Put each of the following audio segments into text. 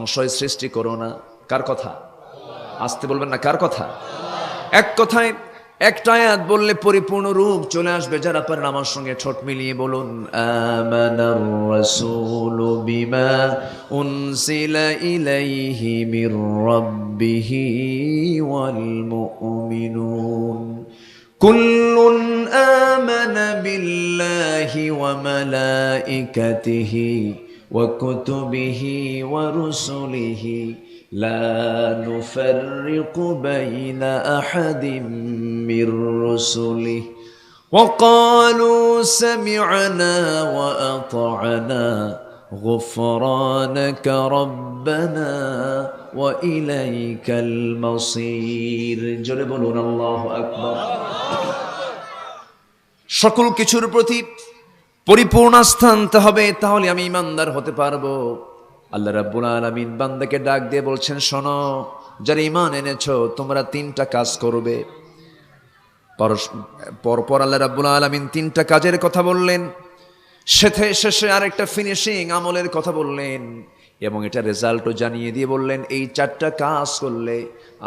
সংশয় সৃষ্টি করো না। কার কথা? আসতে বলবেন না, কার কথা? এক কথায় একটা আয়াত বললে পরিপূর্ণ রূপ চলে আসবে। যারা পারেন আমার সঙ্গে ঠোঁট মিলিয়ে বলুন, আমানার রাসূলু বিমা উনসিলা ইলাইহি মির রাব্বিহি ওয়াল মুমিনুন কুল্লুন আমানা বিল্লাহি ওয়া মালাইকাতিহি ওয়া কুতুবিহি ওয়া রুসুলিহি لا نفرق بين أحد من رسله وقالوا سمعنا وأطعنا غفرانك ربنا وإليك المصير জোরে বলুন আল্লাহু আকবার। সকল কিছুর প্রতি পরিপূর্ণ আস্থা আনতে হবে, তাহলে আমি ঈমানদার হতে পারবো। আল্লাহ রাব্বুল আলামিন বান্দাকে ডাক দিয়ে বলছেন, শোনো, যারা ঈমান এনেছো তোমরা তিনটা কাজ করবে। পরপর আল্লাহ রাব্বুল আলামিন তিনটা কাজের কথা বললেন, শেষে আরেকটা ফিনিশিং আমলের কথা বললেন, এবং এটা রেজাল্টও জানিয়ে দিয়ে বললেন, এই চারটা কাজ করলে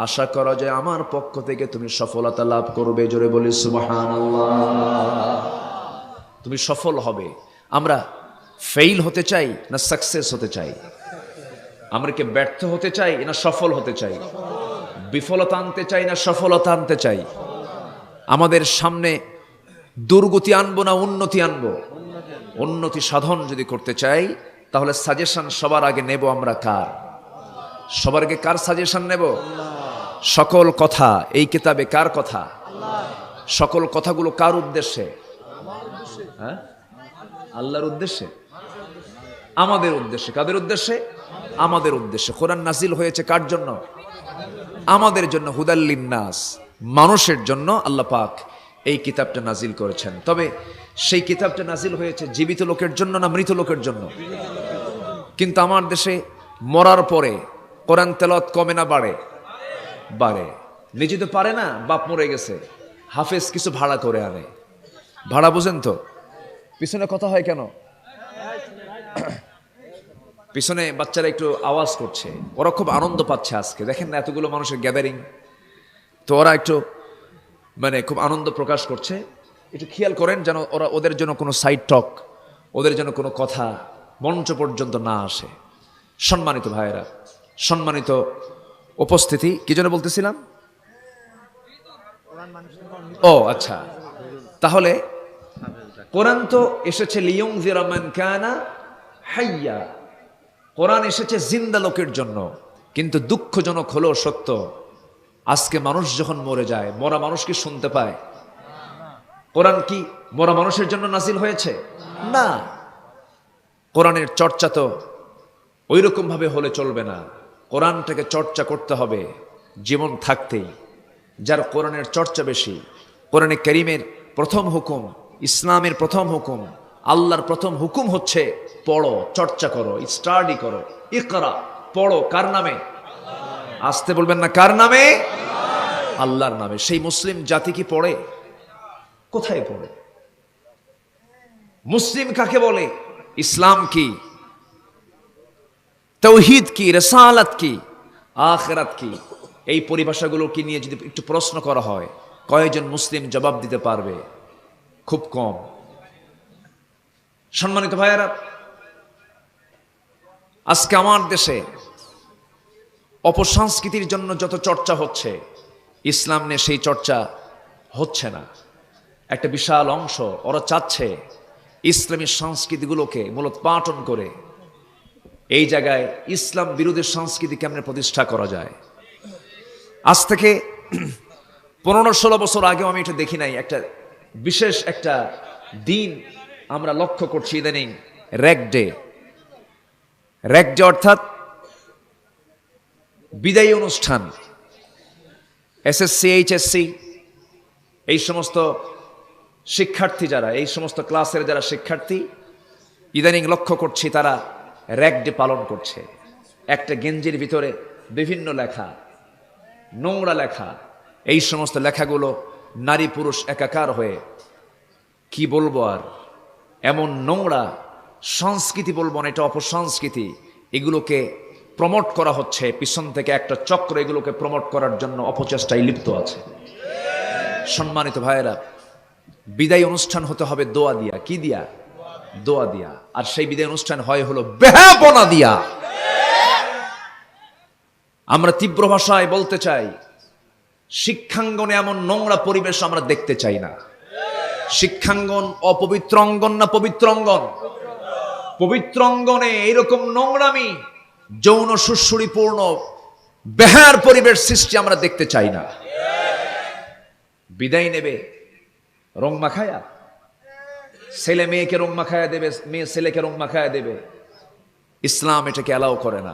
আশা করা যায় আমার পক্ষ থেকে তুমি সফলতা লাভ করবে। জোরে বলি সুবহানাল্লাহ। তুমি সফল হবে। আমরা ফেইল হতে চাই না সাকসেস হতে চাই? আমরা কি ব্যর্থ হতে চাই না সফল হতে চাই? বিফলতা আনতে চাই না সফলতা আনতে চাই? আমাদের সামনে দুর্গতি আনবো না উন্নতি আনবো? উন্নতি সাধন যদি করতে চাই, তাহলে সাজেশন সবার আগে নেব আমরা কার? সবার আগে কার সাজেশন নেব? সকল কথা এই কিতাবে কার কথা? সকল কথাগুলো কার উদ্দেশ্যে? হ্যাঁ, আল্লাহর উদ্দেশ্যে, আমাদের উদ্দেশ্যে। কাদের উদ্দেশ্যে? আমাদের উদ্দেশ্যে। কোরআন নাজিল হয়েছে কার জন্য? আমাদের জন্য। হুদাল লিন্নাস, মানুষের জন্য আল্লাহ পাক এই কিতাবটা নাজিল করেছেন। তবে সেই কিতাবটা নাজিল হয়েছে জীবিত লোকের জন্য না মৃত লোকের জন্য? কিন্তু আমার দেশে মরার পরে কোরআন তেলাওয়াত কমে না বাড়ে? বাড়ে। নিজে তো পারে না, বাপ মরে গেছে, হাফেজ কিছু ভাড়া করে আনে। ভাড়া বুঝেন তো? পিছনে কথা হয় কেন? পিছনে বাচ্চারা একটু আওয়াজ করছে, ওরা খুব আনন্দ পাচ্ছে আজকে। দেখেন না এতগুলো মানুষের গ্যাদারিং, তো ওরা একটু খুব আনন্দ প্রকাশ করছে। একটু খেয়াল করেন যেন ওদের জন্য কোনো সাইড টক, ওদের জন্য কোনো কথা মঞ্চ পর্যন্ত না আসে। সম্মানিত ভাইয়েরা, সম্মানিত উপস্থিতি, কি জন্য বলতেছিলাম? ও আচ্ছা, তাহলে কোরআন তো এসেছে লিয়ুনযিরা মান কানা হাইয়া, কোরআন এসেছে জিন্দা লোকের জন্য। কিন্তু দুঃখজনক হলো সত্য, আজকে মানুষ যখন মরে যায়, মরা মানুষ কি শুনতে পায়? কোরআন কি মরা মানুষের জন্য নাজিল হয়েছে? না। কোরআনের চর্চা তো ওই রকম ভাবে হলে চলবে না। কোরআনটাকে চর্চা করতে হবে জীবন থাকতেই। যার কোরআনের চর্চা বেশি, কোরআনে কারীমের প্রথম হুকুম, ইসলামের প্রথম হুকুম, আল্লাহর প্রথম হুকুম হচ্ছে পড়ো, চর্চা করো, স্টাডি করো। ইকরা, পড়ো। কার নামে? আসতে বলবেন না, কার নামে? আল্লাহর নামে। সেই মুসলিম জাতি কি পড়ে? কোথায় পড়ে? মুসলিম কাকে বলে? ইসলাম কি, তাওহীদ কি, রিসালাত কি, আখিরাত কি, এই পরিভাষাগুলো কি নিয়ে যদি একটু প্রশ্ন করা হয়, কয়জন মুসলিম জবাব দিতে পারবে? খুব কম। সম্মানিত ভাইয়েরা, আজকে আমার দেশে অপসংস্কৃতির জন্য যত চর্চা হচ্ছে, ইসলাম নিয়ে সেই চর্চা হচ্ছে না। একটা বিশাল অংশ ওরা চাচ্ছে ইসলামী সংস্কৃতিগুলোকে মূলোৎপাটন করে এই জায়গায় ইসলাম বিরোধী সংস্কৃতি কেমনে প্রতিষ্ঠা করা যায়। আজ থেকে 15-16 বছর আগেও আমি এটা দেখি নাই। একটা বিশেষ একটা দিন আমরা লক্ষ্য করছি ইদানিং, র্যাগ ডে। র্যাগ ডে অর্থাৎ বিদায়ী অনুষ্ঠান। এসএসসি, এইচএসসি, এই সমস্ত শিক্ষার্থী যারা, এই সমস্ত ক্লাসের যারা শিক্ষার্থী, ইদানিং লক্ষ্য করছি তারা র্যাগ ডে পালন করছে। একটা গেঞ্জির ভিতরে বিভিন্ন লেখা, নোংরা লেখা। এই সমস্ত লেখাগুলো নারী পুরুষ একাকার হয়ে, কি বলবো আর, এমন নোংরা সংস্কৃতি বলবো না, এটা অপসংস্কৃতি। এগুলোকে প্রমোট করা হচ্ছে, পিছন থেকে একটা চক্র এগুলোকে প্রমোট করার জন্য অপচেষ্টায় লিপ্ত আছে। সম্মানিত ভাইয়েরা, বিদায় অনুষ্ঠান হতে হবে দোয়া দিয়া। কি দিয়া? দোয়া দিয়া। আর সেই বিদায় অনুষ্ঠান হলো বেহাপনা দিয়া। আমরা তীব্র ভাষায় বলতে চাই, শিক্ষাঙ্গনে এমন নোংরা পরিবেশ আমরা দেখতে চাই না। শিক্ষাঙ্গন অপবিত্র অঙ্গন না পবিত্র অঙ্গন? পবিত্র অঙ্গনে এরকম নোংরামি, যৌন সুশ্রুরিপূর্ণ বেহার পরিবেশ সৃষ্টি আমরা দেখতে চাই না। বিদায় নেবে রং মাখায়া, ছেলে মেয়েকে রং মাখায়া দেবে, মেয়ে ছেলেকে রং মাখায়া দেবে। ইসলাম এটাকে অ্যালাউ করে না।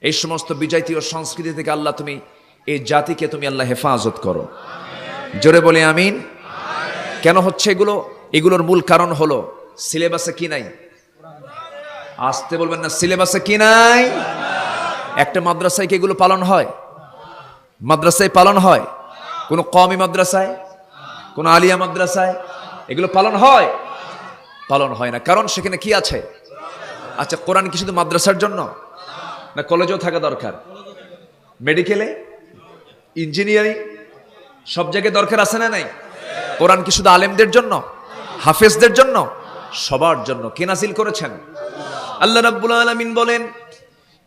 এই সমস্ত বিজাতীয় সংস্কৃতি থেকে আল্লাহ তুমি এই জাতিকে তুমি আল্লাহ হেফাজত করো। জোরে বলে আমিন। কেন হচ্ছে এগুলো? এগুলোর মূল কারণ হলো সিলেবাসে কি নাই? আসতে বলবেন না, সিলেবাসে কি নাই? একটা মাদ্রাসায় কি এগুলো পালন হয়? মাদ্রাসায় পালন হয়? কোন কওমি মাদ্রাসায়, কোন আলিয়া মাদ্রাসায় এগুলো পালন হয়? পালন হয় না। কারণ সেখানে কি আছে? আচ্ছা, কোরআন কি শুধু মাদ্রাসার জন্য না কলেজেও থাকা দরকার? মেডিকেলে, ইঞ্জিনিয়ারিং, সব জায়গায় দরকার আছে না নাই? কোরআন কি শুধু আলেমদের জন্য, হাফেজদের জন্য? সবার জন্য। কে নাযিল করেছেন? আল্লাহ রাব্বুল আলামিন বলেন,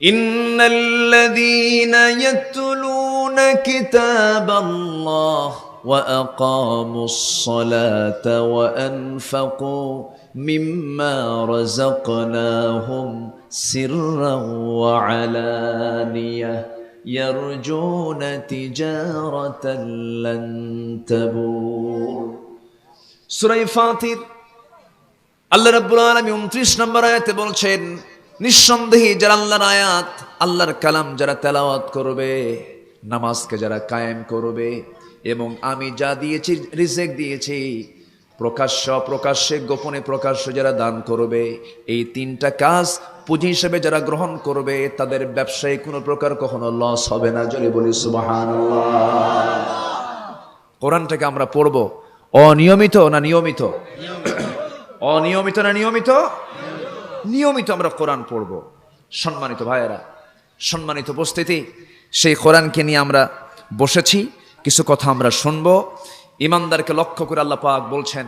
ইন্নাল্লাযীনা ইয়াতলুনা কিতাবাল্লাহ ওয়া আকামুস সালাতা ওয়া আনফাকু মিম্মা রাযাকনাহুম সিররান ওয়া আলানিয়াহ ইয়ারজুনা তিজারাতান লান তাবুর। সূরা ফাতির আল্লাহ রাব্বুল আলামিন 29 নম্বর আয়াতে বলছেন, নিঃসন্দেহে যারা আল্লাহর আয়াত, আল্লাহর কালাম যারা তেলাওয়াত করবে, নামাজকে যারা কায়েম করবে, এবং আমি যা দিয়েছি, রিজিক দিয়েছি, প্রকাশ্য প্রকাশ্যে, গোপনে প্রকাশ্য যারা দান করবে, এই তিনটা কাজ পুঁজি হিসেবে যারা গ্রহণ করবে, তাদের ব্যবসায় কোনো প্রকার কখনো লস হবে না। জোরে বলি সুবহানাল্লাহ। কোরআনটাকে আমরা পড়ব অনিয়মিত না নিয়মিত? অনিয়মিত না নিয়মিত? নিয়মিত আমরা কোরআন পড়ব। সম্মানিত ভাইয়েরা, সম্মানিত উপস্থিতি, সেই কোরআনকে নিয়ে আমরা বসেছি, কিছু কথা আমরা শুনব। ইমানদারকে লক্ষ্য করে আল্লাহ পাক বলছেন,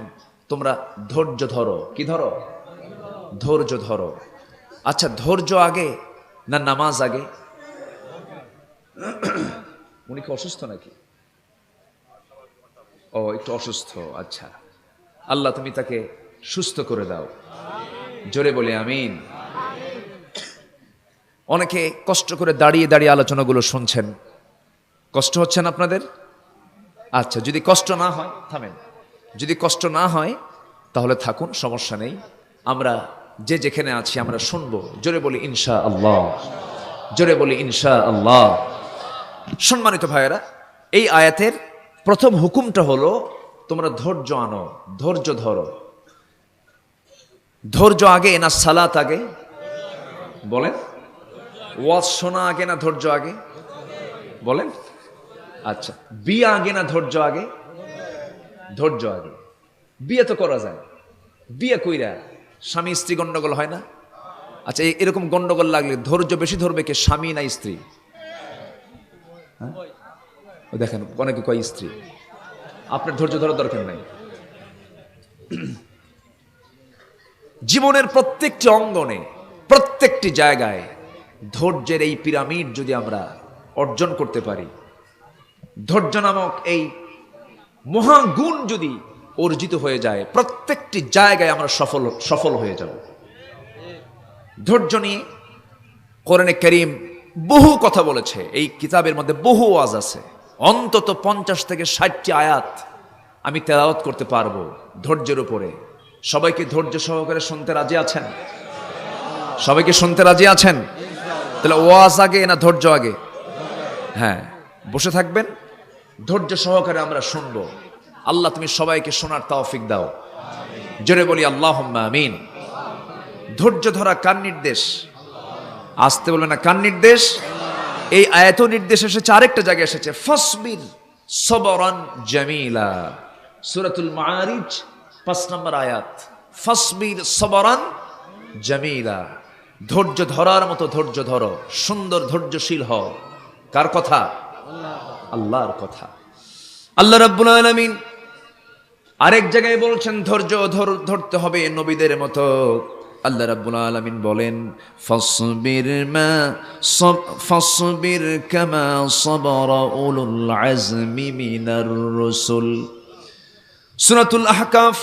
তোমরা ধৈর্য ধরো। কি ধরো? ধৈর্য ধরো। আচ্ছা, ধৈর্য আগে না নামাজ আগে? উনি কি অসুস্থ নাকি? ও, একটু অসুস্থ। আচ্ছা, আল্লাহ তুমি তাকে সুস্থ করে দাও। জোরে বলে আমিন। অনেকে কষ্ট করে দাঁড়িয়ে দাঁড়িয়ে আলোচনাগুলো শুনছেন, কষ্ট হচ্ছে না আপনাদের? আচ্ছা, যদি কষ্ট না হয় থামেন। যদি কষ্ট না হয় তাহলে থাকুন, সমস্যা নেই। আমরা যে যেখানে আছি আমরা শুনবো। জোরে বলি ইনশাআল্লাহ। জোরে বলি ইনশাআল্লাহ। সম্মানিত ভাইয়েরা, এই আয়াতের প্রথম হুকুমটা হলো তোমরা ধৈর্য আনো, ধৈর্য ধরো। ধৈর্য আগে না সালাত আগে? বলেন। ওয়াজ শোনা আগে না ধৈর্য আগে? বলেন। আচ্ছা, বিয়ে আগে না ধৈর্য আগে? ধৈর্য আগে। বিয়ে তো করা যায়, বিয়ে কইরা স্বামী স্ত্রী গন্ডগোল হয় না? আচ্ছা, এরকম গন্ডগোল লাগলে ধৈর্য বেশি ধরবে কে, স্বামী না স্ত্রী? দেখেন অনেকে কয় স্ত্রী। আপনার ধৈর্য ধরার দরকার নাই। জীবনের প্রত্যেকটি অঙ্গনে, প্রত্যেকটি জায়গায় ধৈর্যের এই পিরামিড যদি আমরা অর্জন করতে পারি, ধৈর্য নামক এই মহাগুণ যদি অর্জিত হয়ে যায়, প্রত্যেকটি জায়গায় আমরা সফল হয়ে যাব। ধৈর্য নিয়ে কোরআনে কারীম বহু কথা বলেছে। এই কিতাবের মধ্যে বহু ওয়াজ আছে, অন্তত 50 থেকে 60টি আয়াত আমি তেলাওয়াত করতে পারবো ধৈর্যের উপরে। সবাইকে ধৈর্য সহকারে শুনতে রাজি আছেন? সবাইকে শুনতে রাজি আছেন? তাহলে ওয়াজ আগে না ধৈর্য আগে? হ্যাঁ, বসে থাকবেন, ধৈর্য সহকারে আমরা শুনবো। আল্লাহ তুমি সবাইকে শোনার তৌফিক দাও। জোরে বলি আল্লাহুম্মা আমিন। ধৈর্য ধরা কার নির্দেশ? আসতে বলবে না, কার নির্দেশ? এই আয়াত নির্দেশ এসেছে আরেকটা জায়গায় এসেছে, ফাসবির সবরান জামিলা। সূরাতুল মাআরিজ 5 নম্বর আয়াত, ফাসবির সবরান জামিলা। ধৈর্য ধরার মতো ধৈর্য ধরো, সুন্দর ধৈর্যশীল হও। কার কথা? আল্লাহর কথা। আল্লাহ রাব্বুল আলামিন আরেক জায়গায় বলছেন ধৈর্য ধরতে হবে নবীদের মতো। আল্লাহ রাব্বুল আলামিন বলেন ফাসবির কামা সাবারা উলুল আজমি মিনার রাসূল। সূরাতুল আহকাফ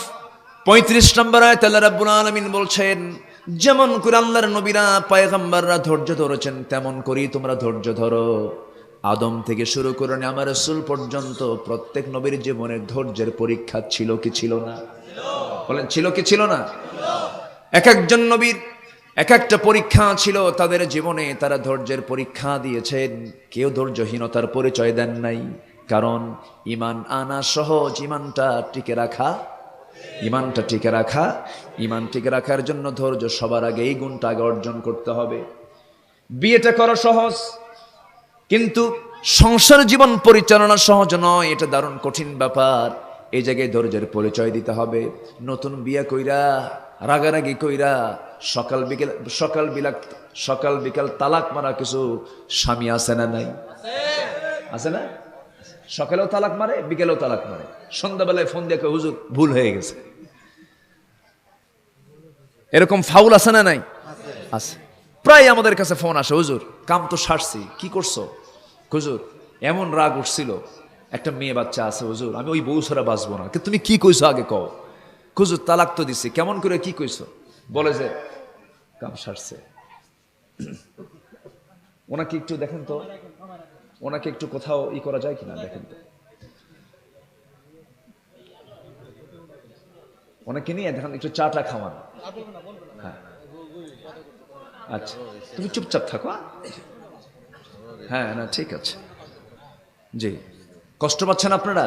35 নম্বর আয়াত আল্লাহ রাব্বুল আলামিন বলছেন যেমন করে আল্লাহর নবীরা পয়গম্বররা ধৈর্য ধরেছেন তেমন করেই তোমরা ধৈর্য ধরো। আদম থেকে শুরু করে আমার রাসূল পর্যন্ত প্রত্যেক নবীর জীবনে ধৈর্যের পরীক্ষা ছিল কি ছিল না? বলেন ছিল কি ছিল না? এক একজন নবীর এক একটা পরীক্ষা ছিল তাদের জীবনে, তারা ধৈর্যের পরীক্ষা দিয়েছেন। কেউ ধৈর্যহীনতার পরিচয় দেন নাই। কারণ ঈমান আনা সহজ, ঈমানটা টিকে রাখার জন্য ধৈর্য সবার আগে, এই গুণটা আগে অর্জন করতে হবে। বিয়েটা করা সহজ, কিন্তু সংসার জীবন পরিচালনা সহজ নয়, এটা দারুণ কঠিন ব্যাপার। এই জায়গায় ধৈর্যের পরিচয় দিতে হবে। নতুন বিয়ে কইরা রাগারাগি কইরা সকাল বিকাল তালাক মারা কিছু স্বামী আছে না নাই? আছে না? সকালেও তালাক মারে, বিকেলেও তালাক মারে, সন্ধ্যাবেলায় ফোন দিয়ে কয় হুজুর ভুল হয়ে গেছে। এরকম ফাউল আছে না নাই? আছে। প্রায় আমাদের কাছে ফোন আসে, হুজুর কাম তো সারছি, কি করছো? হুজুর এমন রাগ উঠছিল, একটা মেয়ে বাচ্চা আছে হুজুর, আমি ওই বউ ছাড়া বাঁচবো না। তুমি কি কইছো আগে কও। হুজুর তালাক তো দিছি। কেমন করে কি কইছো? বলে যে কাম সারছে। ওনাকে একটু দেখেন তো, ওনাকে একটু কোথাও করা যায় কিনা দেখেন তো, ওনাকে নিয়ে দেখেন একটু চাটা খাওয়ান। হ্যাঁ আচ্ছা, তুমি চুপচাপ থাকো। হ্যাঁ না ঠিক আছে। জি, কষ্ট পাচ্ছেন আপনারা?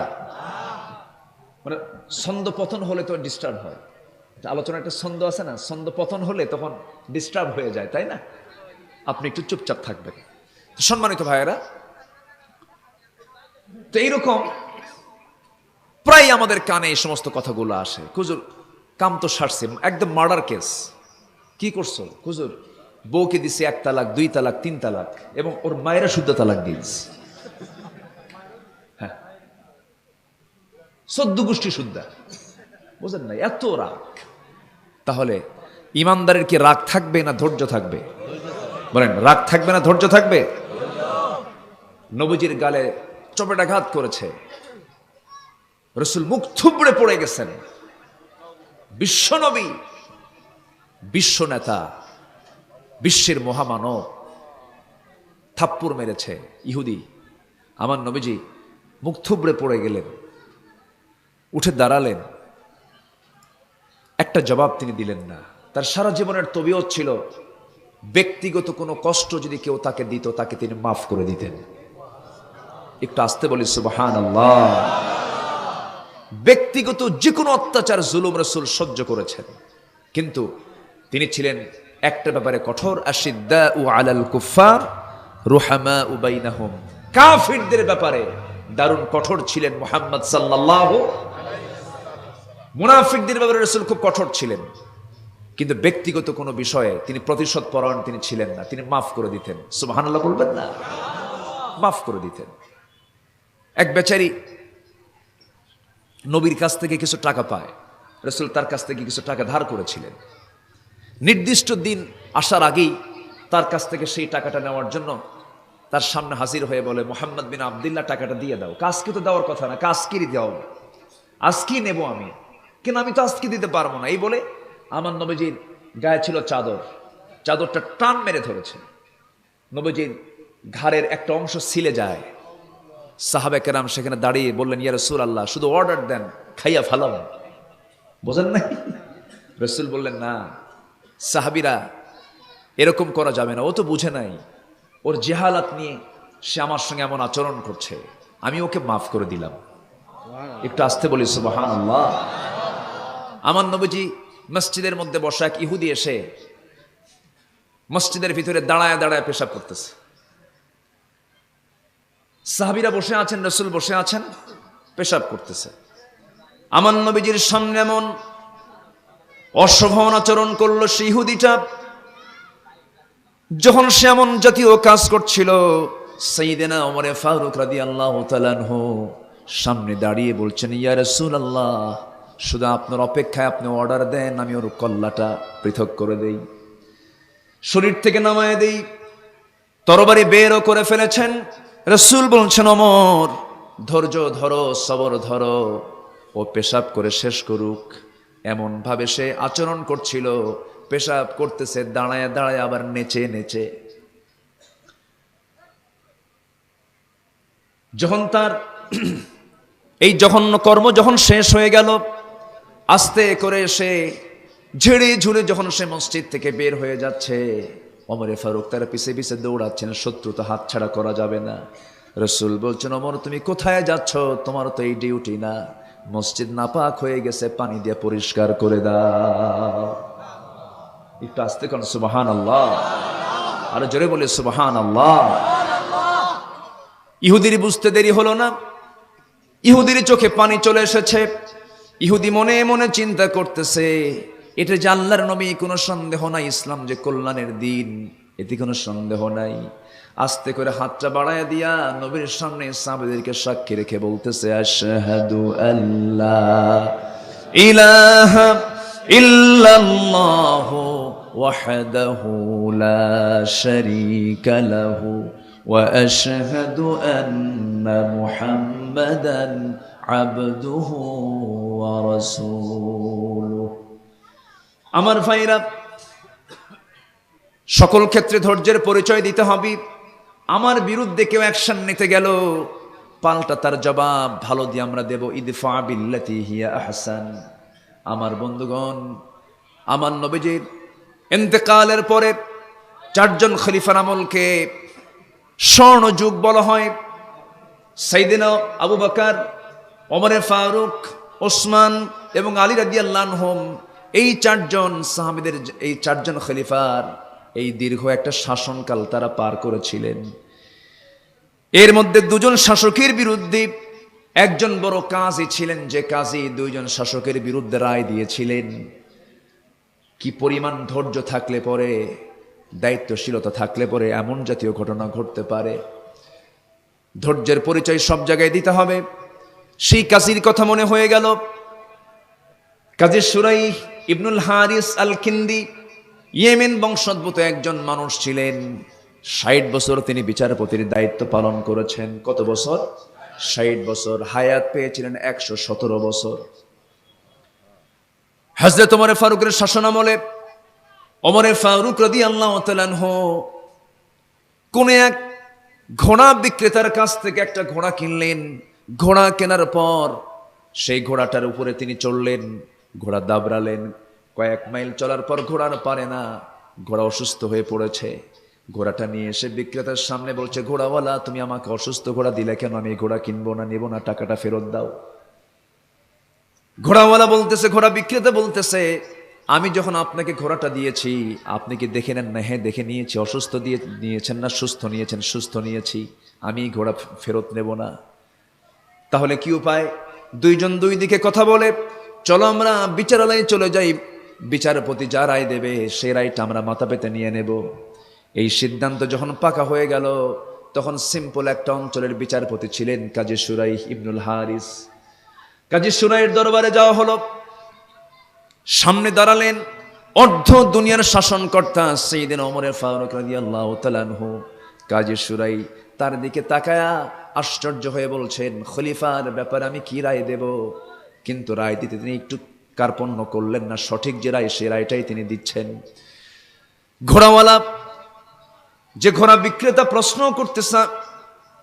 মানে ছন্দ পতন হলে তো ডিস্টার্ব হয়। আলোচনা একটা ছন্দ আছে না, ছন্দ পতন হলে তখন ডিস্টার্ব হয়ে যায়, তাই না? আপনি একটু চুপচাপ থাকবেন। সম্মানিত ভাইয়েরা, তো এইরকম প্রায় আমাদের কানে এই সমস্ত কথাগুলো আসে। হুজুর কাম তো সারছে, একদম মার্ডার কেস। কি করছো? হুজুর বউকে দিছে 1 তালাক 2 তালাক 3 তালাক, এবং ওর মায়েরা শুদ্ধ তালাক দিয়েছে। হ্যাঁ 14 গোষ্ঠী শুদ্ধা, বুঝেন না? এত রাগ। তাহলে ইমানদারের কি রাগ থাকবে না ধৈর্য থাকবে? বলেন রাগ থাকবে না ধৈর্য থাকবে? নবীজির গালে চপেটাঘাত করেছে, রাসূল মুখ থুবড়ে পড়ে গেছেন। বিশ্বনবী, বিশ্ব নেতা, বিশ্বের মহামানব থাপ্পড় মেরেছে ইহুদি। আমার নবীজি মুখ থুবড়ে পড়ে গেলেন, উঠে দাঁড়ালেন, একটা জবাব তিনি দিলেন না। তার সারা জীবনের তবিয়ত ছিল ব্যক্তিগত কোনো কষ্ট যদি কেউ তাকে দিত তাকে তিনি মাফ করে দিতেন। একটু আসতে বলি সুবহানাল্লাহ। ব্যক্তিগত যে কোনো অত্যাচার জুলুম রাসূল সহ্য করেছেন, কিন্তু তিনি ছিলেন একটা ব্যাপারে কঠোর। আশিদ্দাউ আলাল কুফার রুহামাউ বাইনাহুম। কাফিরদের ব্যাপারে দারুণ কঠোর ছিলেন মুহাম্মদ সাল্লাল্লাহু। মুনাফিকদের ব্যাপারে রাসূল খুব কঠোর ছিলেন, কিন্তু ব্যক্তিগত কোনো বিষয়ে তিনি প্রতিশোধ পরায়ণ তিনি ছিলেন না। তিনি মাফ করে দিতেন। সুবহানাল্লাহ বলবেন না? মাফ করে দিতেন। এক বেচারি নবীর কাছ থেকে কিছু টাকা পায়, রাসূল তার কাছ থেকে কিছু টাকা ধার করেছিলেন। নির্দিষ্ট দিন আসার আগেই তার কাছ থেকে সেই টাকাটা নেওয়ার জন্য তার সামনে হাজির হয়ে বলে, মুহাম্মদ বিন আব্দুল্লাহ টাকাটা দিয়ে দাও। কাজকে তো দেওয়ার কথা না, আজকেরই দাও, আজকেই নেব আমি, কিন্তু আমি তো আজকে দিতে পারবো না। এই বলে আমার নবীজির গায়ে ছিল চাদর, চাদরটা টান মেরে ধরেছে, নবীজির ঘাড়ের একটা অংশ ছিলে যায়। সাহাবে কেরাম সেখানে দাঁড়িয়ে বললেন, ইয়া রাসূলুল্লাহ শুধু অর্ডার দেন, খাইয়া ফালাম। বোঝেন নাই? রাসূল বললেন না, সাহাবীরা এরকম করা যাবে না, ও তো বুঝে নাই, ওর জেহালাত নিয়ে সে আমার সঙ্গে এমন আচরণ করছে, আমি ওকে মাফ করে দিলাম। একটু আসতে বলি সুবহানাল্লাহ। আমার নবীজি মসজিদের মধ্যে বসা এক ইহুদি এসে মসজিদের ভিতরে দাঁড়ায় দাঁড়ায় পেশাব করতেছে। সাহাবীরা বসে আছেন, রাসূল বসে আছেন, পেশাব করতেছে। আমার নবীজির সামনে এমন অশোভন আচরণ করলো সেই ইহুদিটা। যখন সে এমন জাতীয় কাজ করছিল, সাইয়েদনা ওমর ফারুক রাদিয়াল্লাহু তাআলা আনহু সামনে দাঁড়িয়ে বলছেন, ইয়া রাসূলুল্লাহ, শুধু আপনার অপেক্ষায় আপনি অর্ডার দেন, আমি ওর কল্লাটা পৃথক করে দেই, শরীর থেকে নামায় দেই। তরবারি বেরও করে ফেলেছেন। রাসূল বলছেন, ওমর ধৈর্য ধরো, সবর ধরো, ও পেশাব করে শেষ করুক। এমন ভাবে সে আচরণ করছিল, পেশাব করতেছে দাঁড়ায় দাঁড়ায়, আবার নেচে নেচে। যখন তার এই জঘন্য কর্ম যখন শেষ হয়ে গেল, আস্তে করে সে ঝেড়ে ঝুড়ে যখন সে মসজিদ থেকে বের হয়ে যাচ্ছে, ওমরে ফারুক তার পিছে পিছে দৌড়াচ্ছেন, শত্রু তো হাত ছাড়া করা যাবে না। রাসূল বলছেন, ওমর তুমি কোথায় যাচ্ছ? তোমার তো এই ডিউটি না, মসজিদ নাপাক হয়ে গেছে, পানি দিয়ে পরিষ্কার করে দাও। একটু আস্তে কোন সুবহানাল্লাহ, আরো জোরে বলে সুবহানাল্লাহ। ইহুদির বুঝতে দেরি হলো না, ইহুদির চোখে পানি চলে এসেছে। ইহুদি মনে মনে চিন্তা করতেছে, এটা যে আল্লাহর নবী, কোনো সন্দেহ নাই, ইসলাম যে কল্যাণের দিন, এতে কোনো সন্দেহ নাই। আস্তে করে হাতটা বাড়ায় দিয়া নবীর সামনে সাহাবাদেরকে সাক্ষী রেখে বলতেছে, আশহাদু আল্লা ইলাহা ইল্লাল্লাহু ওয়াহদাহু লা শারীকা লাহু ওয়া আশহাদু আন্না মুহাম্মাদান আবদুহু ওয়া রাসূলুহু। আমার ভাইরা, সকল ক্ষেত্রে ধৈর্যের পরিচয় দিতে হবে। আমার বিরুদ্ধে কেউ অ্যাকশন নিতে গেল, পাল্টা তার জবাব ভালো দিয়ে আমরা দেব, ইদফা বিল্লাতি হিয়া আহসান। আমার বন্ধুগণ, আমার নবীজির ইন্তেকালের পরে চারজন খলিফার আমলকে স্বর্ণ যুগ বলা হয়। সাইয়েদনা আবু বকর, ওমরে ফারুক, ওসমান এবং আলী রাদিয়াল্লাহু আনহুম, এই চারজন সাহাবীদের, এই চারজন খলিফার এই দীর্ঘ একটা শাসনকাল তারা পার করেছিলেন। এর মধ্যে দুজন শাসকের বিরুদ্ধে একজন বড় কাজী ছিলেন, যে কাজী দুইজন শাসকের বিরুদ্ধে রায় দিয়েছিলেন। কি পরিমাণ ধৈর্য থাকলে পরে, দায়িত্বশীলতা থাকলে পরে এমন জাতীয় ঘটনা ঘটতে পারে। ধৈর্যের পরিচয় সব জায়গায় দিতে হবে। সেই কাজীর কথা মনে হয়ে গেল। কাজী সুরাই ইবনুল হারিস আল কিন্দি ইয়েমেন বংশোদ্ভূত একজন মানুষ ছিলেন। ৬০ বছর তিনি বিচারপতির দায়িত্ব পালন করেছেন। কত বছর? ৬০ বছর। হায়াত পেয়েছিলেন ১১৭ বছর। হযরত ওমর ফারুকের শাসনামলে ওমর ফারুক রাদিয়াল্লাহু তাআলা আনহু কোন এক ঘোড়া বিক্রেতার কাছ থেকে একটা ঘোড়া কিনলেন। ঘোড়া কেনার পর সেই ঘোড়াটার উপরে তিনি চড়লেন, ঘোড়া দাবড়ালেন। কয়েক মাইল চলার পর ঘোড়ার পারে না, ঘোড়া অসুস্থ হয়ে পড়েছে। ঘোড়াটা নিয়ে এসে বিক্রেতার সামনে বলছে, ঘোড়াওয়ালা তুমি আমাকে অসুস্থ ঘোড়া দিলে কেন? আমি ঘোড়া কিনবো না, নেবো না, টাকাটা ফেরত দাও। ঘোড়াওয়ালা বলতেছে, ঘোড়া বিক্রেতা বলতেছে, আমি যখন আপনাকে ঘোড়াটা দিয়েছি আপনি কি দেখে নেন না? হ্যাঁ দেখে নিয়েছি। অসুস্থ দিয়ে নিয়েছেন না সুস্থ নিয়েছেন? সুস্থ নিয়েছি। আমি ঘোড়া ফেরত নেব না। তাহলে কি উপায়? দুইজন দুই দিকে কথা বলে, চলো আমরা বিচারালয়ে চলে যাই, বিচারপতি যা রায় দেবে সেই রায়টা আমরা মাথা পেতে নিয়ে নেব। এই সিদ্ধান্ত যখন পাকা হয়ে গেল, তখন সিম্পল একটা অঞ্চলের বিচারপতি ছিলেন কাজী সুরাই ইবনুল হারিস। কাজী সুরাইয়ের দরবারে যাওয়া হলো। সামনে দাঁড়ালেন অর্ধ দুনিয়ার শাসনকর্তা সাইয়েদনা ওমর ফারুক রাদিয়াল্লাহু তাআলা আনহু। কাজী সুরাই তার দিকে তাকায়া আশ্চর্য হয়ে বলছেন, খলিফার ব্যাপারে আমি কি রায় দেব? কিন্তু রায় দিতে তিনি একটু কার্পণ্য করলেন না। সঠিক যে রায়, সে রায়টাই তিনি দিচ্ছেন। ঘোড়াওয়ালা, যে ঘোড়া বিক্রেতা, প্রশ্ন করতেছে,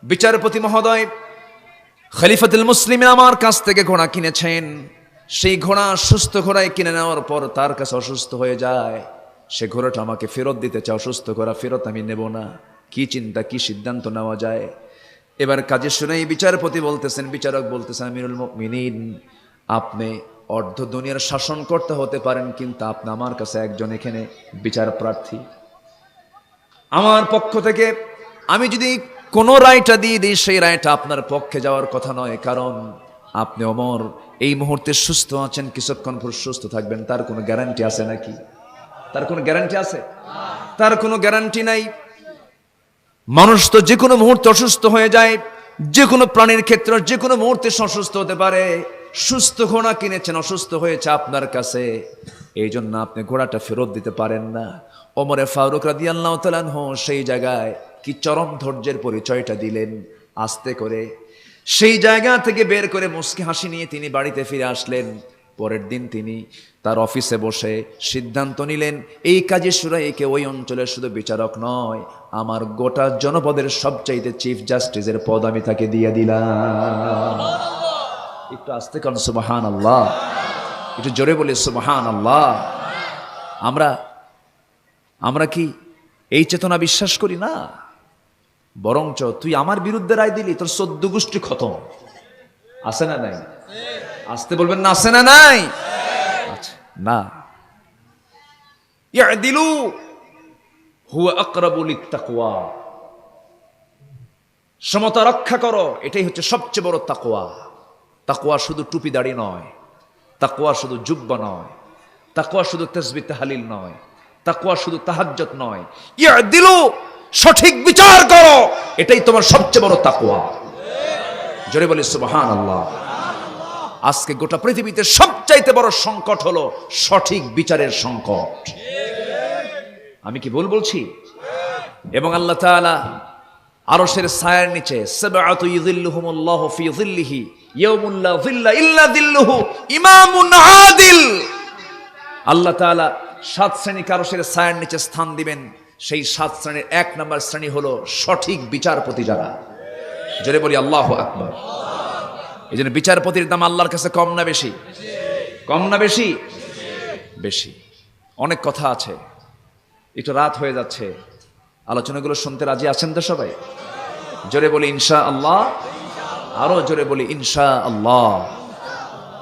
বিচারপতি মহোদয়, খলিফাতুল মুসলিমিন আমার কাছ থেকে ঘোড়া কিনেছেন। সেই ঘোড়া সুস্থ ঘোড়ায় কিনে নেওয়ার পর তার কাছে অসুস্থ হয়ে যায়। সে ঘোড়াটা আমাকে ফেরত দিতে চায়। অসুস্থ ঘোড়া ফেরত আমি নেব না। কি চিন্তা, কি সিদ্ধান্ত নেওয়া যায়? এবার কাজী শুনাই বিচারপতি বলতেছেন, বিচারক বলতেছেন, আমিরুল মুমিনিন, আপনি অর্ধ দুনিয়ার শাসনকর্তা হতে পারেন, কিন্তু আপনি আমার কাছে একজন এখানে বিচার প্রার্থী। আমার পক্ষ থেকে আমি যদি কোনো রায়টা দিয়ে দিই, সেই রায়টা আপনার পক্ষে যাওয়ার কথা নয়। কারণ আপনি ওমর এই মুহূর্তে সুস্থ আছেন, কিছুক্ষণ পর সুস্থ থাকবেন, তার কোনো গ্যারান্টি আছে নাকি? তার কোনো গ্যারান্টি আছে? তার কোনো গ্যারান্টি নাই। মানুষ তো যে কোনো মুহূর্তে অসুস্থ হয়ে যায়, যে কোনো প্রাণীর ক্ষেত্রে যে কোনো মুহূর্তে অসুস্থ হতে পারে। সুস্থ ঘোড়া কিনেছেন, অসুস্থ হয়েছে আপনার কাছে, এই জন্য আপনি ঘোড়াটা ফেরত দিতে পারেন না। ওমরে ফারুক রাদিয়াল্লাহু তাআলা আনহু সেই জায়গায় কি চরম ধৈর্যের পরিচয়টা দিলেন। আস্তে করে সেই জায়গা থেকে বের করে মুস্কি হাসি নিয়ে তিনি বাড়িতে ফিরে আসলেন। পরের দিন তিনি তার অফিসে বসে সিদ্ধান্ত নিলেন, এই কাজী শুরাইকে ওই অঞ্চলের শুধু বিচারক নয়, আমার গোটা জনপদের সবচাইতে চিফ জাস্টিসের পদ আমি তাকে দিয়ে দিলাম। একটু আস্তে কারণ সুবহানাল্লাহ, একটু জোরে বলি সুবহানাল্লাহ। আমরা কি এই চেতনা বিশ্বাস করি না? বরঞ্চ তুই আমার বিরুদ্ধে রায় দিলি, তোর 14 গোষ্ঠী খতম। আছে না নাই? আসতে বলবেন না, আছে না নাই? আচ্ছা না, ইয়াদিলু হুয়া আকরাবু লিত্তাকওয়া, সমতা রক্ষা করো, এটাই হচ্ছে সবচেয়ে বড় তাকওয়া। তাকওয়া শুধু টুপি দাড়ি নয়, তাকওয়া শুধু জুব্বা নয়, তাকওয়া শুধু তাসবিহ তাহলিল নয়, তাকওয়া শুধু তাহাজ্জুদ নয়। ইয়াদিলু, সঠিক বিচার করো, এটাই তোমার সবচেয়ে বড় তাকওয়া। জোরে বলি সুবহানাল্লাহ। আজকে গোটা পৃথিবীতে সবচাইতে বড় সংকট হলো সঠিক বিচারের সংকট। আমি কি ভুল বলছি? এবং আল্লাহ তাআলা আরশের ছায়ার নিচে সাবআতু ইযিল্লুহুমুল্লাহু ফি যিল্লিহি ইয়াউমুল লা যিল্লা ইল্লা যিল্লুহু ইমামুন আদিল। আল্লাহ তাআলা 7 শ্রেণীকে আরশের ছায়ার নিচে স্থান দিবেন। সেই 7 শ্রেণীর 1 নম্বর শ্রেণী হলো সঠিক বিচারপতি যারা। জোরে বলি আল্লাহু আকবার। এই জন্য বিচারপতির দাম আল্লাহর কাছে কম না বেশি? কম না বেশি? বেশি। অনেক কথা আছে, একটু রাত হয়ে যাচ্ছে, আলোচনাগুলো শুনতে রাজি আছেন তো সবাই? জোরে বলি ইনশাআল্লাহ, আরো জোরে বলি ইনশাআল্লাহ।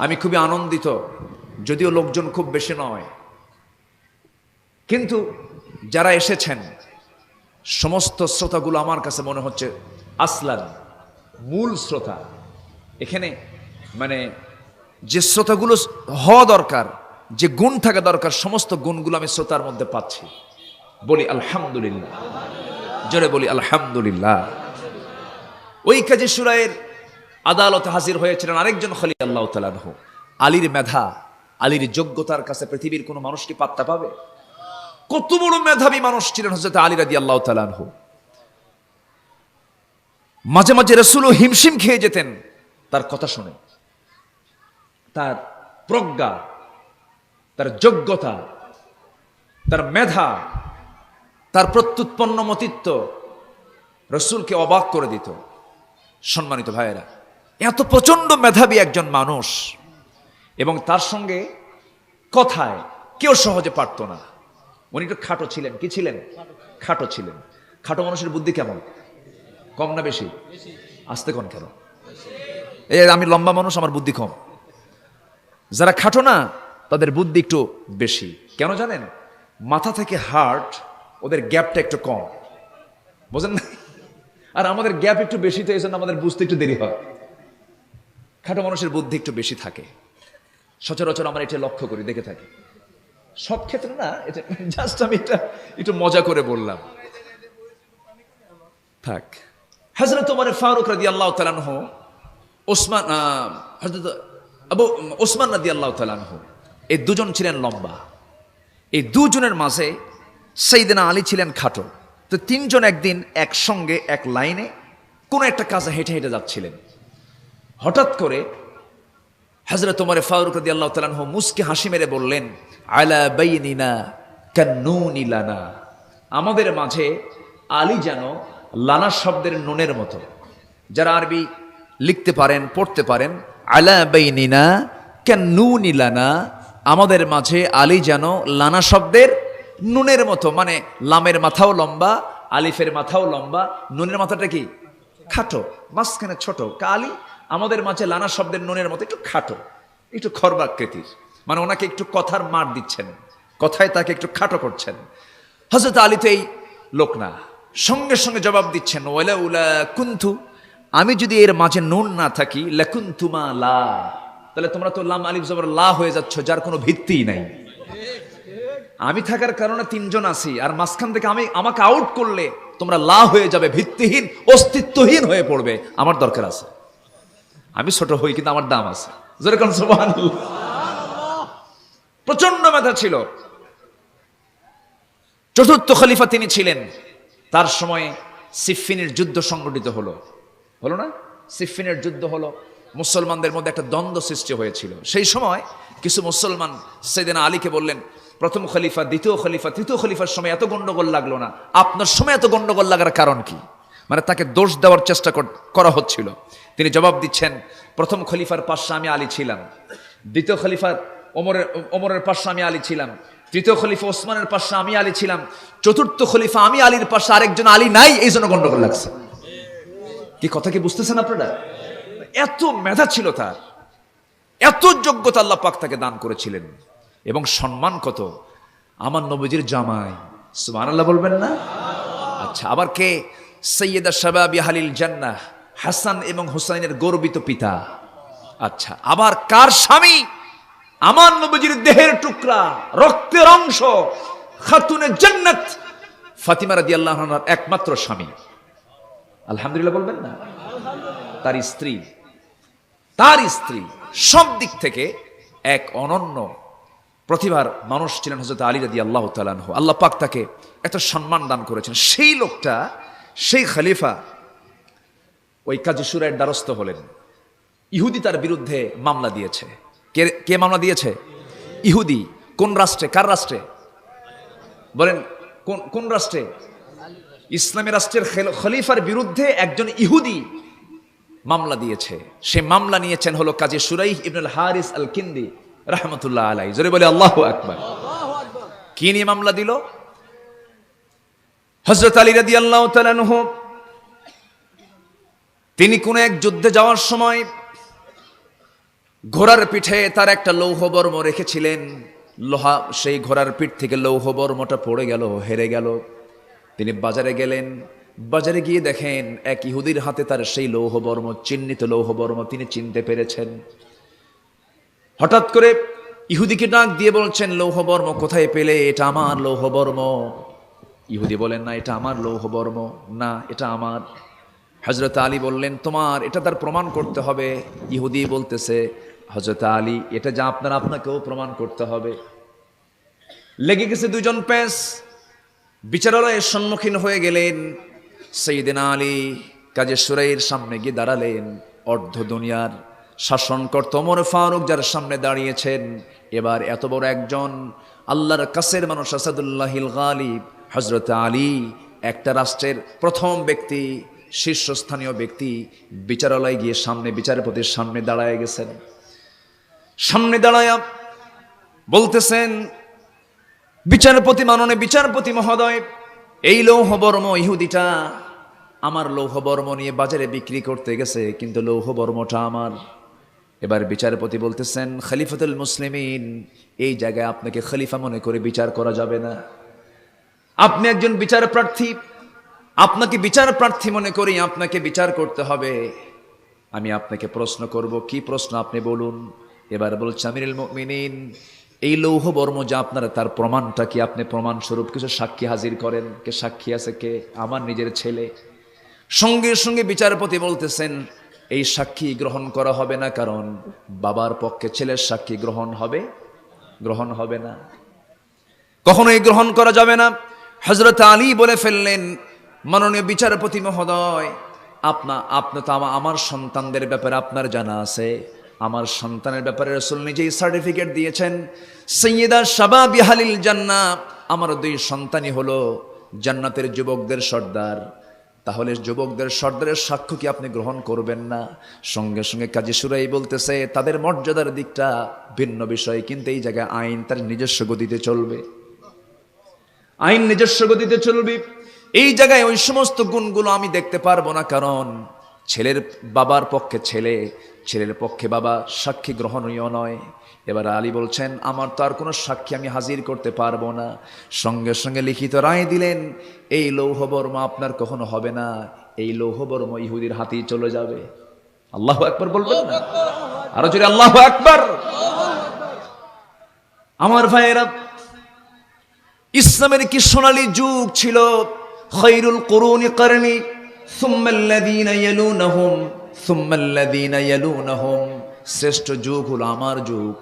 আমি খুবই আনন্দিত, যদিও লোকজন খুব বেশি নয়, কিন্তু যারা এসেছেন সমস্ত শ্রোতাগুলো আমার কাছে মনে হচ্ছে আসলান, মূল শ্রোতা। এখানে মানে যে শ্রোতাগুলো হওয়া দরকার, যে গুণ থাকা দরকার, সমস্ত গুণগুলো আমি শ্রোতার মধ্যে পাচ্ছি। বলি আলহামদুলিল্লাহ, জোরে বলি আলহামদুলিল্লাহ। ওই কাজী শুরাইয়ের আদালতে হাজির হয়েছিলেন আরেকজন খলিল আল্লাহ তাআলা আনহু। আলীর মেধা, আলীর যোগ্যতার কাছে পৃথিবীর কোনো মানুষ কি পাত্তা পাবে? কত বড় মেধাবী মানুষ ছিলেন হযরত আলী রাদিয়াল্লাহু তাআলা আনহু। মাঝে মাঝে রাসূলও হিমশিম খেয়ে যেতেন তার কথা শুনে। তার প্রজ্ঞা, তার যোগ্যতা, তার মেধা, তার প্রত্যুৎপন্ন মতিত্ব রাসূলকে অবাক করে দিত। সম্মানিত ভাইয়েরা, এত প্রচন্ড মেধাবী একজন মানুষ, এবং তার সঙ্গে কথায় কেউ সহজে পারত না। উনি একটু খাটো ছিলেন। কি ছিলেন? খাটো ছিলেন। খাটো মানুষের বুদ্ধি কেমন? কম না বেশি? আসতে কোন কেন? আমি লম্বা মানুষ, আমার বুদ্ধি কম। যারা খাটো না তাদের বুদ্ধি একটু বেশি। কেন জানেন? মাথা থেকে হার্ট ওদের গ্যাপটা একটু কম, বোঝেন না? আর আমাদের গ্যাপ একটু বেশি, তো এই জন্য আমাদের বুঝতে একটু দেরি হয়। খাটো মানুষের বুদ্ধি একটু বেশি থাকে সচরাচর, আমরা এটা লক্ষ্য করি, দেখে থাকি। সব ক্ষেত্রে না, এটা জাস্ট আমি এটা একটু মজা করে বললাম। থাক। হযরত ওমর ফারুক রাদিয়াল্লাহু তাআলা আনহু, হযরত আবু ওসমান রাদিয়াল্লাহু তাআলা আনহু, এই দুজন ছিলেন লম্বা। এই দুজনের মাঝে সাইয়েদনা আলী ছিলেন খাটো। তো তিনজন একদিন একসঙ্গে এক লাইনে কোন একটা কাজে হেঁটে হেঁটে যাচ্ছিলেন। হঠাৎ করে হযরত ওমর ফারুক রাদিয়াল্লাহু তাআলা আনহু মুস্কি হাসি মেরে বললেন, আলা বাইনিনা কান্নুনি লানা, আমাদের মাঝে আলী যেন লানা শব্দের নুনের মতো। যারা আরবি লিখতে পারেন, পড়তে পারেন, আলা বাইনিনা কান্নুনি লানা, আমাদের মাঝে আলী যেন লানা শব্দের নুনের মতো। মানে লামের মাথাও লম্বা, আলিফের মাথাও লম্বা, নুনের মাথাটা কি? খাটো, মাঝখানে ছোট। আলী আমাদের মাঝে লানা শব্দের নুনের মতো, একটু খাটো, একটু খর্বাকৃতির। মানে ওনাকে একটু কথার মার দিচ্ছেন, কথায় তাকে একটু খাটো করছেন। হযরত আলী তো এই লোক না, সঙ্গে সঙ্গে জবাব দিচ্ছেন, ওয়ালাউলা কুনতু, আমি যদি এর মাঝে নুন না থাকি, লাকুনতুমা লা, তাহলে তোমরা তো লাম আলিফ জবর লা হয়ে যাচ্ছ, যার কোনো ভিত্তিই নাই। আমি থাকার কারণে তিনজন আছি, আর মাঝখান থেকে আমাকে আউট করলে তোমরা লা হয়ে যাবে, ভিত্তিহীন অস্তিত্বহীন হয়ে পড়বে। আমার দরকার আছে, আমি ছোট হই কিন্তু আমার দাম আছে। যেরকম সুবহানাল্লাহ। প্রচন্ড মেধা ছিল। চতুর্থ খলিফা তিনি ছিলেন। তার সময়ে সিফফিনের যুদ্ধ সংগঠিত হলো না? সিফফিনের যুদ্ধ হলো, মুসলমানদের মধ্যে একটা দ্বন্দ্ব সৃষ্টি হয়েছিল। সেই সময় কিছু মুসলমান সাইয়েদনা আলীকে বললেন, প্রথম খলিফা, দ্বিতীয় খলিফা, তৃতীয় খলিফার সময় এত গন্ডগোল লাগলো না, আপনার সময় এত গন্ডগোল লাগার কারণ কি? মানে তাকে দোষ দেওয়ার চেষ্টা করা হচ্ছিল। তিনি জবাব দিচ্ছেন, প্রথম খলিফার পাশে আমি আলী ছিলাম, দ্বিতীয় খলিফার ওমরের পাশে আমি আলী ছিলাম, তৃতীয় খলিফা ওসমানের পাশে আমি আলী ছিলাম, চতুর্থ খলিফা আমি আলীর পাশে আরেকজন আলী নাই, এই জন্য গন্ডগোল লাগছে। কি কথা কি বুঝতেছেন আপনারা? এত মেধা ছিল তার, এত যোগ্যতা আল্লাহ পাক তাকে দান করেছিলেন। এবং সম্মান কত, আমার নবীজির জামাই, সুবহানাল্লাহ বলবেন না? আচ্ছা, আবার কে? সাইয়্যিদা শাবাবি আহলিল জান্নাহ, হাসান এবং হুসাইনের গর্বিত পিতা। আচ্ছা, আবার কার স্বামী? আমার নবীজির দেহের টুকরা, রক্তের অংশ, খাতুনে জান্নাত ফাতিমা রাদিয়াল্লাহু আনহার একমাত্র স্বামী। আলহামদুলিল্লাহ বলবেন না? তার স্ত্রী সব দিক থেকে এক অনন্য প্রতিভার মানুষ ছিলেন হযরত আলী রাদিয়াল্লাহু তাআলা আনহু। আল্লাহ পাক তাকে এত সম্মান দান করেছেন। সেই লোকটা, সেই খলিফা ওই কাজী শুরাইয়ের দ্বারস্থ হলেন। ইহুদি তার বিরুদ্ধে মামলা দিয়েছে। কে মামলা দিয়েছে? ইহুদি। কোন রাষ্ট্রে? কার রাষ্ট্রে বলেন? কোন রাষ্ট্রে? ইসলামী রাষ্ট্রের খলিফার বিরুদ্ধে একজন ইহুদি মামলা দিয়েছে। সে মামলা নিয়েছেন হলো কাজী শুরাইহ ইবনুল হারিস আল কিন্দি রাহমাতুল্লাহ আলাইহি। জোরে বলে আল্লাহু আকবার। কি নিয়ে মামলা দিল? হযরত আলী রাদিয়াল্লাহু তাআলা আনহু তিনি কোন এক যুদ্ধে যাওয়ার সময় ঘোড়ার পিঠে তার একটা লৌহ বর্ম রেখেছিলেন। লোহা, সেই ঘোড়ার পিঠ থেকে লৌহ বর্মটা পড়ে গেল, হেরে গেল। তিনি বাজারে গেলেন, বাজারে গিয়ে দেখেন এক ইহুদির হাতে তার সেই লৌহ বর্ম, চিহ্নিত লৌহ বর্ম তিনি চিনতে পেরেছেন। হঠাৎ করে ইহুদিকে ডাক দিয়ে বলছেন, লৌহ বর্ম কোথায় পেলে? এটা আমার লৌহ বর্ম। ইহুদি বলেন, না এটা আমার লৌহ বর্ম না, এটা আমার। হযরত আলী বললেন, তোমার এটা তার প্রমাণ করতে হবে। ইহুদি বলতেছে, হযরত আলী এটা যা আপনাকেও প্রমাণ করতে হবে। লেগে গেছে দুজন পেশ। বিচারালয়ের সম্মুখীন হয়ে গেলেন। সাইয়েদনা আলী কাজী শুরাইয়ের সামনে গিয়ে দাঁড়ালেন। অর্ধ দুনিয়ার শাসনকর্তা ওমর ফারুক যার সামনে দাঁড়িয়েছেন, এবার এত বড় একজন আল্লাহর কাছের মানুষ আসাদুল্লাহিল গালিব হযরত আলী, একটা রাষ্ট্রের প্রথম ব্যক্তি, শীর্ষস্থানীয় ব্যক্তি, বিচারালয়ে গিয়ে সামনে বিচারপতির সামনে দাঁড়ায় গেছেন। সামনে দাঁড়ায়া বলতেছেন, বিচারপতি, মাননীয় বিচারপতি মহোদয়, এই লৌহ বর্ম ইহুদিটা আমার লৌহ বর্ম নিয়ে বাজারে বিক্রি করতে গেছে, কিন্তু লৌহ বর্মটা আমার। এবার বিচারপতি বলতেছেন, খলিফাতুল মুসলিমিন, এই জায়গায় আপনাকে খলিফা মনে করে বিচার করা যাবে না। আপনি একজন বিচার প্রার্থী, আপনাকে বিচার প্রার্থী মনে করি আপনাকে বিচার করতে হবে। আমি আপনাকে প্রশ্ন করব, কি প্রশ্ন আপনি বলুন। এবার বলছে, আমিরুল মুমিনিন, এই লৌহ বর্ম যা আপনারা, তার প্রমাণটা কি? আপনি প্রমাণ স্বরূপ কিছু সাক্ষী হাজির করেন। কে সাক্ষী আছে? কে? আমার নিজের ছেলে। সঙ্গে সঙ্গে বিচারপতি বলতেছেন, এই সাক্ষী গ্রহণ করা হবে না, কারণ বাবার পক্ষে ছেলের সাক্ষী গ্রহণ হবে না, কখনোই গ্রহণ করা যাবে না। হযরত আলী বলে ফেললেন, মাননীয় বিচারপতি মহোদয়, আপনি তো আমার সন্তানদের ব্যাপারে আপনার জানা আছে। আমার সন্তানের ব্যাপারে রাসূল নিজেই সার্টিফিকেট দিয়েছেন, সাইয়্যিদা শাবাবি আহলিল জান্নাহ, আমার দুই সন্তানই হলো জান্নাতের যুবকদের সর্দার। তাহলে যুবকদের সর্দারের সাক্ষ্য কি আপনি গ্রহণ করবেন না? সঙ্গে সঙ্গে কাজী শুরাই বলতেছে, তাদের মর্যাদার দিকটা ভিন্ন বিষয়, কিন্তু এই জায়গায় আইন তার নিজস্ব গতিতে চলবে। আইন নিজস্ব গতিতে চলবে। এই জায়গায় ওই সমস্ত গুণগুলো আমি দেখতে পারবো না, কারণ ছেলের বাবার পক্ষে ছেলে, ছেলের পক্ষে বাবা সাক্ষী গ্রহণীয় নয়। এবার আলী বলছেন, আমার তো আর কোনো সাক্ষী আমি হাজির করতে পারবো না। সঙ্গে সঙ্গে লিখিত রায় দিলেন, এই লৌহ বর্ম আপনার কখনো হবে না, এই লৌহ বর্ম ইহুদির হাতেই চলে যাবে। আল্লাহু আকবার বলবেন না? আরো জোরে আল্লাহু আকবার। আমার ভাইয়েরা, ইসলামের কি সোনালী যুগ ছিল। খায়রুল কুরুনি করনি, সুম্মাল্লাযীনা ইয়ালুনাহুম সুম্মাল্লাযীনা ইয়ালুনাহুম, শ্রেষ্ঠ যুগ হলো আমার যুগ।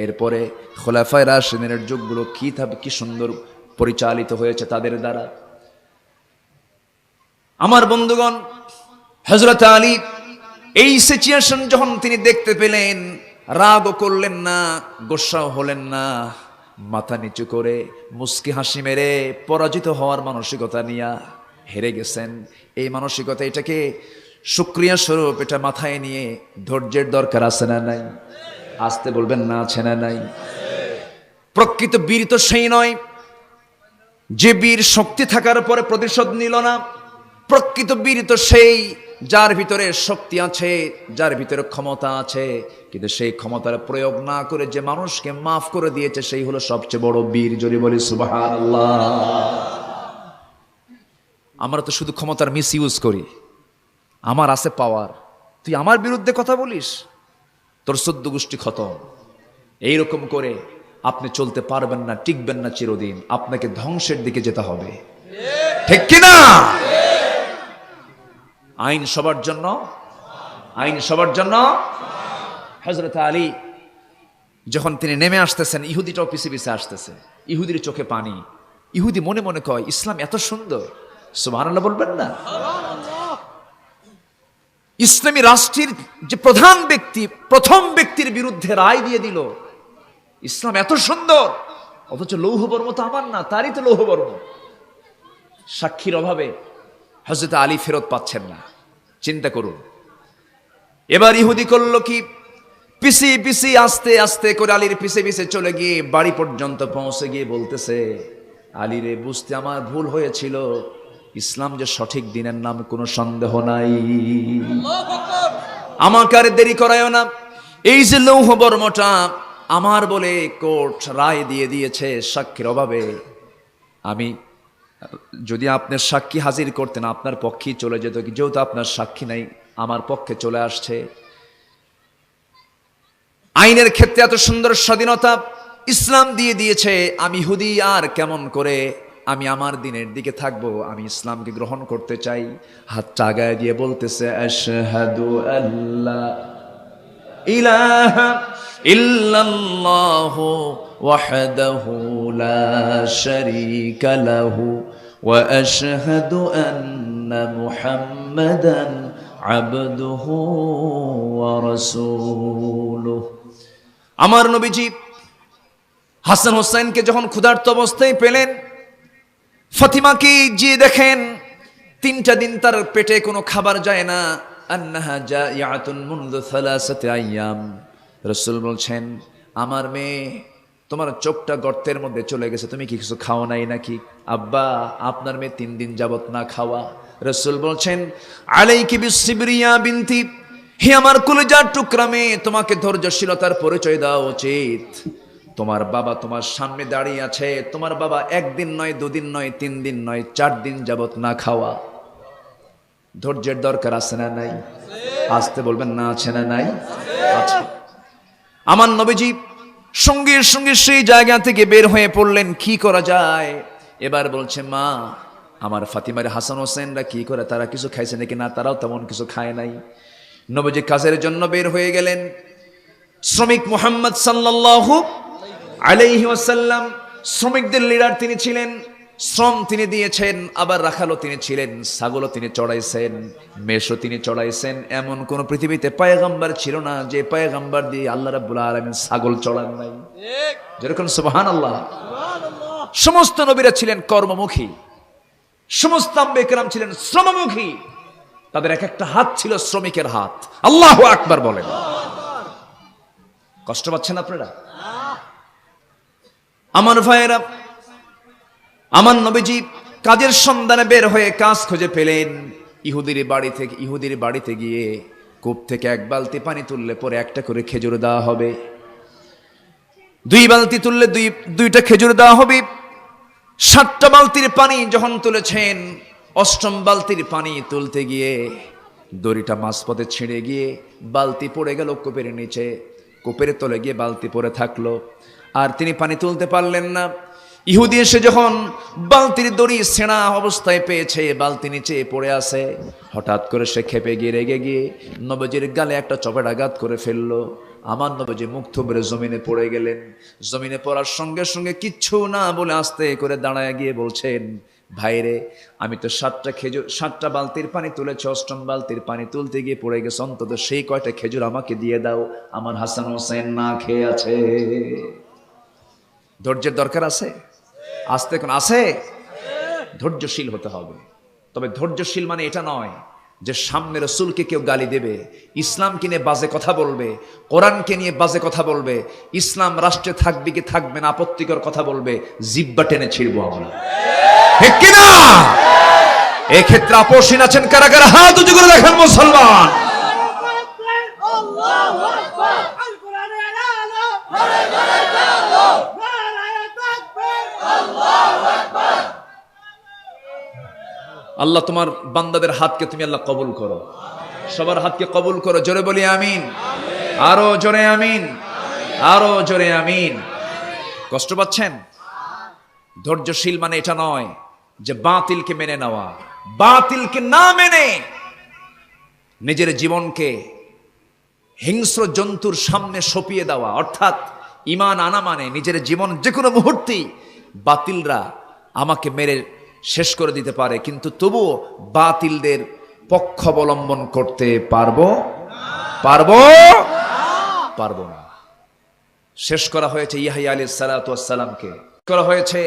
এরপরে খোলাফায়ে রাশিদিনের যুগগুলো কি সুন্দর পরিচালিত হয়েছে তাদের দ্বারা। আমার বন্ধুগণ, হযরত আলী এই সিচুয়েশন যখন তিনি দেখতে পেলেন, রাগও করলেন না, গোসাও হলেন না, মাথা নিচু করে মুস্কি হাসি মেরে পরাজিত হওয়ার মানসিকতা নিয়ে হেরে গেছেন। এই মানসিকতা, এটাকে শুকরিয়া স্বরূপ এটা মাথায় নিয়ে ধৈর্যের দরকার আছে না নাই? আসতে বলবেন না, আছে না নাই? প্রকৃত বীর তো সেই নয় যে বীর শক্তি থাকার পরে প্রতিশোধ নিল না। প্রকৃত বীর তো সেই যার ভিতরে শক্তি আছে, যার ভিতরে ক্ষমতা আছে, কিন্তু সেই ক্ষমতার প্রয়োগ না করে যে মানুষকে মাফ করে দিয়েছে, সেই হলো সবচেয়ে বড় বীর। যদি বলি সুবহানাল্লাহ। আমরা তো শুধু ক্ষমতার মিস ইউজ করি। আমার আছে পাওয়ার, তুই আমার বিরুদ্ধে কথা বলিস, তোর 14 গোষ্ঠী খতম। এইরকম করে আপনি চলতে পারবেন না, টিকবেন না চিরদিন। আপনাকে ধ্বংসের দিকে যেতে হবে, ঠিক কিনা? আইন সবার জন্য, আইন সবার জন্য। হযরত আলী যখন তিনি নেমে আসতেছেন, ইহুদিটাও পিছে পিছে আসতেছে। ইহুদির চোখে পানি। ইহুদি মনে মনে কয়, ইসলাম এত সুন্দর। সুবহানাল্লাহ বলবেন না? ইসলামী রাষ্ট্রের যে প্রধান ব্যক্তি, প্রথম ব্যক্তির বিরুদ্ধে রায় দিয়ে দিল, ইসলাম এত সুন্দর, অথচ লৌহবর্ম তো আমার না, তারই তো লৌহবর্ম। সাক্ষীর অভাবে হযরত আলী ফেরত পাচ্ছেন না। চিন্তা করুন। এবার ইহুদি করল কি, পিছিয়ে পিছিয়ে আস্তে আস্তে করে আলীর পিছে পিছে চলে গিয়ে বাড়ি পর্যন্ত পৌঁছে গিয়ে বলতেছে, আলী রে, বুঝতে আমার ভুল হয়েছিল, ইসলাম যে সঠিক দিনের নাম কোনো সন্দেহ নাই, আমাকে আর দেরি করায়ও না। এই যে লৌহবর্মটা আমার বলে কোর্ট রায় দিয়ে দিয়েছে সাক্ষীর অভাবে, আমি যদি আপনার সাক্ষী হাজির করতেন আপনার পক্ষেই চলে যেত, যেহেতু আপনার সাক্ষী নাই আমার পক্ষে চলে আসছে। আইনের ক্ষেত্রে এত সুন্দর স্বাধীনতা ইসলাম দিয়ে দিয়েছে, আমি ইহুদি আর কেমন করে আমি আমার দিনের দিকে থাকবো? আমি ইসলামকে গ্রহণ করতে চাই। হাতটা আগায় দিয়ে বলতেছে, আশহাদু আল্লা ইলাহা ইল্লাল্লাহু ওয়াহদাহু লা শারীকা লাহু ওয়া আশহাদু আন্না মুহাম্মাদান আবদুহু ওয়া রাসূলুহু। আমার নবীজি হাসান হোসেনকে যখন ক্ষুধার্ত অবস্থায় পেলেন, ফাতিমাকে যে দেখেন 3টা দিন তার পেটে কোনো খাবার যায় না। আন্নাহা জাইআতুন মুনযু 3 আইয়াম। রাসূল বলছেন, আমার মেয়ে, তোমার চোখটা গর্তের মধ্যে চলে গেছে, তুমি কি কিছু খাও নাই নাকি? আব্বা, আপনার মেয়ে 3 দিন যাবত না খাওয়া। রাসূল বলছেন, আলাইকি বিসসিবরি ইয়া বিনতি, হে আমার কলিজার টুকরা মেয়ে, তোমাকে ধৈর্যশীলতার পরিচয় দেওয়া উচিত। তোমার বাবা তোমার সামনে দাঁড়িয়ে আছে, তোমার বাবা 1 দিন নয়, 2 দিন নয়, 3 দিন নয়, 4 দিন যাবত না খাওয়া। ধৈর্যের দরকার আছে না নাই? আসতে বলবেন না, আছে না নাই? আছে। আমার নবীজি সঙ্গে সঙ্গে সেই জায়গা থেকে বের হয়ে পড়লেন, কি করা যায়। এবার বলছে, মা, আমার ফাতিমার হাসান হোসেনরা কি করে, তারা কিছু খাইছে নাকি? না, তারাও তেমন কিছু খায় নাই। নবীজি কাজের জন্য বের হয়ে গেলেন। শ্রমিক মুহাম্মদ সাল্লাল্লাহু আলাইহি ওয়াসাল্লাম শ্রমিকদের লিডার তিনি ছিলেন। শ্রম তিনি দিয়েছেন, আবার রাখালও তিনি ছিলেন, ছাগলও তিনি চড়াইছেন, মেষও তিনি চড়াইছেন। এমন কোন পৃথিবীতে পয়গম্বর ছিল না যে পয়গম্বর দিয়ে আল্লাহ রাব্বুল আলামিন ছাগল চড়ান নাই। যেরকম সুবহানাল্লাহ। সমস্ত নবীরা ছিলেন কর্মমুখী, সমস্ত আম্বিয়া কেরাম ছিলেন শ্রমমুখী। তাদের এক একটা হাত ছিল শ্রমিকের হাত। আল্লাহু আকবার বলেন। কষ্ট পাচ্ছেন আপনারা? আমার ভাইয়েরা, আমার নবীজি কাজের সন্ধানে বের হয়ে কাজ খুঁজে পেলেন। ইহুদির বাড়িতে গিয়ে কূপ থেকে 1 বালতি পানি তুললে পরে 1টা করে খেজুর দেওয়া হবে, 2 বালতি তুললে 2টা খেজুর দেওয়া হবে। 7টা বালতির পানি যখন তুলেছেন, 8ম বালতির পানি তুলতে গিয়ে দড়িটা মাঝপথে ছিঁড়ে গিয়ে বালতি পড়ে গেল কূপের নিচে। কূপের তলে গিয়ে বালতি পড়ে থাকলো, আর তিনি পানি তুলতে পারলেন না। ইহুদি এসে যখন বালতির দড়ি ছেঁড়া অবস্থায় পেয়েছে, বালতি নিচে পড়ে আছে, হঠাৎ করে সে খেপে গিয়ে রেগে গিয়ে নবীজির গালে একটা চপেটাঘাত করে ফেললো। আমার নবীজি মুখ থুবড়ে জমিনে পড়ে গেলেন। জমিনে পড়ার সঙ্গে সঙ্গে কিচ্ছু না বলে আস্তে করে দাঁড়ায় গিয়ে বলছেন, ভাইরে, আমি তো 7টা বালতির পানি তুলেছি, 8ম বালতির পানি তুলতে গিয়ে পড়ে গেছে, অন্তত সেই কয়টা খেজুর আমাকে দিয়ে দাও, আমার হাসান হোসেন না খেয়ে আছে। ধৈর্যের দরকার আছে, আসতে কোন আছে, ধৈর্যশীল হতে হবে। তবে ধৈর্যশীল মানে এটা নয় যে সামনে রাসূলকে কেউ গালি দেবে, ইসলামকে নিয়ে বাজে কথা বলবে, কোরআনকে নিয়ে বাজে কথা বলবে, ইসলাম রাষ্ট্রে থাকবে কি থাকবে না আপত্তিকর কথা বলবে, জিব্বা টেনে ছিড়বো আমরা, ঠিক কিনা? এক্ষেত্রে আপোষহীন আছেন কারা কারা? হাত উঁচু করে দেখেন মুসলমান। আল্লাহ তোমার বান্দাদের হাতকে তুমি আল্লাহ কবুল করো, সবার হাতকে কবুল করো। জোরে বলি আমিন, আরো জোরে আমিন, আরো জোরে আমিন। কষ্ট পাচ্ছেন? ধৈর্যশীল মানে এটা নয় যে বাতিলকে মেনে নেওয়া, বাতিলকে না মেনে নিজের জীবনকে হিংস্র জন্তুর সামনে সঁপিয়ে দেওয়া, অর্থাৎ ঈমান আনা মানে নিজের জীবন যে কোনো মুহূর্তেই বাতিলরা আমাকে মেরে শেষ করে দিতে পারে, কিন্তু তবুও বাতিলদের পক্ষ অবলম্বন করতে পারবো না। শেষ করা হয়েছে ইয়াহইয়া আলাইহিস সালাতু ওয়াস সালামকে, করা হয়েছে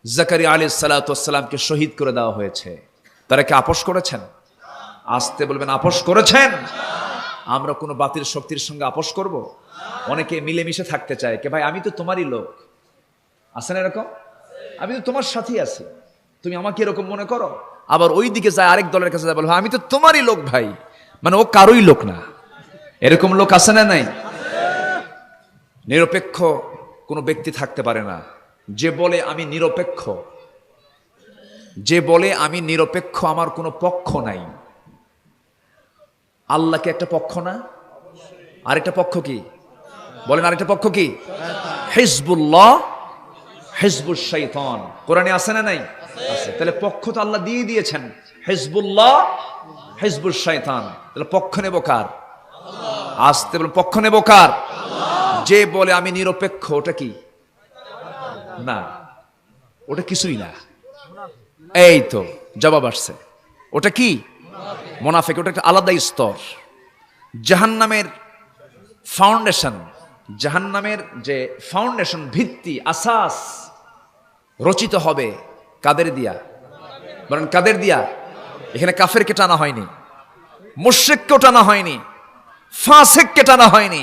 জাকারিয়া আলাইহিস সালাতু ওয়াস সালামকে শহীদ করে দেওয়া হয়েছে। তারা কি আপোষ করেছেন? আসতে বলবেন, আপোষ করেছেন? আমরা কোনো বাতিল শক্তির সঙ্গে আপোষ করব? অনেকে মিলেমিশে থাকতে চায়, কে ভাই আমি তো তোমারই লোক, আছে না এরকম? আমি তো তোমার সাথেই আছি, তুমি আমাকে এরকম মনে করো। আবার ওই দিকে যায় আরেক দলের কাছে যায়, বলো আমি তো তোমারই লোক ভাই, মানে ও কারোই লোক না। এরকম লোক আছে না নাই? নিরপেক্ষ কোনো ব্যক্তি থাকতে পারে না। যে বলে আমি নিরপেক্ষ, যে বলে আমি নিরপেক্ষ, আমার কোনো পক্ষ নাই। আল্লাহকে একটা পক্ষ না? আরেকটা পক্ষ কি বলেন? আরেকটা পক্ষ কি? হিজবুল্লাহ, হিজবুশ শাইতান। কোরআনে আছে না নাই? আছে। তাহলে পক্ষ তো আল্লাহ দিয়ে দিয়েছেন, হিজবুল্লাহ, হিজবুশ শাইতান। তাহলে পক্ষ নেব কার? আসতে বলেন, পক্ষ নেব কার? যে বলে আমি নিরপেক্ষ, ওটা কি? না, ওটা কিছুই না। এই তো জবাব আসছে, ওটা কি? মুনাফিক। ওটা একটা আলাদা স্তর। জাহান্নামের ফাউন্ডেশন, জাহান্নামের যে ফাউন্ডেশন, ভিত্তি, আসাস রচিত হবে কাদের দিয়া? বলেন কাদের দিয়া? এখানে কাফেরকে টানা হয়নি, মুশরিককেও টানা হয়নি, ফাসিককে টানা হয়নি,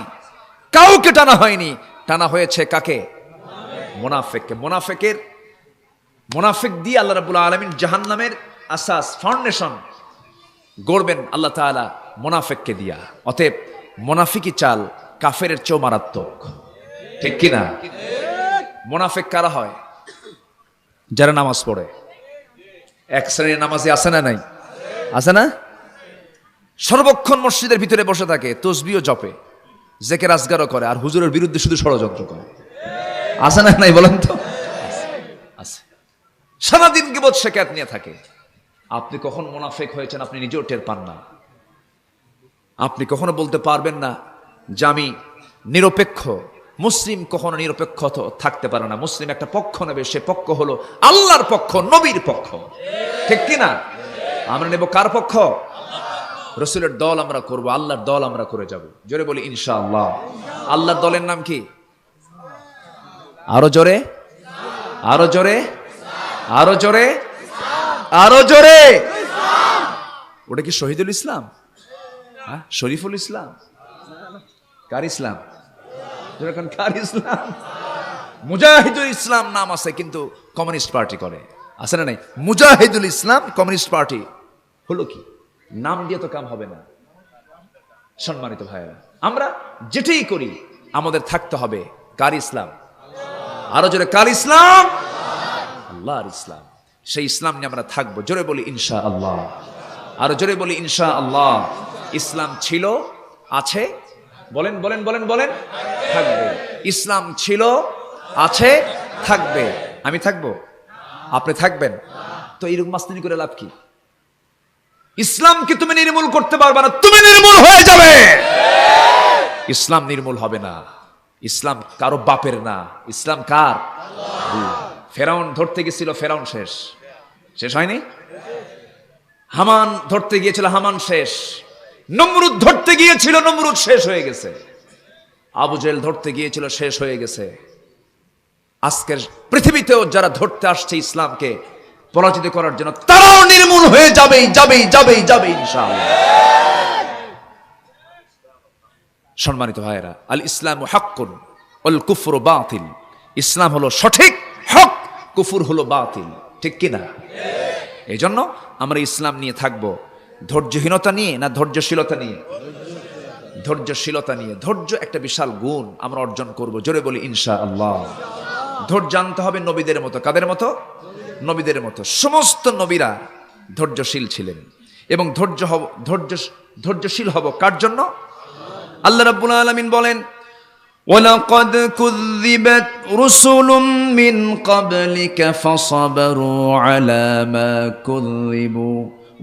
কাউকে টানা হয়নি। টানা হয়েছে কাকে? মুনাফিককে। মুনাফিক দিয়ে আল্লাহ রাব্বুল আলামিন জাহান্নামের আসাস, ফাউন্ডেশন গড়বেন আল্লাহ তাআলা মুনাফিককে দিয়া। অতএব মুনাফিকি চাল কাফেরের চেয়েও মারাত্মক, ঠিক কিনা? মুনাফিক কারা হয়? যারা নামাজ পড়ে। এক শ্রেণীর নামাজি আছে না নাই? আছে না? সর্বক্ষণ মসজিদের ভিতরে বসে থাকে, তসবিহ জপে, জেকের আজগারও করে, আর হুজুরের বিরুদ্ধে শুধু ষড়যন্ত্র করে। আছে না নাই বলেন তো? আছে। সারাদিন গীবত শিকায়াত নিয়ে থাকে। আপনি কখন মুনাফিক হয়েছেন আপনি নিজেও টের পান না। আপনি কখনো বলতে পারবেন না যে আমি নিরপেক্ষ। মুসলিম কখনো নিরপেক্ষ থাকতে পারে না। মুসলিম একটা পক্ষ নেবে, সে পক্ষ হলো আল্লাহর পক্ষ, নবীর পক্ষ, ঠিক কিনা? আমরা নেব কার পক্ষ? রাসূলের দল আমরা করব, আল্লাহর দল আমরা করে যাব। জোরে বলি ইনশাআল্লাহ। আল্লাহর দলের নাম কি? আরো জোরে, আরো জোরে, আরো জোরে, আরো জোরে। ওটা কি শহীদুল ইসলাম? শরীফুল ইসলাম? কার ইসলাম? কার ইসলাম? মুজাহিদুল ইসলাম নাম আছে, কিন্তু কমিউনিস্ট পার্টি করে। আছে না নাই? মুজাহিদুল ইসলাম কমিউনিস্ট পার্টি হলো কি? নাম দিয়ে তো কাম হবে না। সম্মানিত ভাইরা, আমরা যেটাই করি আমাদের থাকতে হবে কার ইসলাম? আরো জোরে, কার ইসলাম? আল্লাহর ইসলাম। সেই ইসলাম নিয়ে আমরা থাকবো। জোরে বলি ইনশাআল্লাহ, আরো জোরে বলি ইনশাআল্লাহ। ইসলাম ছিল, আছে, বলেন বলেন বলেন বলেন, থাকবে। ইসলাম ছিল, আছে, থাকবে। আমি থাকবো, আপনি থাকবেন, তো এইরকম মাস্তানি করে লাভ কি? ইসলামকে তুমি নির্মূল করতে পারবে না, তুমি নির্মূল হয়ে যাবে। ইসলাম নির্মূল হবে না। ইসলাম কারো বাপের না, ইসলাম কার? ফেরাউন ধরতে গেছিল, ফেরাউন শেষ হয়নি। হামান ধরতে গিয়েছিল, হামান শেষ। নমরুদ ধরতে গিয়েছিল, নমরুদ শেষ হয়ে গেছে। আবু জেহেল ধরতে গিয়েছিল, শেষ হয়ে গেছে। আজকের পৃথিবীতেও যারা ধরতে আসছে ইসলামকে পরাজিত করার জন্য, তারাও নির্মূল হয়ে যাবেই যাবেই যাবেই যাবেই ইনশাআল্লাহ। সম্মানিত ভাইয়েরা, আল ইসলামু হাক্কুন ওয়াল কুফরু বাতিল। ইসলাম হলো সঠিক, হক, কুফর হলো বাতিল, ঠিক কি না? এই জন্য আমরা ইসলাম নিয়ে থাকবো ধৈর্যহীনতা নিয়ে না ধৈর্যশীলতা নিয়ে? ধৈর্যশীলতা নিয়ে। ধৈর্য একটা বিশাল গুণ, আমরা অর্জন করব, জোরে বলি ইনশাআল্লাহ। ধৈর্য আনতে হবে নবীদের মতো। কাদের মতো? নবীদের মতো। সমস্ত নবীরা ধৈর্যশীল ছিলেন, এবং ধৈর্যশীল হব কার জন্য? আল্লাহ রাব্বুল আলামিন বলেন, ওয়ালাকাদ কুযযিবাত রুসুলুম মিন ক্বাবলিকা ফাসাবারু আলা মা কুযযিবু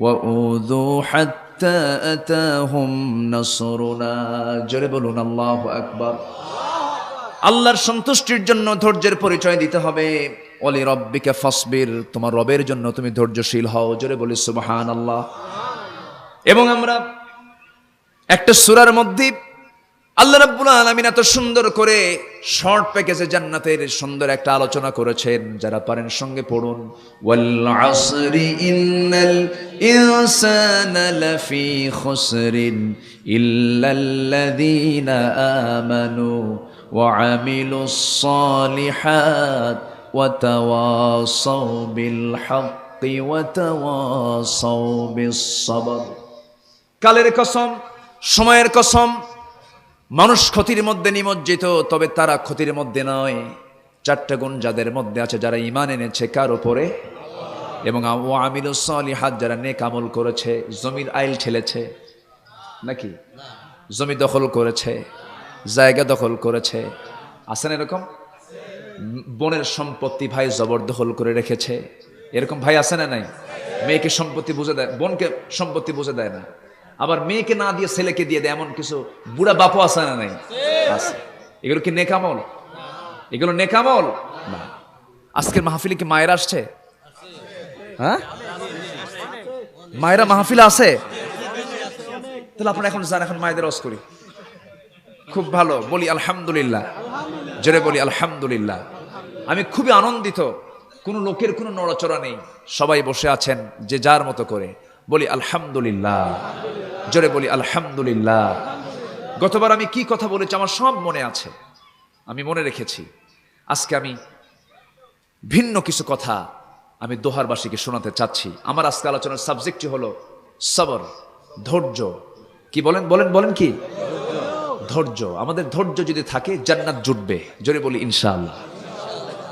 ওয়া উযু হাত্তা আতাহুম নাসরুনা। জোরে বলুন আল্লাহু আকবার। আল্লাহর সন্তুষ্টির জন্য ধৈর্যের পরিচয় দিতে হবে। ওয়ালি রাব্বিকা ফাসবির, তোমার রবের জন্য তুমি ধৈর্যশীল হও। জোরে বলি সুবহানাল্লাহ। এবং আমরা একটা সূরার মধ্যে আল্লাহ রাব্বুল আলামিন এত সুন্দর করে শর্ট প্যাকেজে জান্নাতের সুন্দর একটা আলোচনা করেছেন, যারা পারেন সঙ্গে পড়ুন। ওয়াল আসরি ইন্নাল ইনসানা লাফি খুসরিন ইল্লাল্লাযীনা আমানু ওয়া আমিলুস সালিহাত ওয়া তাওয়াসাউ বিল হাক্কি ওয়া তাওয়াসাউ বিস সাবর। কালের কসম, সময়ের কসম, মানুষ ক্ষতির মধ্যে নিমজ্জিত, তবে তারা ক্ষতির মধ্যে নয়। চারটা গুণ যাদের মধ্যে আছে, যারা ঈমান এনেছে কার উপরে, এবং ওয়া আমিলুস সালিহাত, যারা নেক আমল করেছে। জমির আইল ঠেলেছে নাকি? জমি দখল করেছে, জায়গা দখল করেছে, আছেন এরকম? বোনের সম্পত্তি ভাই জবরদখল করে রেখেছে, এরকম ভাই আছে না নাই? মেয়েকে সম্পত্তি বুঝে দেয়, বোনকে সম্পত্তি বুঝে দেয় না, আবার মেয়েকে না দিয়ে ছেলেকে দিয়ে দেয়, এমন কিছু বুড়া বাপও আছে না নাই? আছে। এগুলো কি নেকামল? এগুলো নেকামল না। আজকের মাহফিলে কি মায়েরা আসছে? হ্যাঁ, মায়েরা মাহফিলে আছে? তাহলে আপনারা এখন যান, এখন মায়েদের রস করি। খুব ভালো, বলি আলহামদুলিল্লাহ, জোরে বলি আলহামদুলিল্লাহ। আমি খুবই আনন্দিত, কোনো লোকের কোনো নড়াচড়া নেই, সবাই বসে আছেন যে যার মতো করে। বলি আলহামদুলিল্লাহ, জোরে বলি আলহামদুলিল্লাহ। গতবার আমি কি কথা বলেছি আমার সব মনে আছে, আমি মনে রেখেছি। আজকে আমি ভিন্ন কিছু কথা আমি দোহারবাসীকে শোনাতে চাচ্ছি। আমার আজকে আলোচনার সাবজেক্টটি হলো সবর, ধৈর্য। কি বলেন বলেন বলেন কি? ধৈর্য। আমাদের ধৈর্য যদি থাকে জান্নাত জুটবে, জোরে বলি ইনশাআল্লাহ।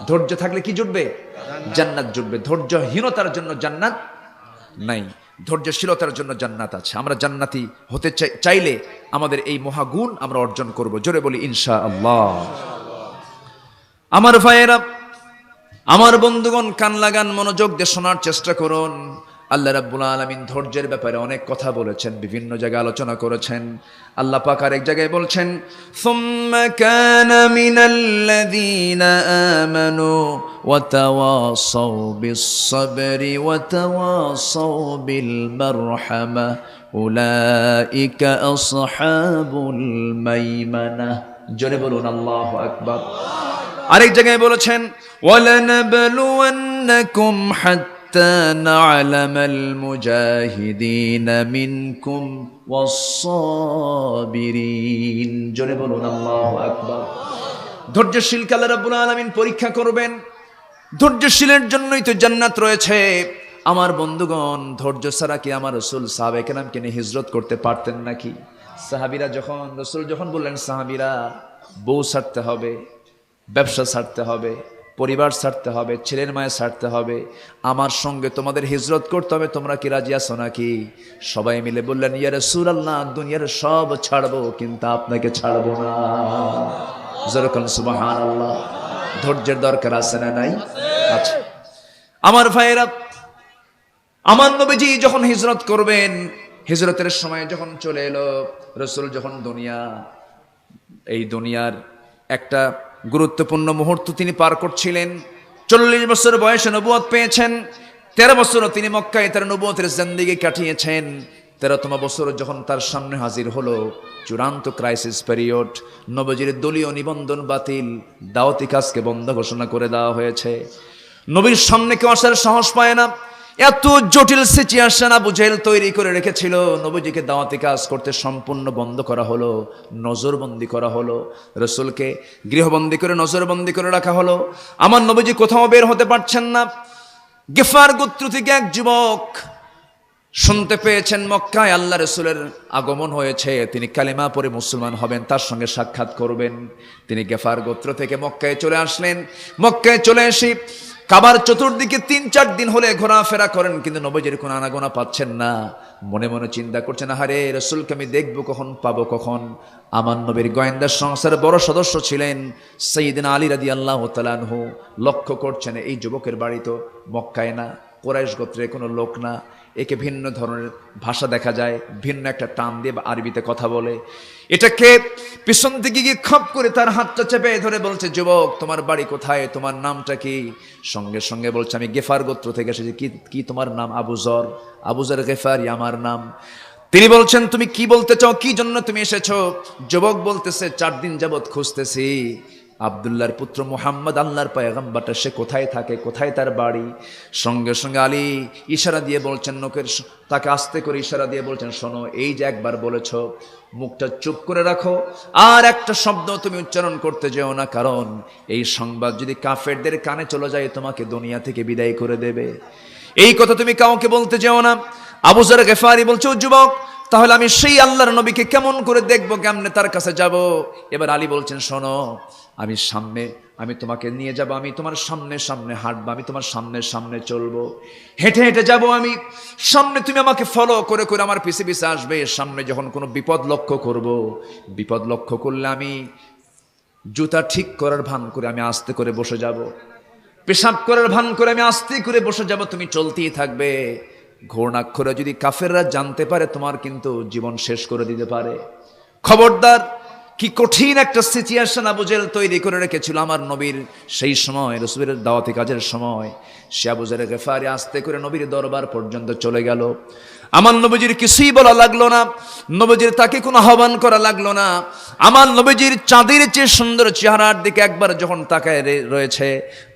ধৈর্য থাকলে কি জুটবে? জান্নাত জুটবে। ধৈর্যহীনতার জন্য জান্নাত নাই, ধৈর্যশীলতার জন্য জান্নাত আছে। আমরা জান্নাতি হতে চাইলে আমাদের এই মহাগুণ আমরা অর্জন করব, জোরে বলি ইনশাআল্লাহ। আমার ভাইয়েরা, আমার বন্ধুগণ, কান লাগান, মনোযোগ দিয়ে শোনার চেষ্টা করুন। আল্লাহ রাব্বুল আলামিন ধৈর্যের ব্যাপারে অনেক কথা বলেছেন, বিভিন্ন জায়গায় আলোচনা করেছেন। আল্লাহ পাক আরেক জায়গায় বলছেন, সুম্মা কানা মিনাল্লাযীনা আমানু ওয়া তাওয়াসাউ বিস-সাবরি ওয়া তাওয়াসাউ বিল মারহামা উলাইকা আসহাবুল মাইমানাহ। জোরে বলুন আল্লাহু আকবার। আরেক জায়গায় বলেছেন, ওয়ালানাবলুওয়ান্নাকুম হাত্তা না'লামাল মুজাহিদিন মিনকুম ওয়াস-সাবিরিন। জোরে বলুন আল্লাহু আকবার। ধৈর্যশীলকে আল্লাহ রাব্বুল আলামিন পরীক্ষা করবেন। ধৈর্যশীলের জন্যই তো জান্নাত রয়েছে। আমার বন্ধুগণ, ধৈর্য ছাড়া কি আমার রাসূল সাহাবায়ে কেরামকে নিয়ে হিজরত করতে পারতেন নাকি? সাহাবীরা যখন, রাসূল যখন বললেন সাহাবীরা বউ ছাড়তে হবে, ব্যবসা ছাড়তে হবে, পরিবার ছাড়তে হবে, ছেলের মায়ের ছাড়তে হবে, আমার সঙ্গে তোমাদের হিজরত করতে হবে, তোমরা কি রাজি আছো নাকি? সবাই মিলে বললেন, ইয়া রাসূলুল্লাহ, দুনিয়ার সব ছাড়বো কিন্তু আপনাকে ছাড়বো না। জোরে বলুন সুবহানাল্লাহ। ধৈর্যের দরকার আছে না নাই? আচ্ছা আমার ভাইয়েরা, আমার নবীজি যখন হিজরত করবেন, হিজরতের সময় যখন চলে এলো, রাসূল যখন এই দুনিয়ার একটা গুরুত্বপূর্ণ মুহূর্ত তিনি পার করছিলেন। 40 বছর বয়সে নবুয়ত পেয়েছেন, 13 বছর তিনি মক্কায় তার নবুয়তের জিন্দেগি কাটিয়েছেন। 13তম বছর যখন তার সামনে হাজির হলো চূড়ান্ত ক্রাইসিস পিরিয়ড, নবীজির দলীয় নিবন্ধন বাতিল, দাওয়াতি কাজকে বন্ধ ঘোষণা করে দেওয়া হয়েছে। নবীর সামনে কেউ আসার সাহস পায় না। এত জটিল সিচুয়েশন আবু জেহেল তৈরি করে রেখেছিল। নবীজিকে দাওয়াতি কাজ করতে সম্পূর্ণ বন্ধ করা হলো, নজরবন্দি করা হলো, রাসূলকে গৃহবন্দী করে নজরবন্দি করে রাখা হলো। আমার নবীজি কোথাও বের হতে পারছেন না। গিফার গোত্র থেকে এক যুবক শুনতে পেয়েছেন মক্কায় আল্লাহ রাসূলের আগমন হয়েছে, তিনি কালেমা পড়ে মুসলমান হবেন, তার সঙ্গে সাক্ষাৎ করবেন। তিনি গিফার গোত্র থেকে মক্কায় চলে আসলেন। মক্কায় চলে এসে কাবার চতুর্দিকে 3-4 দিন হলে ঘোরাফেরা করেন, কিন্তু নবীজির কোনো আনাগোনা পাচ্ছেন না। মনে মনে চিন্তা করছেন, আরে রাসূলকে আমি দেখবো কখন, পাবো কখন। আমার নবীর গোয়েন্দা সংস্থার বড় সদস্য ছিলেন সাইয়েদনা আলী রাদিয়াল্লাহু তাআলা আনহু। লক্ষ্য করছেন এই যুবকের বাড়ি তো মক্কায় না, কুরাইশ গোত্রের কোনো লোক না, একে ভিন্ন ধরনের ভাষা দেখা যায়, ভিন্ন একটা টান দিয়ে আরবিতে কথা বলে। এটাকে পিছন থেকে গিয়ে খপ করে তার হাতটা চেপে ধরে বলছে, যুবক তোমার বাড়ি কোথায়, তোমার নামটা কি? সঙ্গে সঙ্গে বলছে, আমি গেফার গোত্র থেকে এসেছি। কি তোমার নাম? আবু যর গেফারি আমার নাম। তিনি বলছেন, তুমি কি বলতে চাও, কি জন্য তুমি এসেছো? যুবক বলতেছে, 4 দিন যাবত খুঁজতেছি আব্দুল্লাহর পুত্র মুহাম্মদ, আল্লাহর পয়গম্বরটা, সে কোথায় থাকে, কোথায় তার বাড়ি। সঙ্গে সঙ্গে আলী ইশারা দিয়ে বলছেন, তাকে আস্তে করে ইশারা দিয়ে বলছেন, শোনো, এই যে একবার বলেছ, মুখটা চুপ করে রাখো, আর একটা শব্দ তুমি উচ্চারণ করতে যেও না, কারণ এই সংবাদ যদি কাফেরদের কানে চলে যায় তোমাকে দুনিয়া থেকে বিদায় করে দেবে। এই কথা তুমি কাউকে বলতে যেও না। আবু যর গেফারি বলছে, ও যুবক, তাহলে আমি সেই আল্লাহর নবীকে কেমন করে দেখবো, কেমনে তার কাছে যাব? এবার আলী বলছেন, শোনো, আমি তোমাকে নিয়ে যাব, আমি তোমার সামনে সামনে হাঁটবো, আমি তোমার সামনে সামনে চলবো, হেঁটে হেঁটে যাব আমি সামনে, তুমি আমাকে ফলো করে করে আমার পিছে পিছে আসবে। সামনে যখন কোনো বিপদ লক্ষ্য করব, বিপদ লক্ষ্য করলে আমি জুতা ঠিক করার ভান করে আমি আস্তে করে বসে যাব, পেশাব করার ভান করে আমি আস্তে করে বসে যাব, তুমি চলতেই থাকবে। ঘূর্ণাক্ষরে যদি কাফেররা জানতে পারে, তোমার কিন্তু জীবন শেষ করে দিতে পারে। খবরদার। কি কঠিন একটা সিচুয়েশন আবু জেহেল তৈরি করে রেখেছিল আমার নবীর সেই সময়, রাসূলের দাওয়াতি কাজের সময়। সে আবু যর গেফারি আস্তে করে নবীর দরবার পর্যন্ত চলে গেল। আমার নবীজির কিছুই বলা লাগলো না, নবীজির তাকে কোনো আহ্বান করা লাগলো না। আমার নবীজির চাঁদের চেয়ে সুন্দর চেহারার দিকে একবার যখন তাকায় রয়েছে,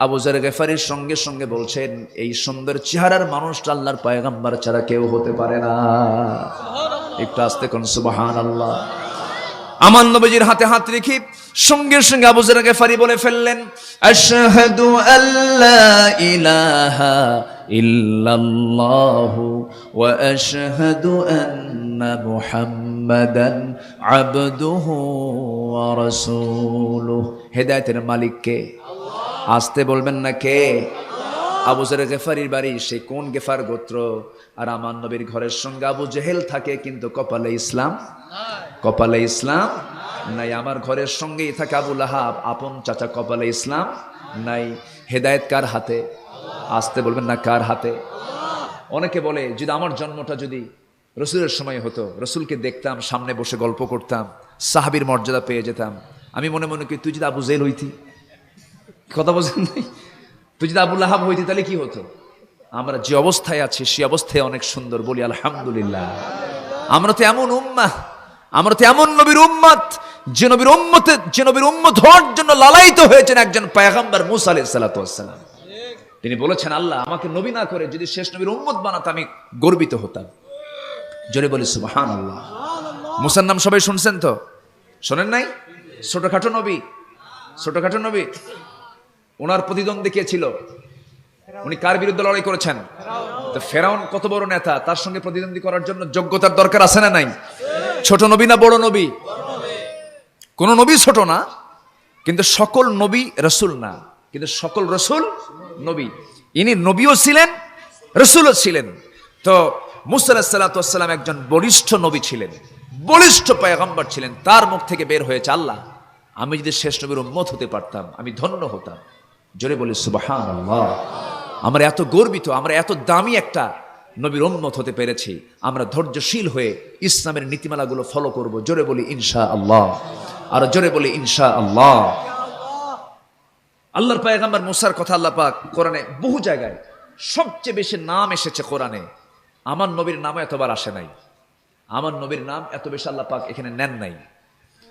আবু যর গেফারির সঙ্গে সঙ্গে বলছেন, এই সুন্দর চেহারার মানুষটা আল্লাহর পয়গম্বর ছাড়া কেউ হতে পারে না। একটু আস্তে কোন সুবহানাল্লাহ। আমার নবীজির হাতে হাত রেখে সঙ্গে সঙ্গে আবু যর গেফারি বলে ফেললেন, আশহাদু আল্লা ইলাহা ইল্লাল্লাহু ওয়া আশহাদু আন্না মুহাম্মাদান আবদুহু ওয়া রাসূলুহু। হেদায়েতের মালিক কে? আস্তে বলবেন না, কে? আবু যর গেফারির বাড়ি সেই কোন গেফার গোত্র? আর আমার নবীর ঘরের সঙ্গে আবু জেহেল থাকে, কিন্তু কপালে ইসলাম, কপালে ইসলাম নাই। আমার ঘরের সঙ্গেই থাকে আবু লাহাব, আপন চাচা, কপালে ইসলাম নাই। হেদায়েত কার হাতে? আসতে বলবেন না, কার হাতে? অনেকে বলে, যদি আমার জন্মটা যদি রাসূলের সময় হতো, রাসূলকে দেখতাম, সামনে বসে গল্প করতাম, সাহাবীর মর্যাদা পেয়ে যেতাম। আমি মনে মনে করি, তুই যদি আবু জেহেল হইতি, কথা বলছেন নাই, তুই যদি আবু লাহাব হইতি, তাহলে কি হতো? আমরা যে অবস্থায় আছি সে অবস্থায় অনেক সুন্দর, বলি আলহামদুলিল্লাহ। আমরা তো এমন উম্মাহ, আমরা তো এমন নবীর উম্মত, যে নবীর উম্মত হওয়ার জন্য লালায়িত হয়েছেন একজন পয়গম্বর মুসা আলাইহিস সালাতু ওয়াস সালাম। তিনি বলেছেন, আল্লাহ আমাকে নবী না করে যদি শেষ নবীর উম্মত বানাতো, আমি গর্বিত হতাম। জোরে বলি সুবহানাল্লাহ। মুসার নাম সবাই শুনছেন তো? শোনেন নাই? ছোটখাটো নবী, ছোটখাটো নবী। ওনার প্রতিদ্বন্দ্বী কে ছিল? উনি কার বিরুদ্ধে লড়াই করেছেন? তো ফেরাউন কত বড় নেতা, তার সঙ্গে প্রতিদ্বন্দ্বী করার জন্য যোগ্যতার দরকার আছে না নাই? ছোট নবী না বড় নবী? কোন নবী ছোট না, কিন্তু সকল নবী রাসূল না, কিন্তু সকল রাসূল নবী। ইনি নবীও ছিলেন, রাসূলও ছিলেন। তো মুসা আলাইহিস সালাতু ওয়াস সালাম একজন বলিষ্ঠ নবী ছিলেন, বলিষ্ঠ পয়গম্বর ছিলেন। তার মুখ থেকে বের হয়েছে, আল্লাহ আমি যদি শেষ নবীর উম্মত হতে পারতাম আমি ধন্য হতাম। জোরে বলি সুবহানাল্লাহ। আমরা এত গর্বিত, আমরা এত দামি একটা নবীর উম্মত হতে পেরেছি। আমরা ধৈর্যশীল হয়ে ইসলামের নীতিমালাগুলো ফলো করব। জোরে বলি ইনশাআল্লাহ, আর জোরে বলি ইনশাআল্লাহ। আল্লাহর পয়গম্বর মুসার কথা আল্লাহ পাক কোরআনে বহু জায়গায়, সবচেয়ে বেশি নাম এসেছে কোরআনে। আমার নবীর নাম এতবার আসে নাই, আমার নবীর নাম এত বেশি আল্লাহ পাক এখানে নেন নাই।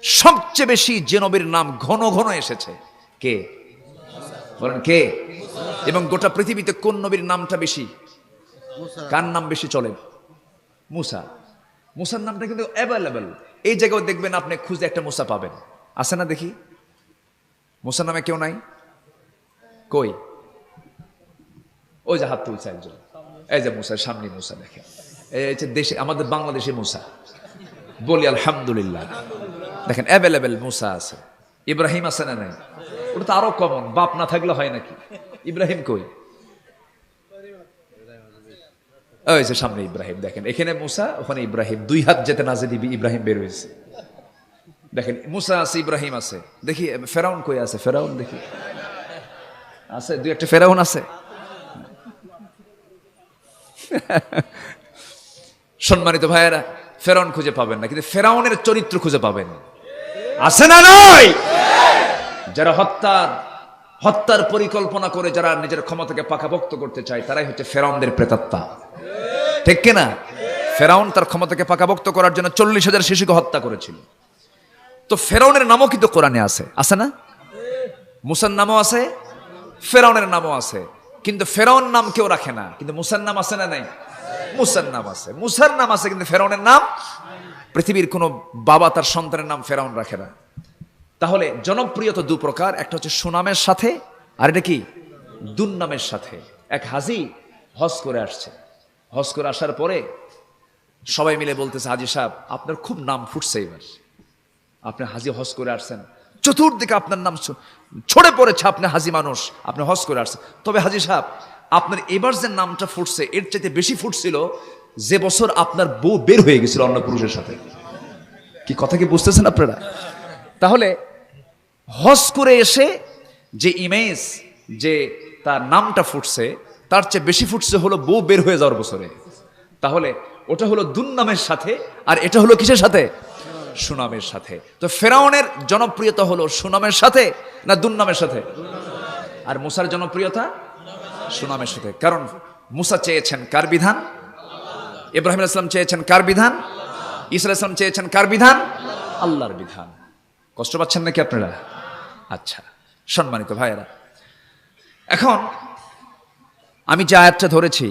সবচেয়ে বেশি যে নবীর নাম ঘন ঘন এসেছে কে বলেন, কে? এবং গোটা পৃথিবীতে কোন নবীর নামটা বেশি, কার নাম বেশি চলে? মুসা। মুসার নামটা কিন্তু অ্যাভেলেবল। এই জায়গায় দেখবেন আপনি খুঁজে একটা মুসা পাবেন, আছে না? দেখি মুসার নামে কেউ নাই? কই? ওই যে হাত তুলছে একজন, এই যে মুসা, সামনে মুসা দেখেন। এই হচ্ছে দেশে, আমাদের বাংলাদেশে মুসা। বলি আলহামদুলিল্লাহ। দেখেন অ্যাভেলেবেল মুসা আছে। ইব্রাহিম আছে না নাই? ওটা তো আরো কমন, বাপ না থাকলে হয় নাকি? ইব্রাহিম কই? ওই যে সামনে ইব্রাহিম। দেখেন এখানে মুসা, ওখানে ইব্রাহিম, দুই হাত যেতে না যেতে ইব্রাহিম বের হয়েছে। দেখেন মুসা আছে, ইব্রাহিম আছে। দেখি ফেরাউন কই আছে? ফেরাউন দেখি আছে, দুই একটা ফেরাউন আছে। সম্মানিত ভাইয়েরা, ফেরাউন খুঁজে পাবেন না, কিন্তু ফেরাউনের চরিত্র খুঁজে পাবেন। আছে না নয়? যারা হত্যার পরিকল্পনা করে, যারা নিজের ক্ষমতাকে পাকাপোক্ত করতে চায়, তারাই হচ্ছে ফেরাউনদের প্রেতাত্মা। ঠিক কিনা? ফেরাউন তার ক্ষমতাকে পাকাপোক্ত করার জন্য 40,000 শিশুকে হত্যা করেছিল। তো ফেরাউনের নামও কিন্তু কোরআনে আছে, আছে না? মুসার নামও আছে, ফেরাউনের নামও আছে। কিন্তু ফেরাউন নাম কেউ রাখে না, কিন্তু মুসার নাম আছে না নাই? মুসার নাম আছে, মুসার নাম আছে, কিন্তু ফেরাউনের নাম। পৃথিবীর কোন বাবা তার সন্তানের নাম ফেরাউন রাখে না। তাহলে জনপ্রিয়তা দু প্রকার, একটা হচ্ছে সুনামের সাথে, আর এটা কি? দুর্নামের সাথে। এক হাজি হজ করে আসছে, হজ করে আসার পরে সবাই মিলে বলতেছে, হাজি সাহেব আপনার খুব নাম ফুটছে এবার, আপনি হাজি হজ করে আসছেন, চতুর্দিকে আপনার নাম ছড়ে পড়েছে, আপনি হাজি মানুষ, আপনি হজ করে আসছেন। তবে হাজি সাহেব আপনার এবার যে নামটা ফুটছে, এর চাইতে বেশি ফুটছিল যে বছর আপনার বউ বের হয়ে গেছিল অন্য পুরুষের সাথে। কি কথা কি বুঝতেছেন আপনারা? তাহলে হজ করে এসে যে ইমেজ, যে তার নামটা ফুটছে, তার চেয়ে বেশি ফুটছে হলো বউ বের হয়ে যাওয়ার বছরে। তাহলে ওটা হলো দুর্নামের সাথে, আর এটা হলো কিসের সাথে? সুনামের সাথে। তো ফেরাউনের জনপ্রিয়তা হলো সুনামের সাথে না দুর্নামের সাথে? আর মুসার জনপ্রিয়তা সুনামের সাথে। কারণ মুসা চেয়েছেন কার বিধান? ইব্রাহিম আলাইহিস সালাম চেয়েছেন কার বিধান? ঈসা আলাইহিস সালাম চেয়েছেন কার বিধান? আল্লাহর বিধান। কষ্ট পাচ্ছেন নাকি আপনারা? আচ্ছা, সম্মানিত ভাইয়েরা, এখন আমি যে আয়াতটা ধরেছি,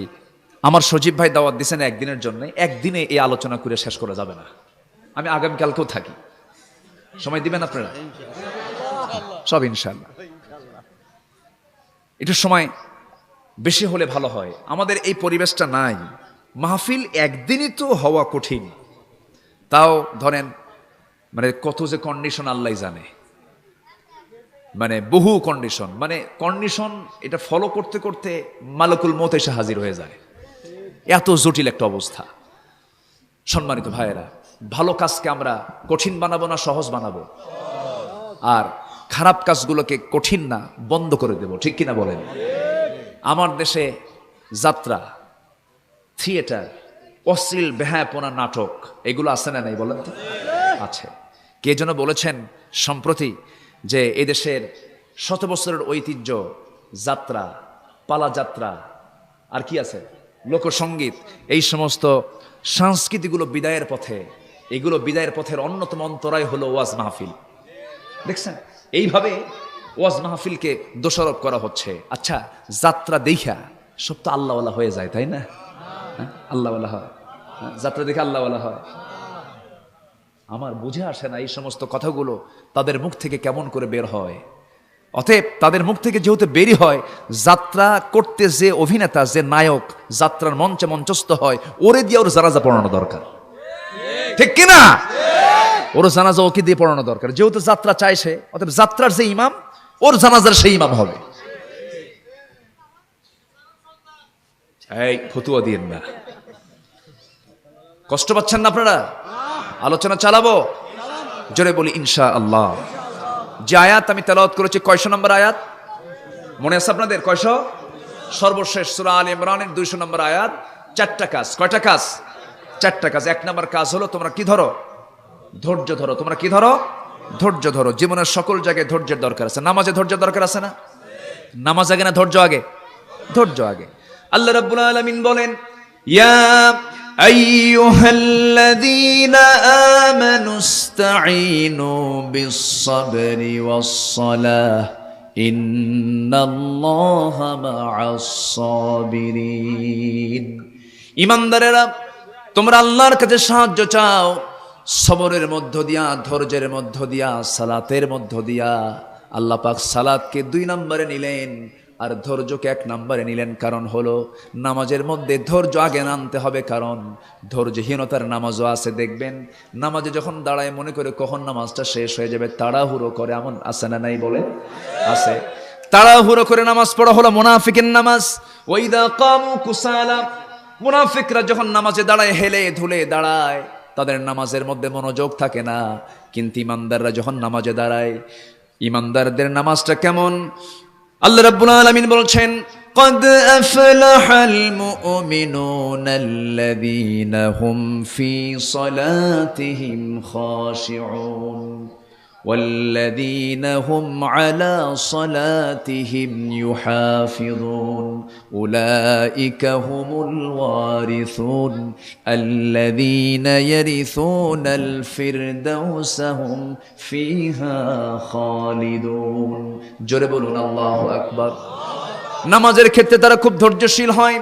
আমার সজীব ভাই দাওয়াত দিয়েছেন একদিনের জন্য। একদিনে এই আলোচনা করে শেষ করা যাবে না। আমি আগামীকালকেও থাকি, সময় দিবেন আপনারা? সব ইনশাআল্লাহ। একটু সময় বেশি হলে ভালো হয়। আমাদের এই পরিবেশটা নাই। মাহফিল একদিনই তো হওয়া কঠিন, তাও ধরেন মানে কত যে কন্ডিশন আল্লাহ জানে, মানে বহু কন্ডিশন, মানে কন্ডিশন এটা ফলো করতে করতে মালাকুল মউত এসে হাজির হয়ে যায়। এত জটিল একটা অবস্থা। সম্মানিত ভাইয়েরা, ভালো কাজকে আমরা কঠিন বানাবো না সহজ বানাবো? আর খারাপ কাজগুলোকে কঠিন না বন্ধ করে দেব, ঠিক কিনা বলেন? আমার দেশে যাত্রা, থিয়েটার, অশ্লীল বেহায়াপনা নাটক, এগুলো আছে না নাই বলেন তো? আছে। কে যেন বলেছেন সম্প্রতি যে এদেশের 100 বছরের ঐতিহ্য যাত্রা, পালা যাত্রা, আর কি আছে, লোকসঙ্গীত, এই সমস্ত সংস্কৃতিগুলো বিদায়ের পথে। এগুলো বিদায়ের পথের অন্যতম অন্তরায় হলো ওয়াজ মাহফিল। দেখছেন, এইভাবে ওয়াজ মাহফিলকে দোষারোপ করা হচ্ছে। আচ্ছা, যাত্রা দেখা সব তো আল্লাহওয়ালা হয়ে যায়, তাই না? আল্লাহওয়ালা হয়, যাত্রা দেখে আল্লাহওয়ালা হয়। আমার বুঝে আসে না এই সমস্ত কথাগুলো তাদের মুখ থেকে কেমন করে বের হয়। অতএব তাদের মুখ থেকে যেহেতু বেরি হয়, যাত্রা করতে যে অভিনেতা, যে নায়ক যাত্রার মঞ্চে মঞ্চস্থ হয়, ওরে দিয়ে ওর জানাজা পড়ানো দরকার, ঠিক কিনা? ওর জানাজা ওকে দিয়ে পড়ানো দরকার। যেহেতু যাত্রা চাইছে, অতএব যাত্রার যে ইমাম, ওর জানাজার সেই ইমাম হবে। এই ফতুয়া দিয়েন না, কষ্ট পাচ্ছেন না আপনারা? আলোচনা চালাবো, জোরে বলি ইনশাআল্লাহ। যে আয়াত আমি তেলাওয়াত করেছি, কয়শো নম্বর আয়াত মনে আছে আপনাদের? কয়শো? সর্বশেষ সূরা আলে ইমরানের 200 নম্বর আয়াত। চারটা কাজ। কয়টা কাজ? চারটা কাজ। এক নম্বর কাজ হলো তোমরা কি ধরো? ধৈর্য ধরো। তোমরা কি ধরো? ধৈর্য ধরো। জীবনের সকল জায়গায় ধৈর্যের দরকার আছে। নামাজে ধৈর্যের দরকার আছে না? নামাজ আগে না ধৈর্য আগে? ধৈর্য আগে। আল্লাহ রাব্বুল আলামিন বলেন, ইয়া আইয়ুহাল্লাযীনা আমানুস্তাঈনু বিস-সাবরি ওয়াস-সালাহ ইন্নাল্লাহা মা'আস-সাবিরিন। ঈমানদারেরা, তোমরা আল্লাহর কাছে সাহায্য চাও সবরের মধ্য দিয়া, ধৈর্যের মধ্য দিয়া, সালাতের মধ্য দিয়া। আল্লাহ পাক সালাতকে 2 নম্বরে নিলেন আর ধৈর্যকে 1 নম্বরে নিলেন। কারণ হলো নামাজের মধ্যে ধৈর্য আগে আনতে হবে, কারণ ধৈর্যহীনতার নামাজও আছে। দেখবেন নামাজে যখন দাঁড়ায় মনে করে কখন নামাজটা শেষ হয়ে যাবে, তাড়াহুড়ো করে। এমন আছে না নাই বলে? আছে। তাড়াহুড়ো করে নামাজ পড়া হলো মুনাফিকের নামাজ। ওয়াইদা কামু কুসালা, মুনাফিকরা যখন নামাজে দাঁড়ায় হেলে ধুলে দাঁড়ায়, তাদের নামাজের মধ্যে মনোযোগ থাকে না। কিন্তু ইমানদাররা যখন নামাজে দাঁড়ায়, ইমানদারদের নামাজটা কেমন? আল্লাহ রাব্বুল আলামিন বলছেন, قد أفلح المؤمنون الذين هم في صلاتهم خاشعون والذين هم على صلاتهم يحافظون أولئك هم الوارثون الذين يرثون الفردوس هم فيها خالدون জোরে বলুন আল্লাহু আকবার। নামাজের ক্ষেত্রে তারা খুব ধৈর্যশীল হয়,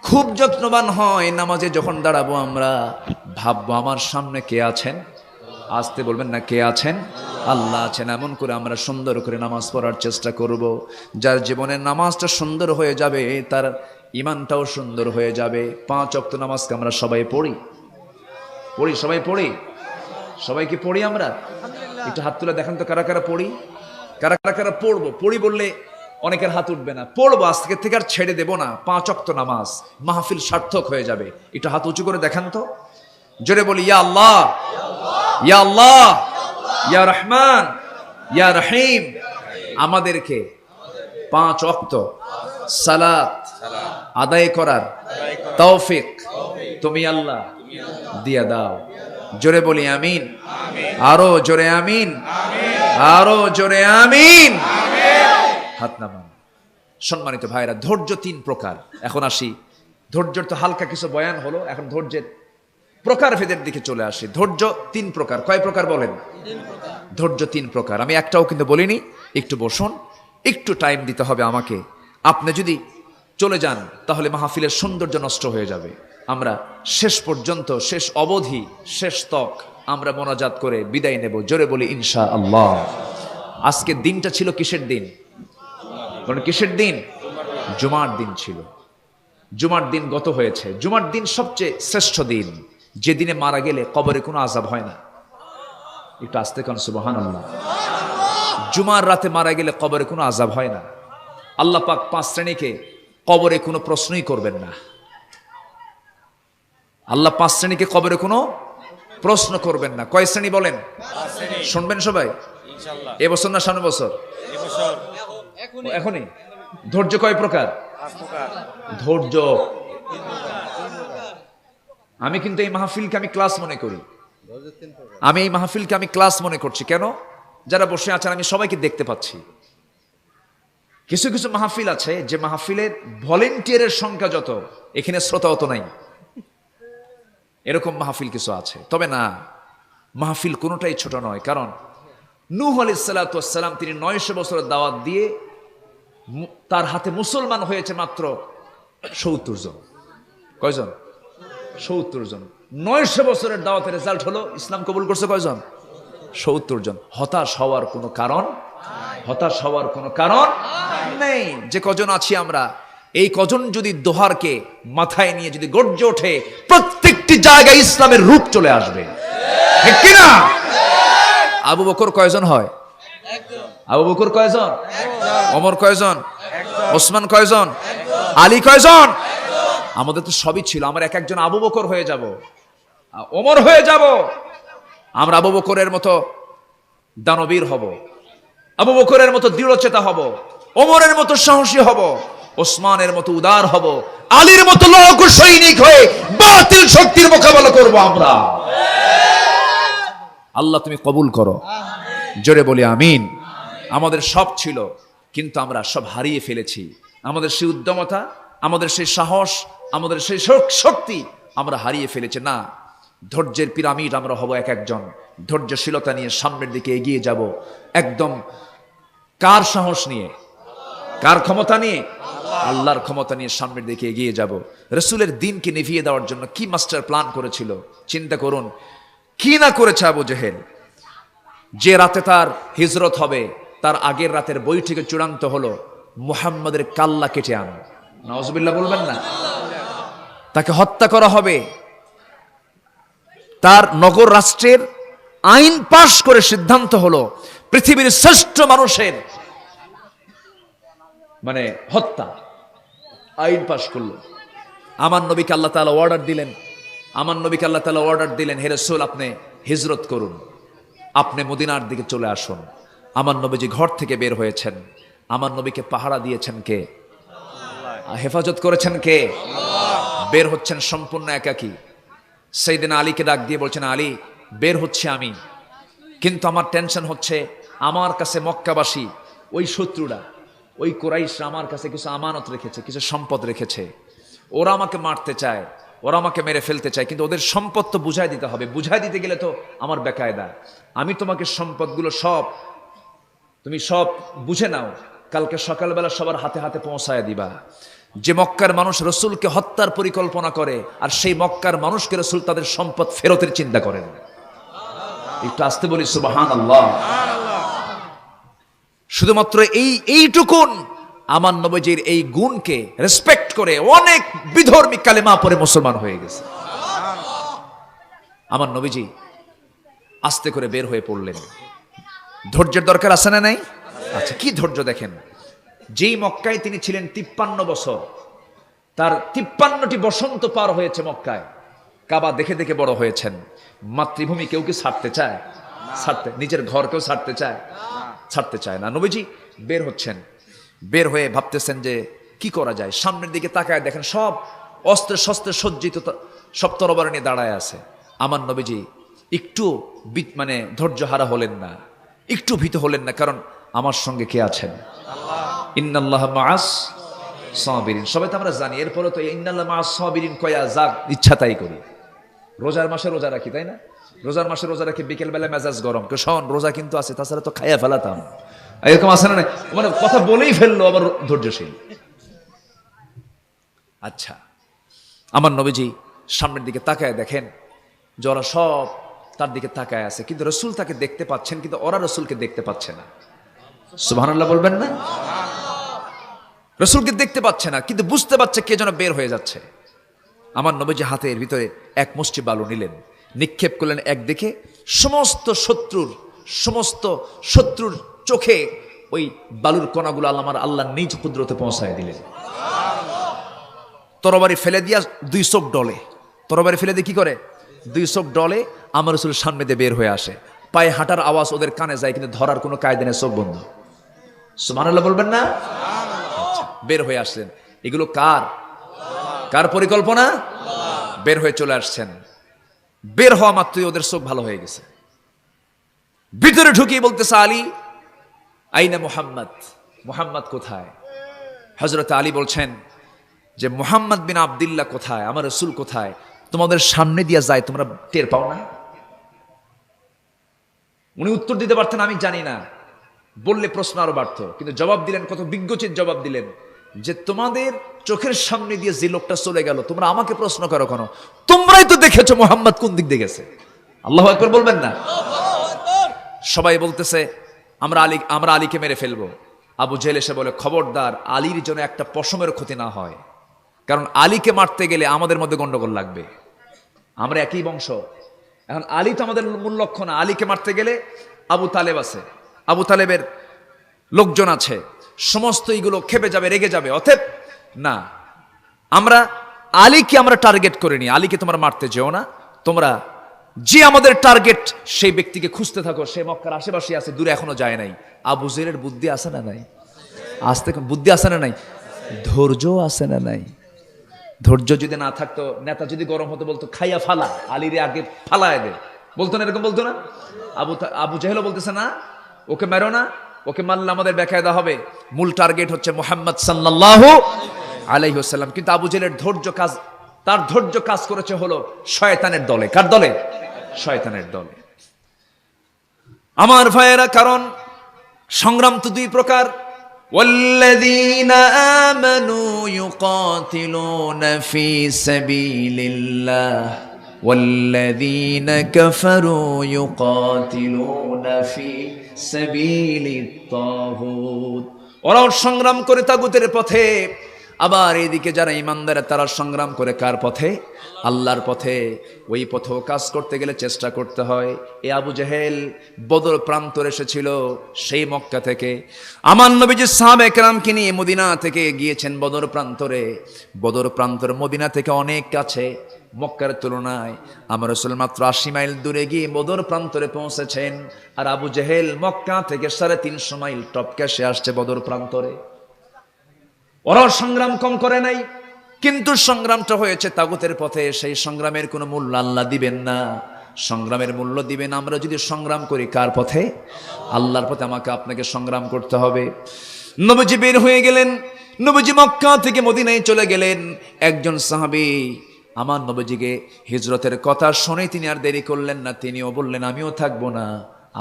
খুব যত্নবান হয়। নামাজে যখন দাঁড়াবো আমরা ভাববো আমার সামনে কে আছেন। আসতে বলবেন না, কে আছেন? আল্লাহ আছেন। এমন করে আমরা সুন্দর করে নামাজ পড়ার চেষ্টা করব। যার জীবনের নামাজটা সুন্দর হয়ে যাবে, তার ঈমানটাও সুন্দর হয়ে যাবে। 5 ওয়াক্ত নামাজকে আমরা সবাই পড়ি। সবাই পড়ি। সবাই কি পড়ি আমরা? একটু হাত তুলে দেখেন তো কারা কারা পড়ি, কারা কারা পড়বো। পড়ি বললে অনেকের হাত উঠবে না। পড়বো, আজকে থেকে আর ছেড়ে দেব না। 5 ওয়াক্ত নামাজ, মাহফিল সার্থক হয়ে যাবে। একটু হাত উঁচু করে দেখান তো, জোরে বলি, ইয়া আল্লাহ, ইয়া আল্লাহ, ইয়া রহমান, ইয়া রহিম। আমাদেরকে 5 ওয়াক্ত সালাত আদায় করার তৌফিক তুমি আল্লাহ দিয়া দাও। জোরে বলি আমিন। আরো জোরে আমিন, আরো জোরে আমিন। হাত নামান। সম্মানিত ভাইরা, ধৈর্য 3 প্রকার। এখন আসি, ধৈর্যের তো হালকা কিছু বয়ান হলো, এখন ধৈর্যের প্রকার ভেদের দিকে চলে আসি। ধৈর্য 3 প্রকার। কয় প্রকার বলেন? ধৈর্য 3 প্রকার। আমি একটাও কিন্তু বলিনি। একটু বসুন, একটু টাইম দিতে হবে আমাকে। আপনি যদি চলে যান তাহলে মাহফিলের সৌন্দর্য নষ্ট হয়ে যাবে। আমরা শেষ পর্যন্ত, শেষ অবধি, শেষ তক আমরা মোনাজাত করে বিদায় নেব। জোরে বলি ইনশাআল্লাহ। আজকের দিনটা ছিল কিসের দিন? কিসের দিন? জুমার দিন ছিল। জুমার দিন গত হয়েছে। জুমার দিন সবচেয়ে শ্রেষ্ঠ দিন, যে দিনে মারা গেলে কবরে কোনো আযাব হয় না। একটু আস্তে কোন সুবহানাল্লাহ। জুমার রাতে মারা গেলে কবরে কোনো আযাব হয় না। আল্লাহ পাক 5 শ্রেণীকে কবরে কোনো প্রশ্নই করবেন না। আল্লাহ 5 শ্রেণীকে কবরে কোনো প্রশ্ন করবেন না। কয় শ্রেণী বলেন? শুনবেন সবাই ইনশাআল্লাহ। এবছর না সামনের বছর? এবছর। এখনই। ধৈর্য কয় প্রকার? 5 প্রকার। ধৈর্য, আমি কিন্তু এই মাহফিলকে আমি ক্লাস মনে করি। আমি এই মাহফিলকে আমি ক্লাস মনে করছি। কেন? যারা বসে আছেন আমি সবাইকে দেখতে পাচ্ছি। কিছু কিছু মাহফিল আছে যে মাহফিলের ভলেন্টিয়ারের সংখ্যা যত, এখানে শ্রোতা অত নাই। এরকম মাহফিল কিছু আছে। তবে না, মাহফিল কোনোটাই ছোট নয়। কারণ নূহ আলাইহিস সালাতু ওয়াস সালাম তিনি 900 বছরের দাওয়াত দিয়ে তার হাতে মুসলমান হয়েছে মাত্র 70 জন। কয়জন? 70 জন। 900 বছরের দাওয়াতের রেজাল্ট হলো ইসলাম কবুল করছে কয়জন? 70 জন। হতাশ হওয়ার কোনো কারণ, হতাশ হওয়ার কোনো কারণ নেই। যে কজন আছি আমরা, এই কজন যদি দোহারকে মাথায় নিয়ে যদি গর্জে ওঠে, প্রত্যেকটি জায়গায় ইসলামের রূপ চলে আসবে। ঠিক কি না? আবু বকর কয়জন হয়? আবু বকর কয়জন? ওমর কয়জন? ওসমান কয়জন? আলী কয়জন? আমাদের তো সবই ছিল। আমরা এক একজন আবু বকর হয়ে যাব, ওমর হয়ে যাব। আমরা আবু বকরের মতো দানবীর হব। আবু বকরের মতো দৃঢ়চেতা হব, ওমরের মতো সাহসী হব, ওসমানের মতো উদার হব, আলীর মতো লড়াকু সৈনিক হয়ে বাতিল শক্তির মোকাবেলা করব আমরা। আল্লাহ তুমি কবুল করো, জোরে বলি আমিন। আমাদের সব ছিল, কিন্তু আমরা সব হারিয়ে ফেলেছি। আমাদের সেই উদ্যমতা, আমাদের সেই সাহস, আমাদের সেই শক্তি আমরা হারিয়ে ফেলেছি। না, ধৈর্যের পিরামিড আমরা হব এক একজন। ধৈর্যশীলতা নিয়ে সামনের দিকে এগিয়ে যাব, একদম কার সাহস নিয়ে, কার ক্ষমতা নিয়ে? আল্লাহর ক্ষমতা নিয়ে সামনের দিকে এগিয়ে যাব। রসুলের দিনকে নিভিয়ে দেওয়ার জন্য কি মাস্টার প্ল্যান করেছিল চিন্তা করুন। কি না করেছে আবু জেহেল। যে রাতে তার হিজরত হবে, তার আগের রাতের বৈঠকে চূড়ান্ত হলো মুহাম্মাদের কাল্লা কেটে আনো। নাউজুবিল্লাহ বলবেন না? তাকে হত্যা করা হবে। তার নগর রাষ্ট্রের আইন পাশ করে সিদ্ধান্ত হলো পৃথিবীর শ্রেষ্ঠ মানুষের হত্যা। আইন পাশ করলো। আমার নবীকে আল্লাহ তাআলা অর্ডার দিলেন, হে রাসূল, আপনি হিজরত করুন, আপনি মদিনার দিকে চলে আসুন। আমার নবীজি ঘর থেকে বের হয়েছেন। আমার নবীকে পাহারা দিয়েছেন কে? হেফাজত করেছেন কে? বের হচ্ছেন সম্পূর্ণ একাকী। সাইয়েদনা আলীকে ডাক দিয়ে বলছেন, আলী, বের হচ্ছে আমি, কিন্তু আমার টেনশন হচ্ছে, আমার কাছে মক্কাবাসী, ওই শত্রুরা, ওই কুরাইশরা আমার কাছে কিছু আমানত রেখেছে, কিছু সম্পদ রেখেছে। ওরা আমাকে মারতে চায়, ওরা আমাকে মেরে ফেলতে চায়, কিন্তু ওদের সম্পদ তো বুঝাই দিতে হবে। বুঝাই দিতে গেলে তো আমার বেকায়দা। আমি তোমাকে সম্পদগুলো তুমি সব বুঝে নাও, কালকে সকালবেলা সবার হাতে হাতে পৌঁছায় দিবা। যে মক্কার মানুষ রসুলকে হত্যার পরিকল্পনা করে, আর সেই মক্কার মানুষকে রসুল তাদের সম্পদ ফেরতের চিন্তা করেন। একটু আসতে বলি সুবহানাল্লাহ। শুধুমাত্র এইটুকুন আমার নবীজির এই গুণকে রেসপেক্ট করে অনেক বিধর্মী কালেমা পড়ে মুসলমান হয়ে গেছে। আমার নবীজি আস্তে করে বের হয়ে পড়লেন। ধৈর্যের দরকার আছে না নাই? আচ্ছা, কি ধৈর্য দেখেন। যেই মক্কায় তিনি ছিলেন 53 বছর, তার 53টি বসন্ত পার হয়েছে মক্কায়। কাবা দেখে দেখে বড় হয়েছেন। মাতৃভূমি কেউ কি ছাড়তে চায়? নিজের ঘর কেউ ছাড়তে চায় না। নবীজি বের হচ্ছেন, বের হয়ে ভাবতেছেন যে কি করা যায়। সামনের দিকে তাকায় দেখেন সব অস্ত্রে শস্ত্রে সজ্জিত, সব তরবারি নিয়ে দাঁড়ায় আছে। আমার নবীজি একটু ধৈর্য হারা হলেন না, একটু ভীত হলেন না, কারণ আমার সঙ্গে কে আছেন? ইন্নাল্লাহা মাআস সাবিরিন। সবাই তো আমরা জানি। এরপরে তো ইন্নাল্লাহা মাআস সাবিরিন কয়া যা ইচ্ছা তাই করি। রোজার মাসে রোজা রাখি, তাই না? রোজার মাসে রোজা রাখি, বিকেল বেলা মেজাজ গরম, শোন রোজা কিন্তু আছে, তাছাড়া তো খাইয়া ফেলাতাম। এরকম আছে না? কথা বলেই ফেললো, আবার ধৈর্যশীল। আচ্ছা, আমার নবীজি সামনের দিকে তাকায় দেখেন যে ওরা সব তার দিকে তাকায় আছে, কিন্তু রসুল তাকে দেখতে পাচ্ছেন, কিন্তু ওরা রসুলকে দেখতে পাচ্ছে না। সুবহানাল্লাহ বলবেন না? রসুলকে দেখতে পাচ্ছে না, কিন্তু বুঝতে পারছে কে যেন বের হয়ে যাচ্ছে। আমার নবীজি হাতের ভিতরে এক মুষ্টি বালু নিলেন, নিক্ষেপ করলেন একদিকে। সমস্ত শত্রুর চোখে ওই বালুর কণাগুলো আল্লাহ নিজ কুদরতে পৌঁছায় দিলেন। তরবারি ফেলে দিয়া 2 চোখ ডলে। তরবারি ফেলে দিয়ে কি করে? 2 চোখ ডলে। আমার রসুল সামনে দিয়ে বের হয়ে আসে। পায়ে হাঁটার আওয়াজ ওদের কানে যায়, কিন্তু ধরার কোনো কায়দা নেই, চোখ বন্ধ। সুবহানাল্লাহ বলবেন না? বের হয়ে আসলেন। এগুলো কার পরিকল্পনা? বের হয়ে চলে আসছেন। বের হওয়া মাত্রই ওদের চোখ ভালো হয়ে গেছে। ভিতরে ঢুকিয়ে বলতেছে, আলী আইনা মুহাম্মদ কোথায়? হযরত আলী বলছেন যে মুহাম্মদ বিন আব্দুল্লাহ কোথায়? আমার রাসূল কোথায়? তোমাদের সামনে দিয়া যায়, তোমরা টের পাও না? উনি উত্তর দিতে পারতেন আমি জানি না, বললে প্রশ্ন আরো বাড়তো, কিন্তু জবাব দিলেন, কত বিজ্ঞচিত জবাব দিলেন যে তোমাদের চোখের সামনে দিয়ে যে লোকটা চলে গেল, তোমরা আমাকে প্রশ্ন করো কেন? তোমরাই তো দেখেছো মুহাম্মদ কোন দিক দিয়ে গেছে। আল্লাহু আকবার বলবেন না? সবাই বলতেছে আমরা আলীকে মেরে ফেলবো। আবু জেহেল এসে বলে, খবরদার, আলীর জন্য একটা পশমের ক্ষতি না হয়, কারণ আলীকে মারতে গেলে আমাদের মধ্যে গন্ডগোল লাগবে। আমরা একই বংশ। এখন আলী তো আমাদের মূল লক্ষ্য না। আলীকে মারতে গেলে আবু তালেব আছে, আবু তালেবের লোকজন আছে, সমস্ত এইগুলো খেপে যাবে, রেগে যাবে। অতএব না, আমরা আলীকে টার্গেট করে নি। আলীকে তোমরা মারতে যেও না, তোমরা যে আমাদের টার্গেট, সেই ব্যক্তিকে খুঁজতে থাকো। সে মক্কার আশেপাশে আছে, দূরে এখনো যায় নাই। আবু জেহেলের বুদ্ধি আছে না নাই? আসতে বুদ্ধি আছে না নাই? ধৈর্য আছে না নাই? ধৈর্য যদি না থাকতো, নেতা যদি গরম হতো বলতো খাইয়া ফালা, আলীরে আগে ফালায় দে, বলতো না? এরকম বলতো না? আবু জেহেলও বলতেছে না, ওকে মেরো না, ওকে মারলে আমাদের বেকায়দা হবে। মূল টার্গেট হচ্ছে মুহাম্মদ সাল্লাল্লাহু আলাইহি ওয়াসাল্লাম। কিন্তু আবু জেহেলের তার ধৈর্য কাজ করেছে হলো শয়তানের দলে। কার দলে? শয়তানের দলে। আমার ভাইয়েরা, কারণ সংগ্রাম তো দুই প্রকার। والذين آمنوا يقاتلون في سبيل الله والذين كفروا يقاتلون في سبيل الطاغوت। ওরাও সংগ্রাম করে তাগুতের পথে, আবার এদিকে যারা ইমানদার তারা সংগ্রাম করে কার পথে? আল্লাহর পথে। ওই পথেও কাজ করতে গেলে চেষ্টা করতে হয়। এ আবু জেহেল বদর প্রান্তরে এসেছিল সেই মক্কা থেকে। আমার নবীজি সাহাবায়ে কেরামকে নিয়ে মদিনা থেকে গিয়েছেন বদর প্রান্তরে। বদর প্রান্তর মদিনা থেকে অনেক কাছে, মক্কার তুলনায় আমার রাসূল মাত্র ৮০ মাইল দূরে গিয়ে বদর প্রান্তরে পৌঁছেছেন। আর আবু জেহেল মক্কা থেকে ৩৫০ মাইল টপকে সে আসছে বদর প্রান্তরে। ওরা সংগ্রাম কম করে নাই, কিন্তু সংগ্রামটা হয়েছে তাগুতের পথে। সেই সংগ্রামের কোনো মূল্য আল্লাহ দিবেন না। সংগ্রামের মূল্য দিবেন আমরা যদি সংগ্রাম করি কার পথে? আল্লাহর পথে। আমাকে আপনাকে সংগ্রাম করতে হবে। নবীজি বের হয়ে গেলেন, নবীজি মক্কা থেকে মদিনায় চলে গেলেন। একজন সাহাবী আমার নবীজিকে হিজরতের কথা শুনে তিনি আর দেরি করলেন না। তিনিও বললেন আমিও থাকবো না,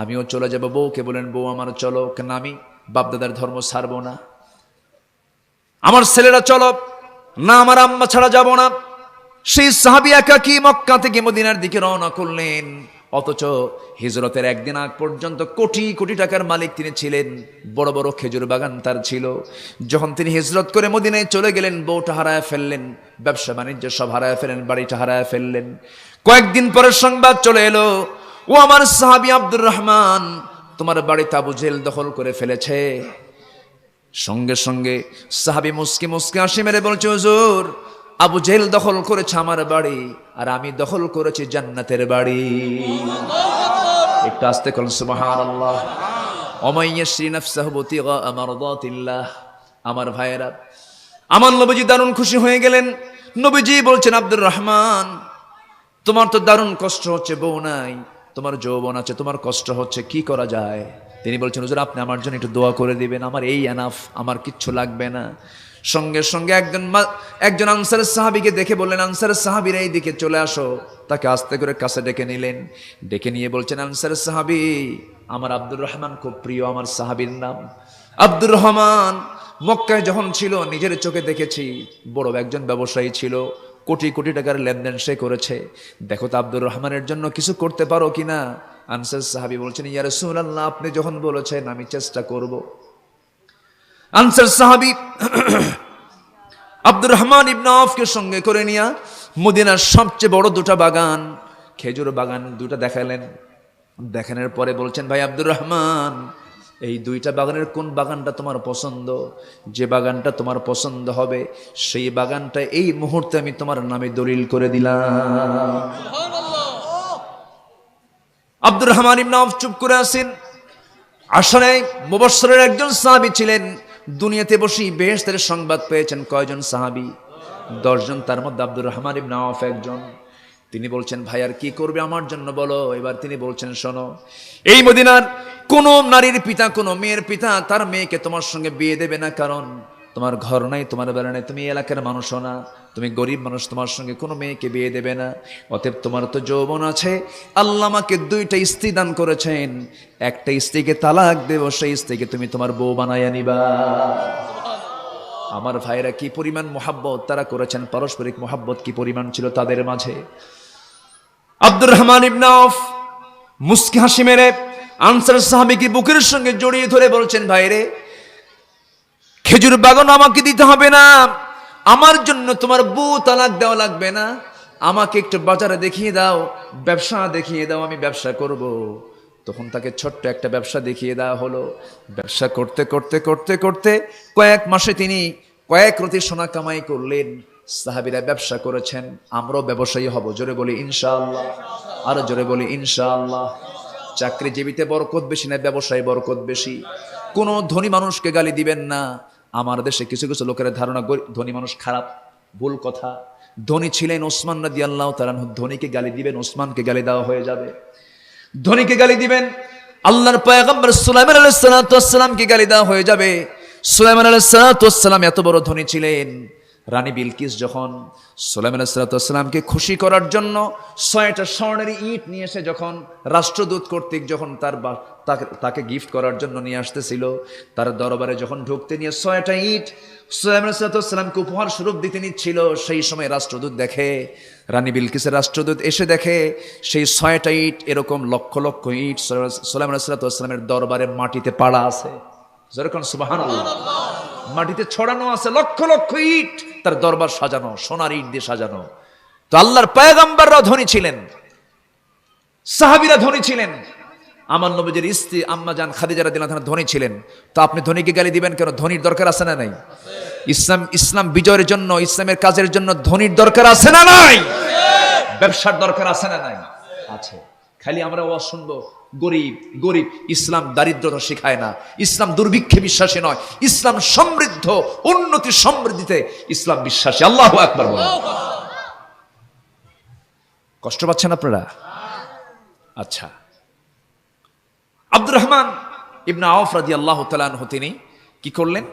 আমিও চলে যাব। বউকে বলেন বউ আমার চলো, কেন আমি বাপদাদার ধর্ম ছাড়বো না। আমার ছেলেরা চলো, না আমার আম্মা ছাড়া যাব না। সেই সাহাবী একাকী মক্কা থেকে মদিনার দিকে রওনা করলেন। অথচ হিজরতের একদিন আগ পর্যন্ত কোটি কোটি টাকার মালিক তিনি ছিলেন, বড় বড় খেজুর বাগান তার ছিল। যখন তিনি হিজরত করে মদিনায় চলে গেলেন, বউটা হারায় ফেললেন, ব্যবসা বাণিজ্য সব হারায় ফেললেন, বাড়িটা হারায় ফেললেন। কয়েকদিন পরে সংবাদ চলে এলো, ও আমার সাহাবী আব্দুর রহমান, তোমার বাড়িতে আবু জেহেল দখল করে ফেলেছে। সঙ্গে সঙ্গে সাহাবী মুস্কি মুস্কি হাসি মেরে বলছে, হুজুর আবু জেহেল দখল করেছে আমার বাড়ি, আর আমি দখল করেছি জান্নাতের বাড়ি। একটু আস্তে করুন সুবহানাল্লাহ। ওমাই ইয়াশরি নাফসাহু বিতিগা মারদাতিল্লাহ। আমার ভাইয়েরা, আমার নবীজি দারুণ খুশি হয়ে গেলেন। নবীজি বলছেন, আব্দুর রহমান তোমার তো দারুণ কষ্ট হচ্ছে, বউ নাই, তোমার যৌবন আছে, তোমার কষ্ট হচ্ছে, কি করা যায়? তিনি বলছেন, হুজুর আপনি আমার জন্য একটু দোয়া করে দিবেন, আমার এই এনাফ, আমার কিচ্ছু লাগবে না। সঙ্গে সঙ্গে একজন আনসারের সাহাবীকে দেখে বললেন, আনসারের সাহাবীরা এই দিকে চলে আসো। তাকে আস্তে করে কাছে ডেকে নিলেন। ডেকে নিয়ে বলছেন, আনসারের সাহাবী আমার আব্দুর রহমান খুব প্রিয়, আমার সাহাবীর নাম আব্দুর রহমান। মক্কায় যখন ছিল নিজের চোখে দেখেছি, বড় একজন ব্যবসায়ী ছিল, কোটি কোটি টাকার লেনদেন সে করেছে। দেখো তো আব্দুর রহমানের জন্য কিছু করতে পারো কিনা। আনসার সাহাবী বলছেন, ইয়া রাসূলুল্লাহ আপনি যখন বলেছেন আমি চেষ্টা করব। আনসার সাহাবী আব্দুর রহমান ইবনে আওফকে সঙ্গে করে নিয়ে মদিনার সবচেয়ে বড় দুটা বাগান, খেজুর বাগান দুটা দেখালেন। দেখানোর পরে বলছেন, ভাই আব্দুর রহমান এই দুইটা বাগানের কোন বাগানটা তোমার পছন্দ? যে বাগানটা তোমার পছন্দ হবে সেই বাগানটা এই মুহূর্তে আমি তোমার নামে দলিল করে দিলাম। আব্দুর রহমান ইবনে আওফ চুপ করে আছেন। আসলে মুবাশশিরের একজন সাহাবী ছিলেন। দুনিয়াতে বসেই বেহেশতের সংবাদ পেয়েছেন কয়জন সাহাবী? 10 জন। তার মধ্যে আব্দুর রহমান ইবনে আওফ একজন। তিনি বলছেন, ভাই আর কি করবে আমার জন্য বলো। এবার তিনি বলছেন, শোনো, এই মদিনার কোন নারীর পিতা, কোন মেয়ের পিতা তার মেয়েকে তোমার সঙ্গে বিয়ে দেবে না, কারণ তোমার ঘর নাই, তোমার বেলা নাই, তুমি এলাকার মানুষও না, তুমি গরিব মানুষ, তোমার সঙ্গে কোনো মেয়েকে বিয়ে দেবে না। অতএব তোমার তো যৌবন আছে, আল্লাহ আমাকে 2টা স্ত্রী দান করেছেন, একটা স্ত্রীকে তালাক দেব, সেই স্ত্রীকে তুমি তোমার বউ বানাইয়া নিবা। আমার ভাইরা কি পরিমাণ মোহাব্বত তারা করেছেন, পারস্পরিক মোহাব্বত কি পরিমাণ ছিল তাদের মাঝে। আব্দুর রহমান ইবনে আওফ মুস্কি হাসি মেরে আনসার সাহাবীকে বুকের সঙ্গে জড়িয়ে ধরে বলছেন, ভাইরে খেজুর বাগান আমাকে দিতে হবে না, আমার জন্য তোমার বউ তালাক দেওয়া লাগবে না, আমাকে একটু বাজারে দেখিয়ে দাও, ব্যবসা দেখিয়ে দাও, আমি ব্যবসা করব। তখন তাকে ছোট্ট একটা ব্যবসা দেখিয়ে দেওয়া হলো। ব্যবসা করতে করতে করতে করতে কয়েক মাসে তিনি কয়েক রতি সোনা কামাই করলেন। সাহাবীরা ব্যবসা করেছেন, আমরাও ব্যবসায়ী হব, জোরে বলি ইনশাআল্লাহ। আরো জোরে বলি ইনশাআল্লাহ। চাকরিজীবীতে বরকত বেশি না ব্যবসায় বরকত বেশি? কোন ধনী মানুষকে গালি দিবেন না। আমার দেশে কিছু কিছু লোকের ধারণা ধনী মানুষ খারাপ, ভুল কথা। ধনী ছিলেন ওসমান রাদিয়াল্লাহু তাআলা আনহু, ধনীকে গালি দিবেন ওসমানকে গালি দেওয়া হয়ে যাবে। ধনীকে গালি দিবেন আল্লাহর পয়গম্বর সুলাইমান আলাইহিস সালাতু ওয়াস সালামকে গালি দেওয়া হয়ে যাবে। সুলাইমান আলাইহিস সালাতু ওয়াস সালাম এত বড় ধনী ছিলেন, রানী বিলকিস যখন সুলাইমান আলাইহিস সালাতু ওয়াস সালামকে খুশি করার জন্য 6টা স্বর্ণের ইট নিয়ে এসে যখন রাষ্ট্রদূত কর্তৃক যখন তাকে গিফট করার জন্য নিয়ে আসতেছিল, তার দরবারে যখন ঢুকতে নিয়ে 6টা ইট সুলাইমান আলাইহিস সালাতু ওয়াস সালামকে উপহার স্বরূপ দিতে নিচ্ছিল, সেই সময় রাষ্ট্রদূত দেখে, রানী বিলকিসের রাষ্ট্রদূত এসে দেখে সেই 6টা ইট এরকম লক্ষ লক্ষ ইট সুলাইমান আলাইহিস সালাতু ওয়াস সালামের দরবারে মাটিতে পাড়া আছে। যেরকম সুবহানাল্লাহ, মাটিতে ছড়ানো আছে লক্ষ লক্ষ ইট, তার দরবার সাজানো সোনার ইট দিয়ে সাজানো। তো আল্লাহর পয়গম্বররা ধনী ছিলেন, সাহাবীরা ধনী ছিলেন, আমার নবীর স্ত্রী আম্মা জান খাদিজা রাদিয়াল্লাহু আনহা ধনী ছিলেন। তো আপনি ধনীকে গালি দিবেন কেন? ধনীর দরকার আছে না নাই? ইসলাম বিজয়ের জন্য, ইসলামের কাজের জন্য ধনীর দরকার আছে না নাই? ব্যবসার দরকার আছে না নাই? আছে। খালি আমরা ওয়াজ শুনবো গরিব গরিব। ইসলাম দারিদ্রতা শেখায় না, ইসলাম দুর্ভিক্ষে বিশ্বাসী নয়, ইসলাম সমৃদ্ধ উন্নতি সমৃদ্ধিতে ইসলাম বিশ্বাসী। আল্লাহু আকবার বলেন। কষ্ট পাচ্ছেন আপনারা? আচ্ছা, আব্দুর রহমান ইবনে আওফ রাদিয়াল্লাহু তাআলা আনহু তিনি কি করলেন?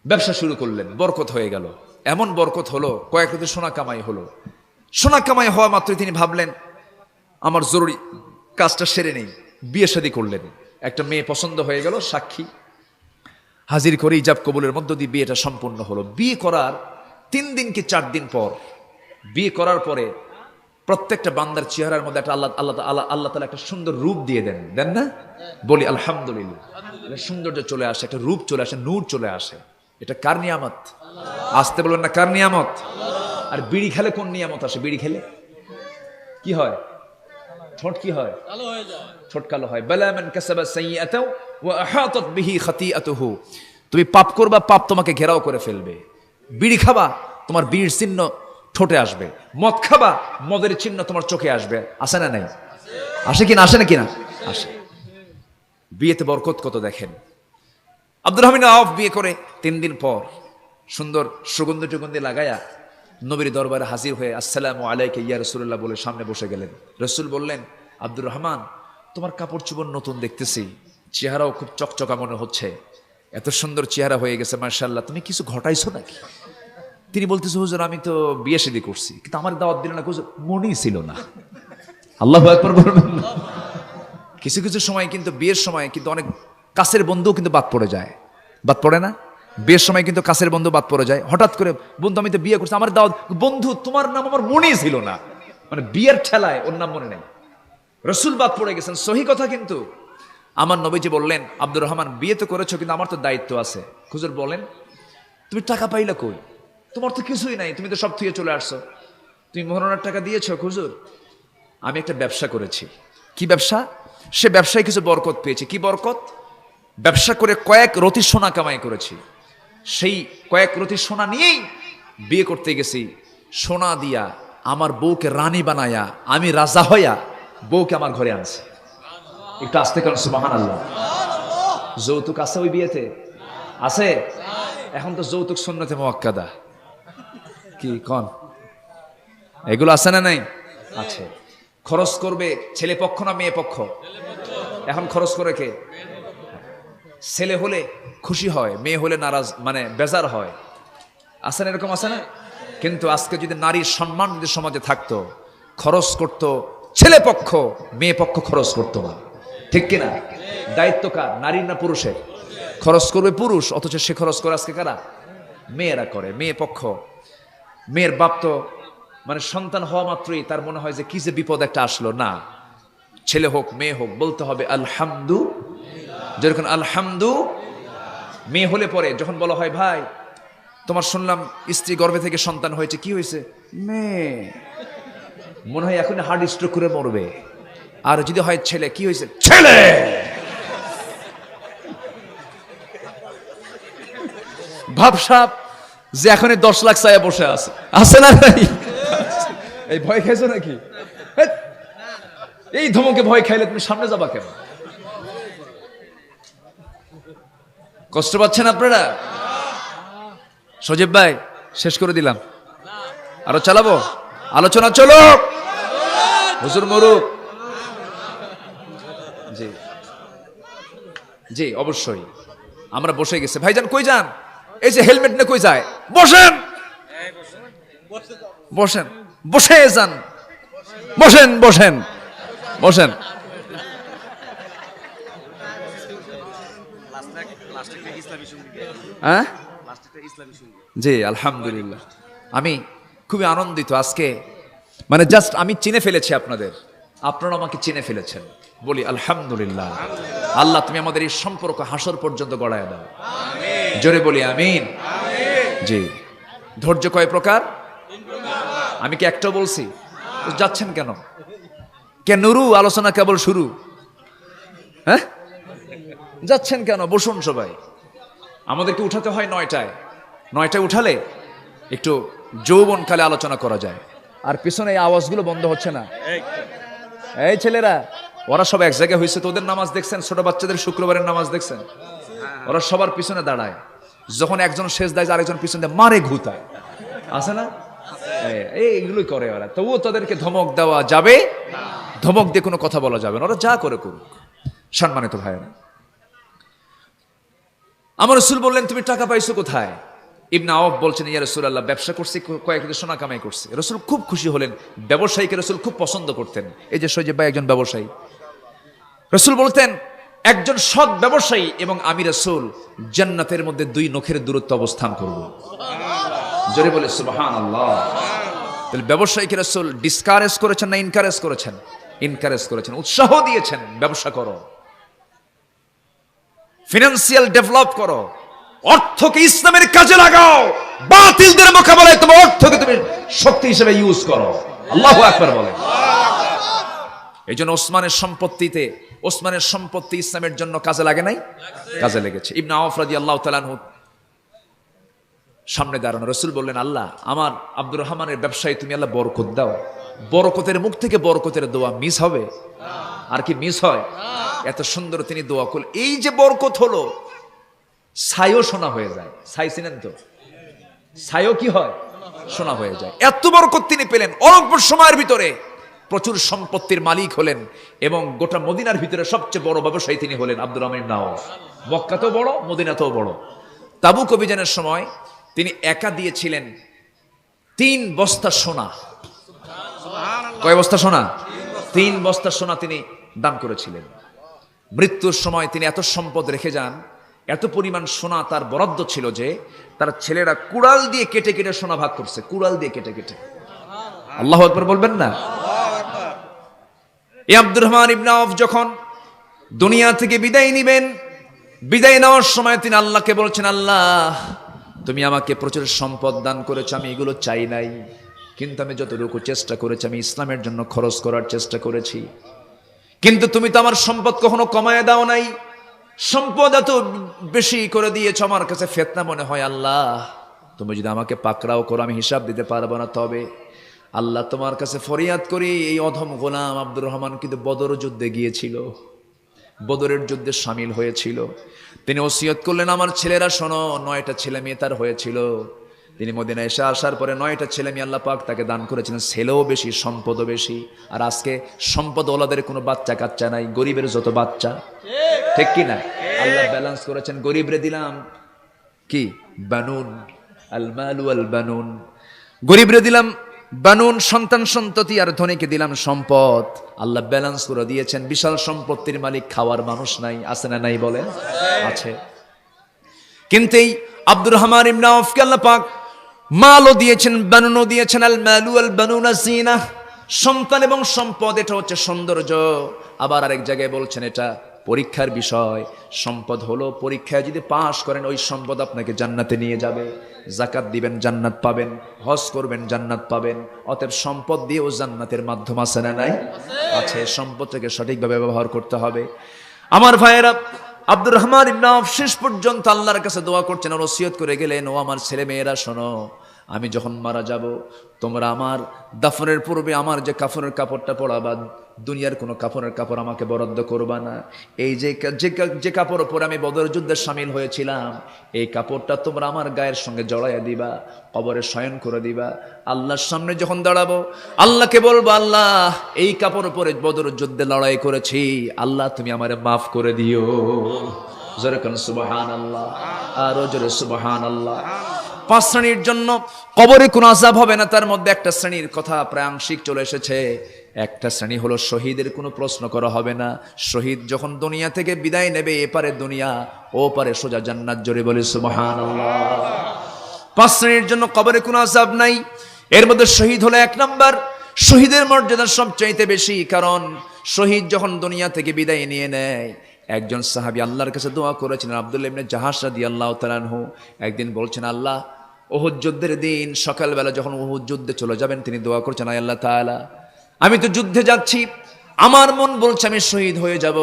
ব্যবসা শুরু করলেন, বরকত হয়ে গেল। এমন বরকত হলো, কয়েক রাতে সোনা কামাই হলো। সোনা কামাই হওয়া মাত্রই তিনি ভাবলেন আমার জরুরি কাজটা সেরে নেই, বিয়ে শাদী করলেন। একটা মেয়ে পছন্দ হয়ে গেল, সাক্ষী হাজির করে ইজাব কবুলের মধ্য দিয়ে বিয়েটা সম্পূর্ণ হলো। বিয়ে করার 3 দিন কি 4 দিন পর, বিয়ে করার পরে প্রত্যেকটা বান্দার চেহারার মধ্যে একটা আল্লাহ তাআলা একটা সুন্দর রূপ দিয়ে দেন না? বলি আলহামদুলিল্লাহ। সৌন্দর্য চলে আসে, একটা রূপ চলে আসে, নূর চলে আসে। এটা কার নিয়ামত? আসতে বলবেন না কার নিয়ামত? আর বিড়ি খেলে কোন নিয়ামত আসে? বিড়ি খেলে কি হয়? ঠোঁট কি হয়? কালো হয়ে যায়, ঠোঁট কালো হয়। বালা মান কাসাবা সাইয়্যাতাও ওয়া আহাতাত বিহি খাতিআতুহু। তুমি পাপ করবা, পাপ তোমাকে ঘেরাও করে ফেলবে। বিড়ি খাবা, তোমার বিড়ির চিহ্ন ঠোঁটে আসবে। মদ খাবা, মদের চিহ্ন তোমার চোখে আসবে। আসে না নাই? আসে কি না? আসে না কিনা? আসে। বিয়েতে বরকত কত দেখেন। আব্দুর রহমান আওফ বিয়ে করে 3 দিন পর সুন্দর সুগন্ধি লাগায়া নবীর দরবারে হাজির হয়ে আসসালামু আলাইকা ইয়া রাসূলুল্লাহ বলে সামনে বসে গেলেন। রাসূল বললেন, আব্দুর রহমান তোমার কাপড় চোপড় নতুন দেখতেছি, চেহারাও খুব চকচকা মনে হচ্ছে, এত সুন্দর চেহারা হয়ে গেছে মাশাআল্লাহ, তুমি কিছু ঘটাইছো নাকি? তিনি বলতেছে, হুজুর আমি তো বিয়ে শাদী করছি, কিন্তু আমার দাওয়াত দিলেন না, হুজুর মনেই ছিল না। আল্লাহু আকবার বলবেন। কিছু কিছু সময় কিন্তু বিয়ের সময় কিন্তু অনেক কাছের বন্ধু কিন্তু বাদ পড়ে যায়। বাদ পড়ে না? বিয়ের সময় কিন্তু কাছের বন্ধু বাদ পড়ে যায়। হঠাৎ করে বন্ধু আমি তো বিয়ে করছি, আমার দাওয়াত, বন্ধু তোমার নাম আমার মনেই ছিল না, মানে বিয়ের ঠেলায় ওর নাম মনে নেই। রাসূল বাদ পড়ে গেছেন, সহি কথা। কিন্তু আমার নবীজি বললেন, আব্দুর রহমান বিয়ে তো করেছো, কিন্তু আমার তো দায়িত্ব আছে। হুজুর বলেন, তুমি টাকা পাইলা কই? তোমার তো কিছুই নাই, তুমি তো সব থুয়ে চলে আসছো। তুমি মোহরানার টাকা দিয়েছো? হুজুর আমি একটা ব্যবসা করেছি। কি ব্যবসা? সে ব্যবসায় কিছু বরকত পেয়েছে। কি বরকত? ব্যবসা করে কয়েক রতি সোনা কামাই করেছি, সেই কয়েক রতি সোনা নিয়েই বিয়ে করতে গেছি। সোনা দিয়া আমার বউকে রানী বানায়া, আমি রাজা হইয়া বউকে আমার ঘরে আনছি। একটু আসতে কারণ সুবহানাল্লাহ। যৌতুক আছে ওই বিয়েতে? আছে? এখন তো যৌতুক সুন্নতে মুআক্কাদা। কি কোন এগুলো আছে না নাই? আছে। খরচ করবে ছেলে পক্ষ না মেয়ে পক্ষ? এখন খরচ করে কে? ছেলে হলে খুশি হয়, মেয়ে হলে নারাজ, মানে বেজার হয়। আছে না এরকম? আছে না? কিন্তু আজকে যদি নারীর সম্মান যদি সমাজে থাকতো, খরচ করতো ছেলে পক্ষ, মেয়ে পক্ষ খরচ করতো না। ঠিক কিনা? দায়িত্ব কার? নারীর না পুরুষের? খরচ করবে পুরুষ, অথচ সে খরচ করে আজকে কারা? মেয়েরা করে, মেয়ে পক্ষ। মেয়ের বাপ তো মানে সন্তান হওয়া মাত্রই তার মনে হয় যে কি যে বিপদ একটা আসলো। না, ছেলে হোক মেয়ে হোক বলতে হবে আলহামদুলিল্লাহ। যেরকম আলহামদু। মেয়ে হলে পরে যখন বলা হয়, ভাই তোমার শুনলাম স্ত্রী গর্ভে থেকে সন্তান হয়েছে, কি হয়েছে? মেয়ে। মনে হয় এখন হার্ট স্ট্রোক করে মরবে। আর যদি হয় ছেলে, কি হয়েছে? ছেলে। ভাবসাব যে এখনই 10 লাখ চাইয়া বসে আছে। আছে না নাই? এই ভয় খাইছো নাকি? হেৎ, এই ধমকে ভয় খাইলে তুমি সামনে যাবা কেন? কষ্ট পাচ্ছেন আপনারা? সজীব ভাই, শেষ করে দিলাম, আরো চালাবো? আলোচনা চলো, হুজুর মরুক। জি জি অবশ্যই, আমরা বসে গেছে। ভাইজান কই যান? এই যে হেলমেট নিয়ে কই যায়? বসেন বসেন, বসে যান, বসেন বসেন বসেন। হ্যাঁ জি আলহামদুলিল্লাহ, আমি খুবই আনন্দিত আজকে। মানে জাস্ট আমি চিনে ফেলেছি আপনাদের, আপনারা আমাকে চিনে ফেলেছেন। বলি আলহামদুলিল্লাহ। আল্লাহ তুমি আমাদের এই সম্পর্ক হাসর পর্যন্ত গড়ায় দাও, জোরে বলি আমিন। জি, ধৈর্য কয় প্রকার? আমি কি একটা বলছি? যাচ্ছেন কেন? নুরু আলোচনা কেবল শুরু। হ্যাঁ, যাচ্ছেন কেন? বসুন সবাই। আমাদেরকে উঠাতে হয় 9টায়। 9টায় উঠালে একটু যৌবনকালে আলোচনা করা যায়। আর পিছনে এই আওয়াজগুলো বন্ধ হচ্ছে না। এই ছেলেরা, ওরা সব এক জায়গায় হয়েছে। তোদের নামাজ দেখছেন? ছোট বাচ্চাদের শুক্রবারের নামাজ দেখছেন? ওরা সবার পিছনে দাঁড়ায়, যখন একজন শেষ দেয় আরেকজন পিছনে মারে ঘুতায়, আছে না? এইগুলোই করে ওরা। তবুও তাদেরকে ধমক দেওয়া যাবে, ধমক দিয়ে কোনো কথা বলা যাবে না, ওরা যা করে করুক। সম্মানিত ভাইয়েরা, আমার রাসূল বললেন তুমি টাকা পাইছো কোথায়? ইবনে আওফ বলছেন, ইয়া রাসূলুল্লাহ, ব্যবসা করছি, কয়েকদিন সোনা কামাই করছি। রাসূল খুব খুশি হলেন। ব্যবসায়ীকে রাসূল খুব পছন্দ করতেন। এই যে সজীব ভাই একজন ব্যবসায়ী। রাসূল বলতেন, একজন সৎ ব্যবসায়ী এবং আমি রাসূল জান্নাতের মধ্যে 2 নখের দূরত্ব অবস্থান করব। জোরে বলে সুবহানাল্লাহ। তাহলে ব্যবসায়ীকে রাসূল ডিসকারেজ করেছেন না ইনকারেজ করেছেন? ইনকারেজ করেছেন, উৎসাহ দিয়েছেন, ব্যবসা করো, ফিনান্সিয়াল ডেভেলপ করো, অর্থকে ইসলামের কাজে লাগাও, বাতিলদের মোকাবেলায় তোমার অর্থকে তুমি শক্তি হিসেবে ইউজ করো। আল্লাহু আকবার বলেন। এই জন্য ওসমানের সম্পত্তি ইসলামের জন্য কাজে লাগে নাই? কাজে লেগেছে। ইবনে আওফ রাদিয়াল্লাহু তাআলা আনহু সামনে দাঁড়ানো। রাসূল বললেন, আল্লাহ, আমার আব্দুর রহমানের ব্যবসায় তুমি আল্লাহ বরকত দাও। বরকতের মুখ থেকে বরকতের দোয়া মিস হবে? আর কি মিস হয়? এত সুন্দর তিনি দোয়া করলেন। এই যে বরকত হলো, ছাইও সোনা হয়ে যায়। ছাই চিনেন তো? ছাইও কি হয়? সোনা হয়ে যায়। এত বরকত তিনি পেলেন। অল্প সময়ের ভিতরে প্রচুর সম্পত্তির মালিক হলেন এবং গোটা মদিনার ভিতরে সবচেয়ে বড় ব্যবসায়ী তিনি হলেন আব্দুর রহমান ইবনে আওফ। মক্কাতেও বড়, মদিনাতেও বড়। তাবুক অভিযানের সময় তিনি একা দিয়েছিলেন 3 বস্তা সোনা। কয় বস্তা সোনা? 3 বস্তা সোনা তিনি দান করেছিলেন। মৃত্যুর সময় তিনি এত সম্পদ রেখে যান, এত পরিমাণ সোনা তার বরাদ্দ ছিল যে তার ছেলেরা কুড়াল দিয়ে কেটে কেটে সোনা ভাগ করছে। কুড়াল দিয়ে কেটে কেটে। আল্লাহু আকবার বলবেন না? এই আব্দুর রহমান ইবনে আওফ যখন দুনিয়া থেকে বিদায় নিবেন, বিদায় নেওয়ার সময় তিনি আল্লাহকে বলছেন, আল্লাহ, তুমি আমাকে প্রচুর সম্পদ দান করেছো, আমি এগুলো চাই নাই, কিন্তু আমি যতটুকু চেষ্টা করেছি আমি ইসলামের জন্য খরচ করার চেষ্টা করেছি, কিন্তু তুমি তো আমার সম্পদ কখনো কমায় দাও নাই। সম্পদ এত বেশি করে দিয়েছো, আমার কাছে ফিতনা মনে হয়। আল্লাহ, তুমি যদি আমাকে পাকড়াও করো আমি হিসাব দিতে পারবো না। তবে আল্লাহ, তোমার কাছে ফরিয়াদ করি, এই অধম গোলাম আব্দুর রহমান কিন্তু বদর যুদ্ধে গিয়েছিল, বদরের যুদ্ধে শামিল হয়েছিল। তিনি ওসিয়ত করলেন, আমার ছেলেরা শোনো, 9টা ছেলে মেয়ে তার হয়েছিল। তিনি মদিনায় এসে আসার পরে 9টা ছেলে মেয়ে আল্লাহ পাক তাকে দান করেছিলেন। ছেলেও বেশি, সম্পদও বেশি। আর আজকে সম্পদ ওলাদের কোনো বাচ্চা কাচ্চা নাই, গরিবের যত বাচ্চা, ঠিক কি না? আল্লাহ ব্যালেন্স করেছেন। গরিবরে দিলাম কি? বানুন, আল মালু আল বানুন। গরিবরে দিলাম বানুন, সন্তান সন্ততি, আর ধনীকে দিলাম সম্পদ। আল্লাহ ব্যালেন্স করে দিয়েছেন। বিশাল সম্পত্তির মালিক, খাওয়ার মানুষ নাই, আছে না নাই বলেন? আছে। কিন্তু এই আব্দুর রহমান ইবনে আওফকে আল্লাহ পাক মালও দিয়েছেন, বানুনও দিয়েছেন। আল মালু আল বানুনা জিনা, সন্তান এবং সম্পদ এটা হচ্ছে সৌন্দর্য। আবার আরেক জায়গায় বলছেন এটা পরীক্ষার বিষয়। সম্পদ হলো পরীক্ষায় যদি পাস করেন ওই সম্পদ আপনাকে জান্নাতে নিয়ে যাবে। যাকাত দিবেন জান্নাত পাবেন, হজ করবেন জান্নাত পাবেন। অতএব সম্পদ দিয়েও জান্নাতের মাধ্যম আছে না নাই? আছে। সম্পদটাকে সঠিকভাবে ব্যবহার করতে হবে। আমার ভাইয়েরা, আব্দুর রহমান ইবনে আওফ শেষ পর্যন্ত আল্লাহর কাছে দোয়া করছেন আর ওসিয়ত করে গেলেন, ও আমার ছেলে মেয়েরা শোনো, আমি যখন মারা যাব তোমরা আমার দাফনের পূর্বে আমার যে কাফনের কাপড়টা পরাবা, দুনিয়ার কোনো কাফনের কাপড় আমাকে বরাদ্দ করবা না। এই যে কাপড় পরে আমি বদর যুদ্ধে সামিল হয়েছিলাম, এই কাপড়টা তোমরা আমার গায়ের সঙ্গে জড়াইয়া দিবা, কবরে শয়ন করে দিবা। আল্লাহর সামনে যখন দাঁড়াবো আল্লাহকে বলবো, আল্লাহ এই কাপড় পরে বদর যুদ্ধে লড়াই করেছি, আল্লাহ তুমি আমারে মাফ করে দিও। জোরে কোন সুবহানাল্লাহ, আরো জোরে সুবহানাল্লাহ। 5 শ্রেণীর জন্য কবরে কোনো আযাব হবে না, তার মধ্যে একটা শ্রেণীর কথা প্রায় আংশিক চলে এসেছে। একটা শ্রেণী হলো শহীদের কোনো প্রশ্ন করা হবে না। শহীদ যখন দুনিয়া থেকে বিদায় নেবে, এপারে দুনিয়া ও পারে সোজা জান্নাত। জোরে বলে সুবহানাল্লাহ। 5 শ্রেণীর জন্য কবরে কোনো আযাব নাই। এর মধ্যে শহীদ হলো 1 নাম্বার। শহীদের মর্যাদা সবচাইতে বেশি, কারণ শহীদ যখন দুনিয়া থেকে বিদায় নিয়ে নেয়, একজন সাহাবী আল্লাহর কাছে দোয়া করেছিলেন, আব্দুল্লাহ ইবনে জাহাশ রাদিয়াল্লাহু তাআলা আনহু। একদিন বলছেন, আল্লাহ উহুদ যুদ্ধের দিন সকালবেলা যখন উহুদ যুদ্ধে চলে যাবেন, তিনি দোয়া করছেন, আয় আল্লাহ তাআলা আমি তো যুদ্ধে যাচ্ছি, আমার মন বলছে আমি শহীদ হয়ে যাব,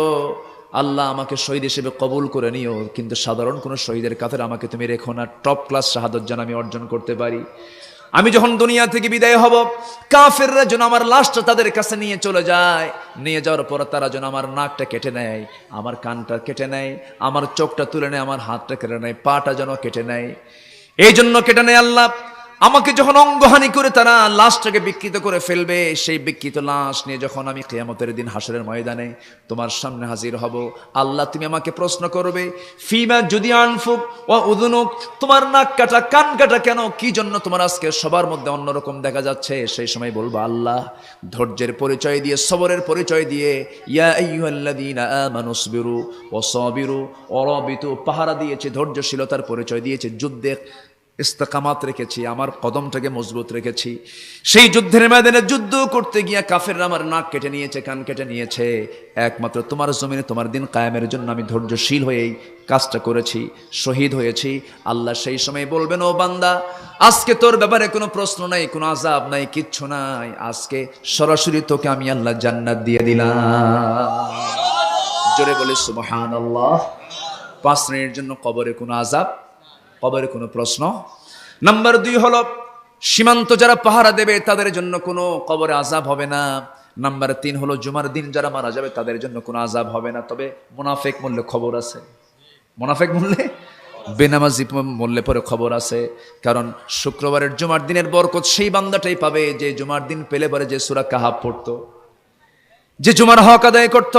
আল্লাহ আমাকে শহীদ হিসেবে কবুল করে নিও, কিন্তু সাধারণ কোনো শহীদের কাতারে আমাকে তুমি রেখো না, টপ ক্লাস শাহাদাত যেন আমি অর্জন করতে পারি। আমি যখন দুনিয়া থেকে বিদায় হব, কাফেররা যেন আমার লাশটা তাদের কাছে নিয়ে চলে যায়, নিয়ে যাওয়ার পর তারা যেন আমার নাকটা কেটে নেয়, আমার কানটা কেটে নেয়, আমার চোখটা তুলে নেয়, আমার হাতটা কেটে নেয়, পাটা যেন কেটে নেয়। এই জন্য কেটে নেয় আল্লাহ, আমাকে যখন অঙ্গহানি করে তারা লাশটাকে বিকৃত করে ফেলবে, সেই বিকৃত লাশ নিয়ে যখন আমি কিয়ামতের দিন হাসরের ময়দানে তোমার সামনে হাজির হব, আল্লাহ তুমি আমাকে প্রশ্ন করবে, ফিমা যদি আনফুক ও উদুনুক, তোমার নাক কাটা কান কাটা কেন, কি জন্য তোমার আজকে সবার মধ্যে অন্যরকম দেখা যাচ্ছে? সেই সময় বলবো, আল্লাহ ধৈর্যের পরিচয় দিয়ে, সবরের পরিচয় দিয়ে, ইয়া আইয়ুহাল্লাযীনা আমানুসবিরু ওয়া সাবিরু ওয়া রাবিতু, পাহারা দিয়েছে, ধৈর্যশীলতার পরিচয় দিয়েছে, যুদ্ধে ইস্তেকামাত রেখেছি, আমার কদমটাকে মজবুত রেখেছি। সেই যুদ্ধের ময়দানে যুদ্ধ করতে গিয়া কাফেররা আমার নাক কেটে নিয়েছে, কান কেটে নিয়েছে, একমাত্র তোমার জমিনে তোমার দিন কায়েমের জন্য আমি ধৈর্যশীল হয়েই কাজটা করেছি, শহীদ হয়েছি। আল্লাহ সেই সময় বলবেন, ও বান্দা আজকে তোর ব্যাপারে কোনো প্রশ্ন নাই, কোনো আযাব নাই, কিচ্ছু নাই, আজকে সরাসরি তোকে আমি আল্লাহ জান্নাত দিয়ে দিলাম। জোরে বলে সুবহানাল্লাহ। 5 শ্রেণীর জন্য কবরে কোনো আযাব, কবরে কোনো প্রশ্ন। নাম্বার 2 হলো সীমান্ত যারা পাহারা দেবে তাদের জন্য কোনো কবরে আযাব হবে না। নাম্বার 3 হলো জুমার দিন যারা মারা যাবে তাদের জন্য কোনো আযাব হবে না। তবে মুনাফিক মরলে খবর আছে, মুনাফিক মরলে, বেনামাজি মরলে পরে খবর আছে। কারণ শুক্রবারের জুমার দিনের বরকত সেই বান্দাটাই পাবে যে জুমার দিন পেলে পরে যে সূরা কাহাফ পড়তো, যে জুমার হক আদায় করত,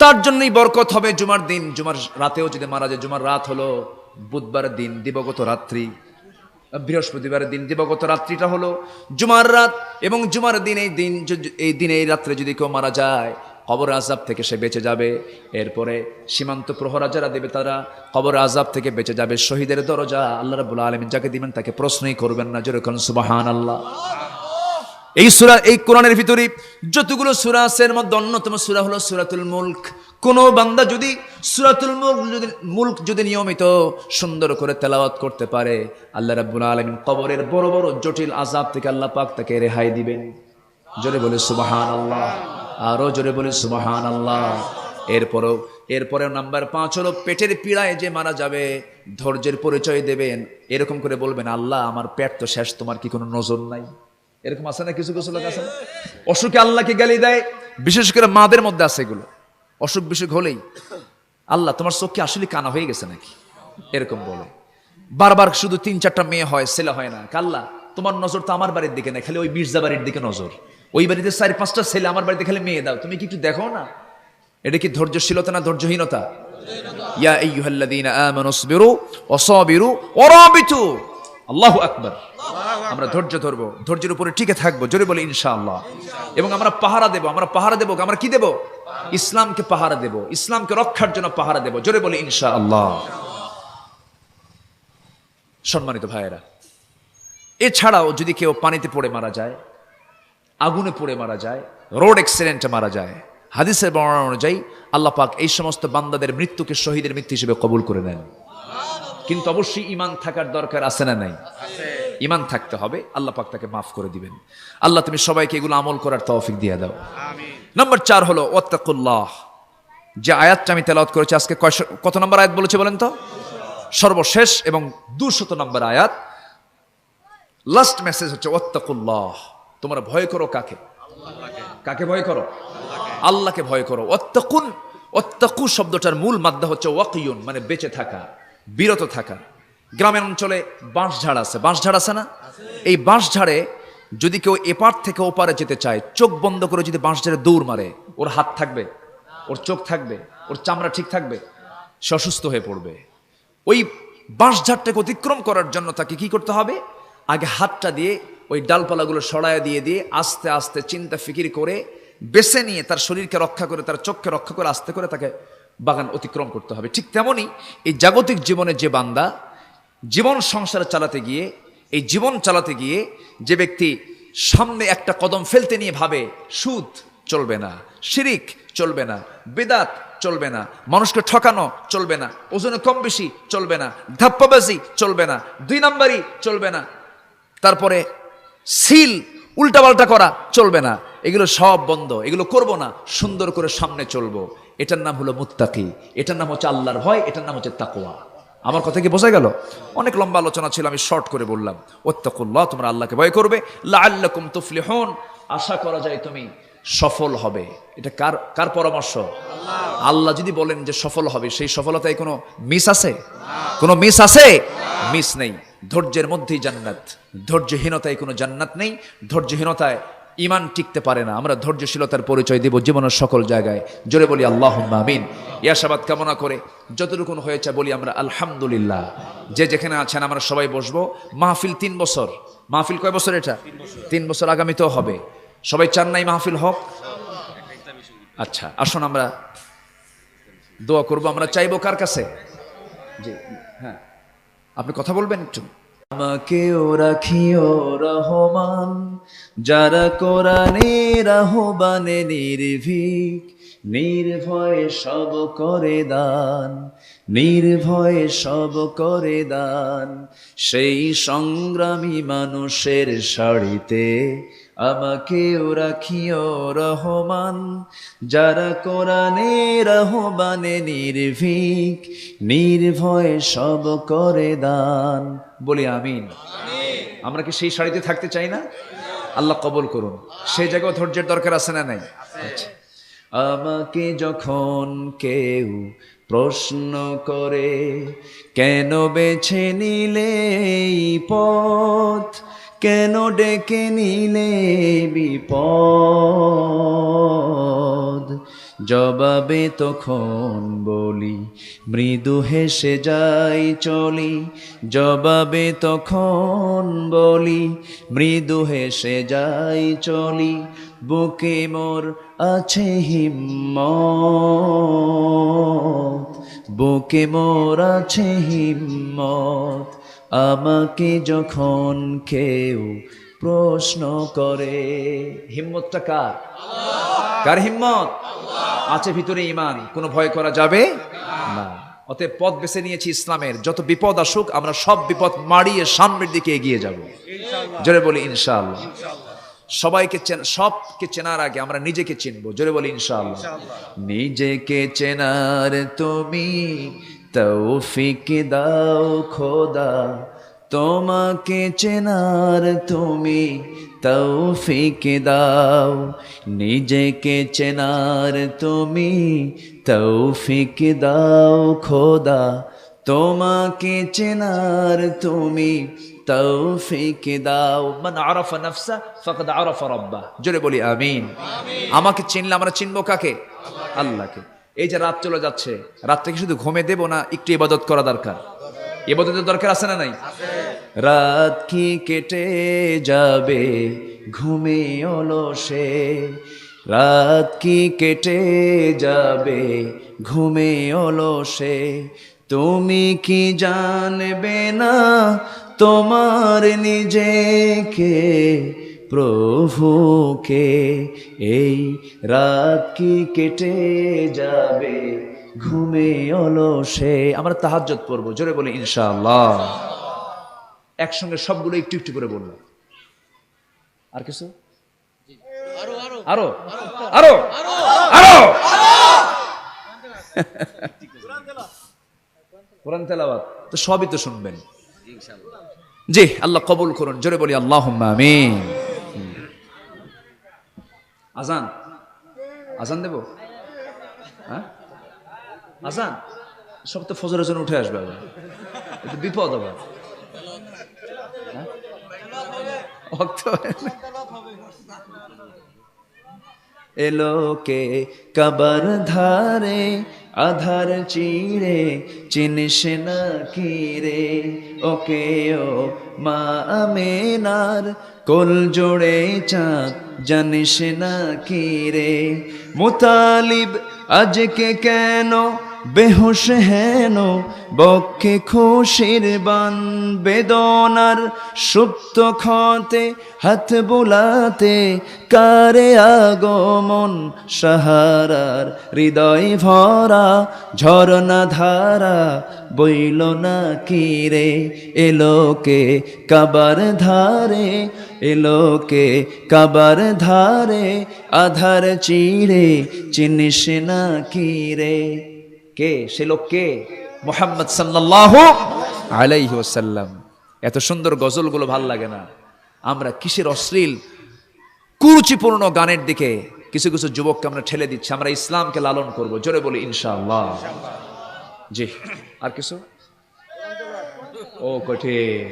তার জন্যই বরকত হবে জুমার দিন। জুমার রাতেও যদি মারা যায়, জুমার রাত হলো বুধবার দিন দিবগত রাত্রি, বৃহস্পতিবারের দিন দিবগত রাত্রিটা হলো জুমার রাত, এবং জুমার দিন এই দিন এই রাত্রে যদি কেউ মারা যায়, কবর আযাব থেকে সে বেঁচে যাবে। এরপরে সীমান্ত প্রহরা যারা দেবে তারা কবর আযাব থেকে বেঁচে যাবে। শহীদের দরজা আল্লাহ রাব্বুল আলামিন যাকে দিবেন তাকে প্রশ্নই করবেন না। জোরে কোন সুবহানাল্লাহ। এই সূরা, এই কোরআনের ভিতরে যতগুলো সূরা আছে এর মধ্যে অন্যতম সূরা হলো সূরাতুল মুলক। কোন বান্দা যদি সূরাতুল মুলক যদি নিয়মিত সুন্দর করে তেলাওয়াত করতে পারে, আল্লাহ রাব্বুল আলামিন কবরের বড় বড় জটিল আযাব থেকে আল্লাহ পাক তাকে রেহাই দিবেন। জোরে বলে সুবহানাল্লাহ, আরো জোরে বলে সুবহানাল্লাহ। এরপরেও নাম্বার 5 হলো পেটের পীড়ায় যে মারা যাবে, ধৈর্যের পরিচয় দেবেন, এরকম করে বলবেন, আল্লাহ আমার পেট তো শেষ, তোমার কি কোনো নজর নাই? এরকম আছে না কিছু কিছু লোক আছে না, অসুখে আল্লাহকে গালি দেয়, বিশেষ করে মাদের মধ্যে আছে এগুলো। অসুখ বিসুখ হলেই, আল্লাহ তোমার চোখ কি আসলে কানা হয়ে গেছে নাকি, এরকম বলে। বারবার শুধু 3-4টা মেয়ে হয়, ছেলে হয় না। আল্লাহ তোমার নজর তো আমার বাড়ির দিকে না, খালি ওই মির্জা বাড়ির দিকে নজর, ওই বাড়িতে 4-5টা ছেলে, আমার বাড়িতে খালি মেয়ে দাও, তুমি কি একটু দেখো না? এটা কি ধৈর্যশীলতা না ধৈর্যহীনতা? ইয়া আইয়ুহাল্লাযীনা আমানুসবিরু ওয়া সাবিরু ওয়া রাবিতু। আল্লাহু আকবার। আমরা ধৈর্য ধরবো, ধৈর্যের উপরে টিকে থাকবো। জোরে বলি ইনশাআল্লাহ। এবং আমরা পাহারা দেব, আমরা পাহারা দেব, আমরা কি দেব? ইসলামকে পাহারা দেব, ইসলামকে রক্ষার জন্য পাহারা দেব। জোরে বলি ইনশাআল্লাহ। সম্মানিত ভাইয়েরা, এছাড়াও যদি কেউ পানিতে পড়ে মারা যায়, আগুনে পড়ে মারা যায়, রোড অ্যাক্সিডেন্টে মারা যায়, হাদিসের বর্ণনা অনুযায়ী আল্লাহ পাক এই সমস্ত বান্দাদের মৃত্যুকে শহীদের মৃত্যু হিসেবে কবুল করে নেন। কিন্তু অবশ্যই ঈমান থাকার দরকার আছে না নাই? ঈমান থাকতে হবে, আল্লাহ পাক তাকে মাফ করে দিবেন। আল্লাহ তুমি সবাইকে এগুলো আমল করার তৌফিক দিয়ে দাও। নাম্বার 4 হলো ওয়াত্তাকুল্লাহ। যে আয়াতটা আমি তেলাওয়াত করেছি আজকে, কত নম্বর আয়াত বলেছে বলেন তো? সর্বশেষ এবং 200 নম্বর আয়াত। লাস্ট মেসেজ হচ্ছে ওয়াত্তাকুল্লাহ, তোমরা ভয় করো কাকে? কাকে ভয় করো? আল্লাহকে ভয় করো। ওয়াত্তাকুন, ওয়াত্তাকু শব্দটার মূল মাদ্দা হচ্ছে ওয়াকিয়ুন, মানে বেঁচে থাকা, বিরত থাকা। গ্রামের অঞ্চলে বাঁশঝাড় আছে, বাঁশঝাড় আছে না? এই বাঁশঝাড়ে যদি কেউ এপার থেকে ওপারে যেতে চায়, চোখ বন্ধ করে যদি বাঁশঝাড়ে দৌড় মারে, ওর হাত থাকবে, ওর চোখ থাকবে, ওর চামড়া ঠিক থাকবে? সে অসুস্থ হয়ে পড়বে। ওই বাঁশঝাড়টাকে অতিক্রম করার জন্য তাকে কি করতে হবে? আগে হাতটা দিয়ে ওই ডালপালাগুলো সরায় দিয়ে দিয়ে আস্তে আস্তে চিন্তা ফিকির করে বেছে নিয়ে তার শরীরকে রক্ষা করে, তার চোখকে রক্ষা করে আস্তে করে তাকে বাগান অতিক্রম করতে হবে। ঠিক তেমনই এই জাগতিক জীবনে যে বান্দা জীবন সংসার চালাতে গিয়ে, এই জীবন চালাতে গিয়ে যে ব্যক্তি সামনে একটা কদম ফেলতে নিয়ে ভাবে সুদ চলবে না, শিরিক চলবে না, বেদাত চলবে না, মানুষকে ঠকানো চলবে না, ওজনে কম বেশি চলবে না, ধাপ্পাবাজি চলবে না, 2 নাম্বারই চলবে না, তারপরে সিল উল্টাপাল্টা করা চলবে না, এগুলো সব বন্ধ, এগুলো করব না, সুন্দর করে সামনে চলবো, এটার নাম হলো মুত্তাকি, এটার নাম হচ্ছে আল্লাহর ভয়, এটার নাম হচ্ছে তাকওয়া। আমার কথা কি বোঝা গেল? অনেক লম্বা আলোচনা ছিল, আমি শর্ট করে বললাম। ওয়াত্তাকুল্লাহ, তোমরা আল্লাহকে ভয় করবে। লাআল্লাকুম তুফলিহুন, আশা করা যায় তুমি সফল হবে। এটা কার কার পরামর্শ? আল্লাহ যদি বলেন যে সফল হবে, সেই সফলতায় কোনো মিস আছে? কোনো মিস আছে? মিস নেই। ধৈর্যের মধ্যেই জান্নাত, ধৈর্যহীনতায় কোনো জান্নাত নেই। ধৈর্যহীনতায় ঈমান টিকতে পারে না। আমরা ধৈর্যশীলতার পরিচয় দেব জীবনের সকল জায়গায়। জোরে বলি আল্লাহুম্মা আমিন। ইয়াশাবাদ কামনা করে যতটুকু হয়েছে বলি আমরা আলহামদুলিল্লাহ। যে যেখানে আছেন আমরা সবাই বসবো। মাহফিল 3 বছর। মাহফিল কয় বছর এটা? 3 বছর। আগামীতেও হবে। সবাই চান নাই মাহফিল হোক? আচ্ছা, আসুন আমরা দোয়া করব। আমরা চাইবো কার কাছে? জি হ্যাঁ, আপনি কথা বলবেন একটু। আমাকেও রাখিও রহমান, যারা কোরআনের আহ্বানে নির্ভীক, নির্ভয়ে সব করে দান, নির্ভয়ে সব করে দান। সেই সংগ্রামী মানুষের সারিতে আমাকেও রাখিও রহমান, যারা কোরআনের আহ্বানে নির্ভীক, নির্ভয়ে সব করে দান। বলি আমিন। আমরা কি সেই সারিতে থাকতে চাই না? আল্লাহ কবুল করুন। সেই জায়গায় ধৈর্যের দরকার আছে না নাই? আচ্ছা, আমাকে যখন কেউ প্রশ্ন করে, কেন বেছে নিলে এই পথ, কেন ডেকে নিলে বিপদ, জবাবে তখন বলি মৃদু হেসে যাই চলি, জবাবে তখন বলি মৃদু হেসে যাই চলি। বুকে মোর আছে হিম্মত, বুকে মোর আছে হিম্মত। আমাকে যখন কেউ প্রশ্ন করে, হিম্মতটা কার? কার হিম্মত? আছে ভিতরে ঈমান, কোনো ভয় করা যাবে না। অতএব পথ বেছে নিয়েছি ইসলামের। যত বিপদ আসুক আমরা সব বিপদ মাড়িয়ে সামনের দিকে এগিয়ে যাব। জোরে বলি ইনশাআল্লাহ। সবাইকে সবকে চেনার আগে আমরা নিজেকে চিনবো। জোরে বলি ইনশাআল্লাহ। নিজেকে চেনার তুমি তৌফিক দাও খোদা, তোমাকে চেনার তুমি তৌফিক দাও। নিজেকে চেনার তুমি তৌফিক দাও খোদা, তোমাকে চেনার তুমি তৌফিক দাও। মান আরাফা নাফসা ফাকাদ আরাফা রাব্বাহ। জোরে বলি আমিন। আমাকে চিনলে আমরা চিনবো কাকে? আল্লাহকে। এই যে রাত চলে যাচ্ছে, রাতটাকে শুধু ঘুমে দেব না, একটু ইবাদত করা দরকার। ইবাদতের দরকার আছে না নাই? রাত কি কেটে যাবে ঘুমে অলসে, রাত কি কেটে যাবে ঘুমে অলসে। তুমি কি জানবে না তোমার নিজেকে, প্রভুকে? এই রাত কি কেটে যাবে ঘুমে অলসে। আমরা তাহাজ্জুদ পড়বো। জোরে বলি ইনশাআল্লাহ। একসঙ্গে সবগুলো একটু একটু করে বললাম। আর কিছু? আরো আরো আরো কোরআন তেলাওয়াত তো সবই তো শুনবেন। জি, আল্লাহ কবুল করুন, জোরে বলি আল্লাহুম্মা আমিন। আজান আজান দেব, হ্যাঁ আজান, সব তো ফজরের জন্য উঠে আসবে, আবার এটা বিপদ আবার। এলোকে কাবার ধারে আধার চিড়ে চিনিস না কি রে, ওকে ও মা আমেনার কোল জোড়ে চাঁদ জানিস না কি রে, মুতালিব আজকে কেন বেহুশ হেন, বক্ষে খুশির বান বেদনার সুপ্ত ক্ষতে হাত বুলাতে, কারে আগমন সাহারার হৃদয় ভরা ঝরনা ধারা বইল না কি রে, এলোকে কাবার ধারে এলোকে কাবার ধারে আধার চিড়ে চিনিস না কি রে। কে সে লোক? কে? মুহাম্মদ সাল্লাল্লাহু আলাইহি ওয়াসাল্লাম। এত সুন্দর গজলগুলো ভাল লাগে না? আমরা কিসের অশ্লীল কুরুচিপূর্ণ গানের দিকে কিছু কিছু যুবককে আমরা ঠেলে দিচ্ছি। আমরা ইসলামকে লালন করব, জোরে বলি ইনশাআল্লাহ। জি, আর কিছু? ও কঠিন।